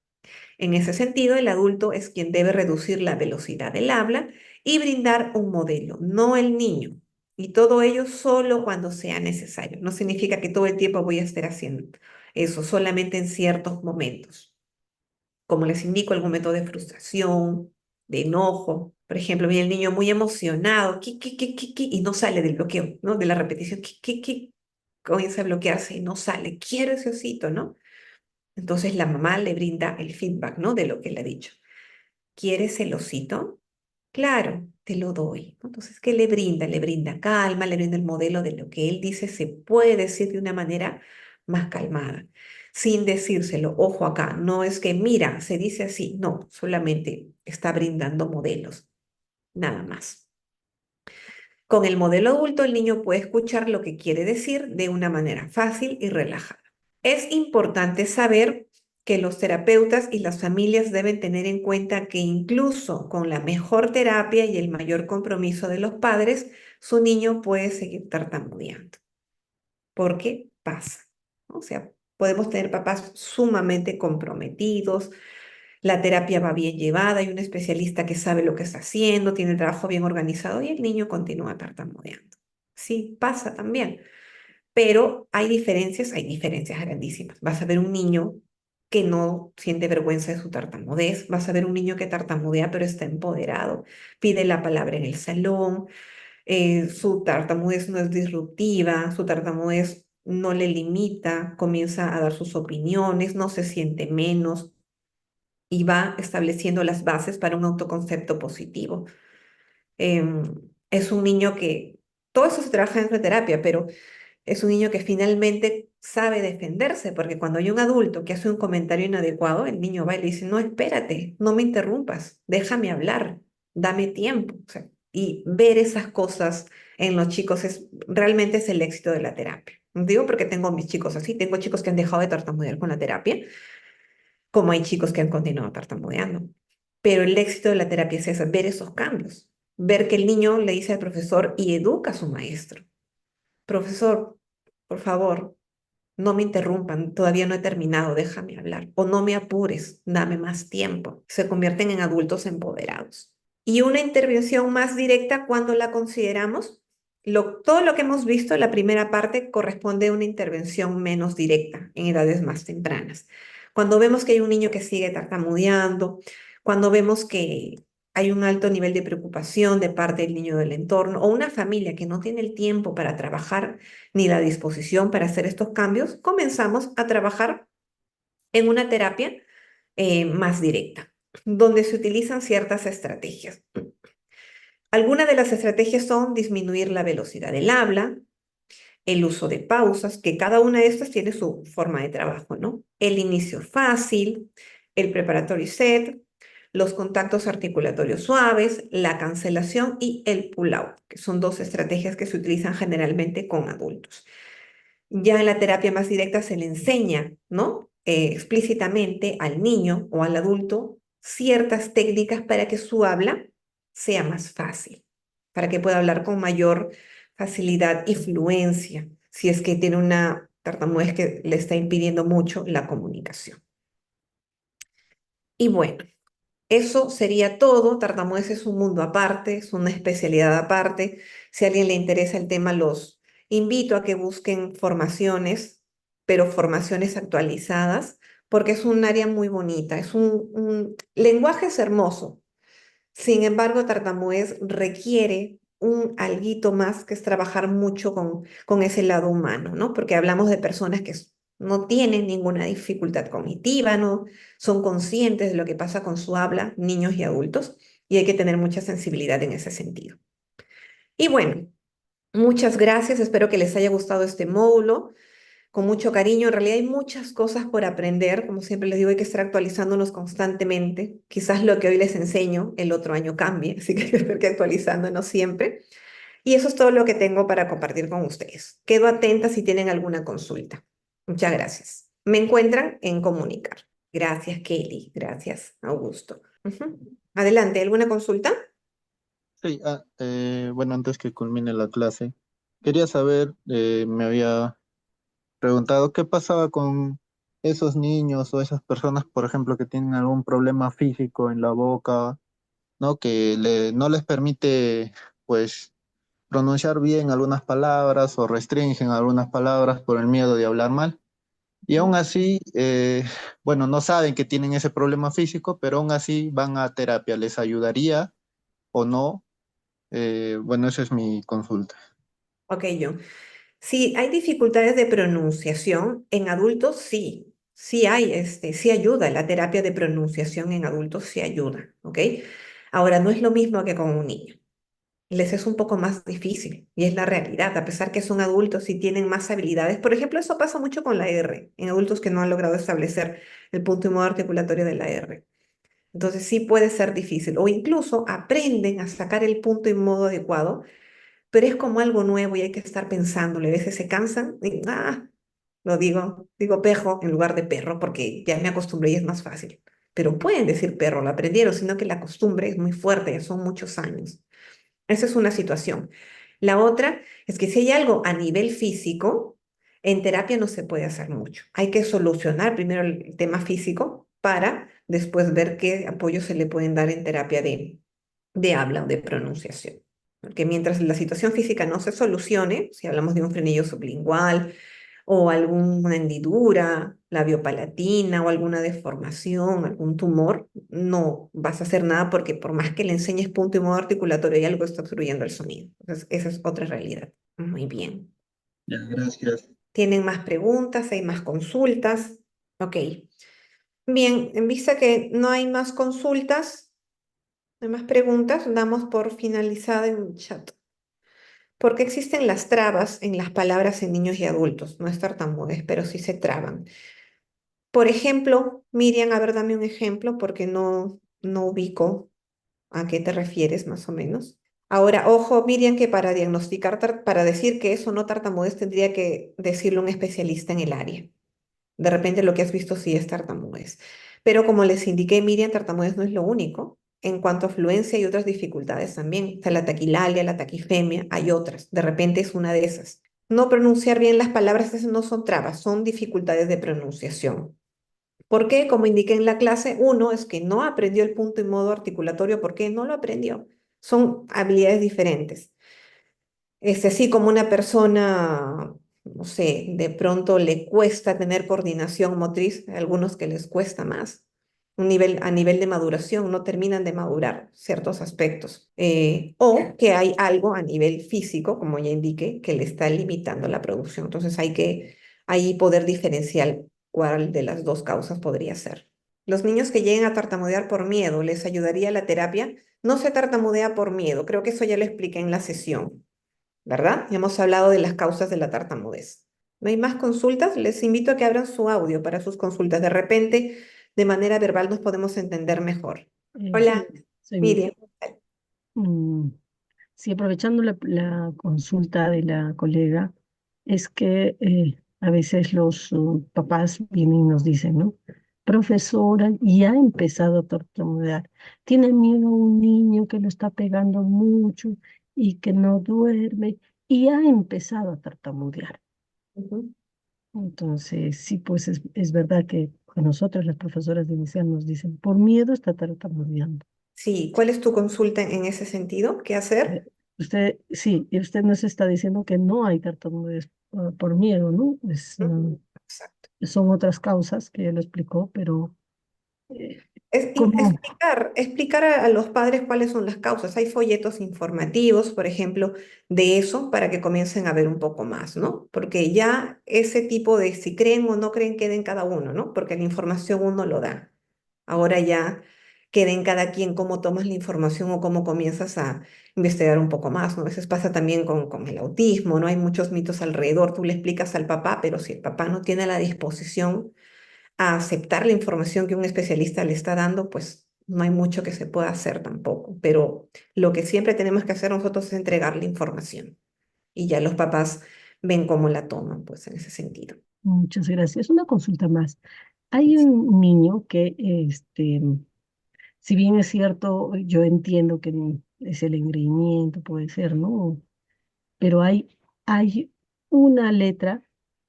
En ese sentido, el adulto es quien debe reducir la velocidad del habla y brindar un modelo, no el niño. Y todo ello solo cuando sea necesario. No significa que todo el tiempo voy a estar haciendo eso, solamente en ciertos momentos. Como les indico, el momento de frustración, de enojo. Por ejemplo, viene el niño muy emocionado, y no sale del bloqueo, ¿no? De la repetición, comienza a bloquearse y no sale. Quiero ese osito, ¿no? Entonces la mamá le brinda el feedback, ¿no? De lo que le ha dicho. ¿Quieres el osito? Claro, te lo doy, ¿no? Entonces, ¿qué le brinda? Le brinda calma, le brinda el modelo de lo que él dice se puede decir de una manera más calmada, sin decírselo. Ojo acá, no es que, mira, se dice así, no, solamente está brindando modelos, nada más. Con el modelo adulto, el niño puede escuchar lo que quiere decir de una manera fácil y relajada. Es importante saber que los terapeutas y las familias deben tener en cuenta que incluso con la mejor terapia y el mayor compromiso de los padres, su niño puede seguir tartamudeando. Porque pasa, ¿no? O sea, podemos tener papás sumamente comprometidos, la terapia va bien llevada, hay un especialista que sabe lo que está haciendo, tiene el trabajo bien organizado y el niño continúa tartamudeando. Sí, pasa también. Pero hay diferencias grandísimas. Vas a ver un niño que no siente vergüenza de su tartamudez, vas a ver un niño que tartamudea pero está empoderado, pide la palabra en el salón, su tartamudez no es disruptiva, su tartamudez no le limita, comienza a dar sus opiniones, no se siente menos y va estableciendo las bases para un autoconcepto positivo. Es un niño que, todo eso se trabaja en la terapia, pero es un niño que finalmente sabe defenderse, porque cuando hay un adulto que hace un comentario inadecuado, el niño va y le dice, no, espérate, no me interrumpas, déjame hablar, dame tiempo. O sea, y ver esas cosas en los chicos realmente es el éxito de la terapia. Digo porque tengo mis chicos así, tengo chicos que han dejado de tartamudear con la terapia, como hay chicos que han continuado tartamudeando. Pero el éxito de la terapia es eso, ver esos cambios, ver que el niño le dice al profesor y educa a su maestro. Profesor, por favor, no me interrumpan, todavía no he terminado, déjame hablar. O no me apures, dame más tiempo. Se convierten en adultos empoderados. Y una intervención más directa cuando la consideramos, todo lo que hemos visto, la primera parte corresponde a una intervención menos directa en edades más tempranas. Cuando vemos que hay un niño que sigue tartamudeando, cuando vemos que hay un alto nivel de preocupación de parte del niño del entorno o una familia que no tiene el tiempo para trabajar ni la disposición para hacer estos cambios, comenzamos a trabajar en una terapia más directa, donde se utilizan ciertas estrategias. Algunas de las estrategias son disminuir la velocidad del habla, el uso de pausas, que cada una de estas tiene su forma de trabajo, ¿no? El inicio fácil, el preparatory set, los contactos articulatorios suaves, la cancelación y el pull-out, que son dos estrategias que se utilizan generalmente con adultos. Ya en la terapia más directa se le enseña, ¿no? Explícitamente al niño o al adulto ciertas técnicas para que su habla sea más fácil, para que pueda hablar con mayor facilidad y fluencia, si es que tiene una tartamudez que le está impidiendo mucho la comunicación. Y bueno, eso sería todo. Tartamudez es un mundo aparte, es una especialidad aparte. Si a alguien le interesa el tema, los invito a que busquen formaciones, pero formaciones actualizadas, porque es un área muy bonita. Lenguaje es hermoso. Sin embargo, tartamudez requiere un alguito más que es trabajar mucho con ese lado humano, ¿no? Porque hablamos de personas que no tienen ninguna dificultad cognitiva, no son conscientes de lo que pasa con su habla, niños y adultos, y hay que tener mucha sensibilidad en ese sentido. Y bueno, muchas gracias, espero que les haya gustado este módulo con mucho cariño. En realidad hay muchas cosas por aprender. Como siempre les digo, hay que estar actualizándonos constantemente. Quizás lo que hoy les enseño el otro año cambie, así que hay que estar actualizándonos siempre. Y eso es todo lo que tengo para compartir con ustedes. Quedo atenta si tienen alguna consulta. Muchas gracias. Me encuentran en comunicar. Gracias, Kelly. Gracias, Augusto. Adelante, ¿alguna consulta? Sí, bueno, antes que culmine la clase, quería saber, me había preguntado qué pasaba con esos niños o esas personas, por ejemplo, que tienen algún problema físico en la boca, ¿no? Que no les permite, pues, pronunciar bien algunas palabras o restringen algunas palabras por el miedo de hablar mal. Y aún así, bueno, no saben que tienen ese problema físico, pero aún así van a terapia. ¿Les ayudaría o no? Bueno, esa es mi consulta. Ok, John. Si hay dificultades de pronunciación en adultos, sí, sí ayuda, la terapia de pronunciación en adultos sí ayuda, ¿ok? Ahora, no es lo mismo que con un niño. Les es un poco más difícil y es la realidad, a pesar que son adultos y tienen más habilidades. Por ejemplo, eso pasa mucho con la R, en adultos que no han logrado establecer el punto y modo articulatorio de la R. Entonces sí puede ser difícil o incluso aprenden a sacar el punto y modo adecuado, pero es como algo nuevo y hay que estar pensándolo. A veces se cansan y, digo pejo en lugar de perro porque ya me acostumbré y es más fácil. Pero pueden decir perro, lo aprendieron, sino que la costumbre es muy fuerte, ya son muchos años. Esa es una situación. La otra es que si hay algo a nivel físico, en terapia no se puede hacer mucho. Hay que solucionar primero el tema físico para después ver qué apoyo se le pueden dar en terapia de habla o de pronunciación. Porque mientras la situación física no se solucione, si hablamos de un frenillo sublingual o alguna hendidura labiopalatina o alguna deformación, algún tumor, no vas a hacer nada porque por más que le enseñes punto y modo articulatorio, hay algo que está obstruyendo el sonido. Entonces, esa es otra realidad. Muy bien. Ya, gracias. ¿Tienen más preguntas? ¿Hay más consultas? Ok. Bien, en vista que no hay más consultas, no hay más preguntas, damos por finalizada el chat. ¿Por qué existen las trabas en las palabras en niños y adultos? No es tartamudez, pero sí se traban. Por ejemplo, Miriam, a ver, dame un ejemplo porque no ubico a qué te refieres más o menos. Ahora, ojo, Miriam, que para diagnosticar, para decir que eso no tartamudez tendría que decirlo un especialista en el área. De repente lo que has visto sí es tartamudez. Pero como les indiqué, Miriam, tartamudez no es lo único. En cuanto a fluencia hay otras dificultades también. Está la taquilalia, la taquifemia, hay otras. De repente es una de esas. No pronunciar bien las palabras, esas no son trabas, son dificultades de pronunciación. ¿Por qué? Como indiqué en la clase, uno es que no aprendió el punto y modo articulatorio. ¿Por qué? No lo aprendió. Son habilidades diferentes. Así como una persona, no sé, de pronto le cuesta tener coordinación motriz, hay algunos que les cuesta más. A nivel de maduración, no terminan de madurar ciertos aspectos. O que hay algo a nivel físico, como ya indiqué, que le está limitando la producción. Entonces hay que ahí poder diferenciar cuál de las dos causas podría ser. Los niños que lleguen a tartamudear por miedo, ¿les ayudaría la terapia? No se tartamudea por miedo, creo que eso ya lo expliqué en la sesión. ¿Verdad? Ya hemos hablado de las causas de la tartamudez. ¿No hay más consultas? Les invito a que abran su audio para sus consultas. De repente, de manera verbal nos podemos entender mejor. Hola, Soy Miriam. Sí, aprovechando la consulta de la colega, es que a veces los papás vienen y nos dicen, ¿no? Profesora, ya ha empezado a tartamudear. Tiene miedo a un niño que lo está pegando mucho y que no duerme y ha empezado a tartamudear. Entonces, sí, pues es verdad que a nosotros las profesoras de inicial nos dicen, por miedo está tartamudeando. Sí, ¿cuál es tu consulta en ese sentido? ¿Qué hacer? Sí, y usted nos está diciendo que no hay tartamudez por miedo, ¿no? Exacto. son otras causas que ya lo explicó, pero Explicar a los padres cuáles son las causas. Hay folletos informativos, por ejemplo, de eso para que comiencen a ver un poco más, ¿no? Porque ya ese tipo de si creen o no creen queda en cada uno, ¿no? Porque la información uno lo da. Ahora ya queda en cada quien cómo tomas la información o cómo comienzas a investigar un poco más, ¿no? A veces pasa también con el autismo, ¿no? Hay muchos mitos alrededor. Tú le explicas al papá, pero si el papá no tiene la disposición a aceptar la información que un especialista le está dando, pues no hay mucho que se pueda hacer tampoco. Pero lo que siempre tenemos que hacer nosotros es entregar la información y ya los papás ven cómo la toman, pues en ese sentido. muchas gracias. Una consulta más. Hay un niño que, si bien es cierto, yo entiendo que es el engreimiento, puede ser, ¿no? Pero hay una letra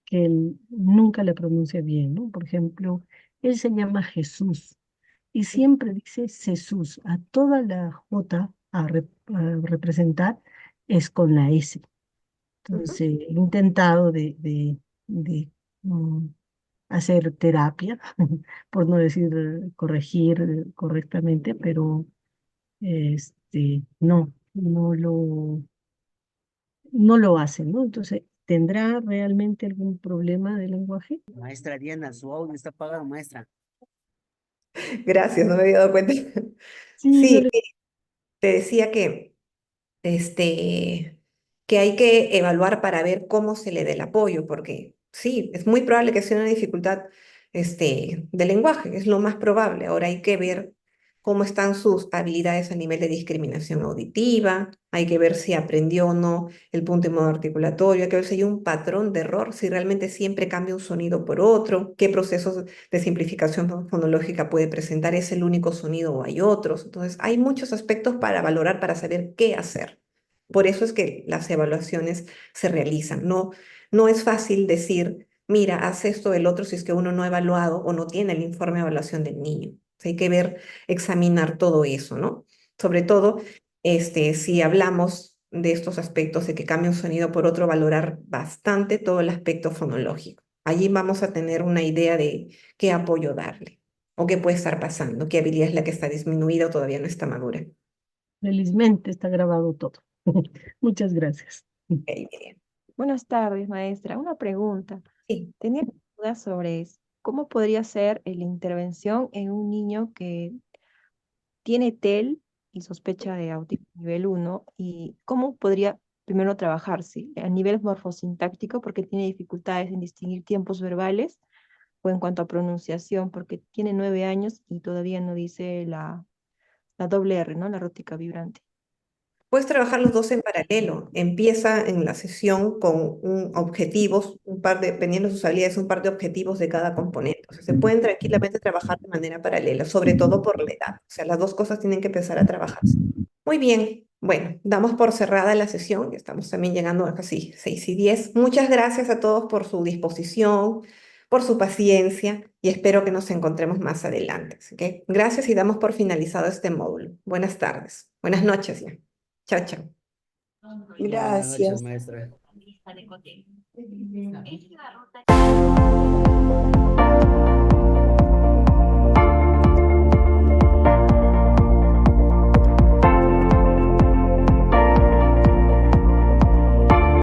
que él nunca le pronuncia bien, ¿no? Por ejemplo, él se llama Jesús y siempre dice Jesús. A toda la J a representar es con la S. Entonces, he intentado de hacer terapia, por no decir corregir correctamente, pero no lo hacen, ¿no? Entonces, ¿tendrá realmente algún problema de lenguaje? Maestra Diana, su audio está apagado, maestra. Gracias, no me había dado cuenta. Sí, Sí, te decía este, que hay que evaluar para ver cómo se le dé el apoyo, porque sí, es muy probable que sea una dificultad de lenguaje, es lo más probable. Ahora hay que ver cómo están sus habilidades a nivel de discriminación auditiva, hay que ver si aprendió o no el punto y modo articulatorio, hay que ver si hay un patrón de error, si realmente siempre cambia un sonido por otro, qué procesos de simplificación fonológica puede presentar, es el único sonido o hay otros. Entonces, hay muchos aspectos para valorar, para saber qué hacer. Por eso es que las evaluaciones se realizan. No es fácil decir, mira, haz esto, el otro, si es que uno no ha evaluado o no tiene el informe de evaluación del niño. O sea, hay que ver, examinar todo eso, ¿no? Sobre todo, si hablamos de estos aspectos, de que cambia un sonido por otro, valorar bastante todo el aspecto fonológico. Allí vamos a tener una idea de qué apoyo darle o qué puede estar pasando, qué habilidad es la que está disminuida o todavía no está madura. Felizmente está grabado todo. Muchas gracias. Buenas tardes, maestra. Una pregunta. Tenía dudas sobre cómo podría ser la intervención en un niño que tiene TEL y sospecha de autismo nivel 1 y cómo podría primero trabajarse a nivel morfosintáctico porque tiene dificultades en distinguir tiempos verbales o en cuanto a pronunciación porque tiene 9 años y todavía no dice la doble R, ¿no? La rótica vibrante. Puedes trabajar los dos en paralelo. Empieza en la sesión con objetivos, dependiendo de sus habilidades, un par de objetivos de cada componente. O sea, se pueden tranquilamente trabajar de manera paralela, sobre todo por la edad. O sea, las dos cosas tienen que empezar a trabajarse. Muy bien. Bueno, damos por cerrada la sesión. Estamos también llegando a casi 6:10. Muchas gracias a todos por su disposición, por su paciencia y espero que nos encontremos más adelante. Así que gracias y damos por finalizado este módulo. Buenas tardes. Buenas noches ya. Chao, chao. Buenas noches, Gracias. maestra.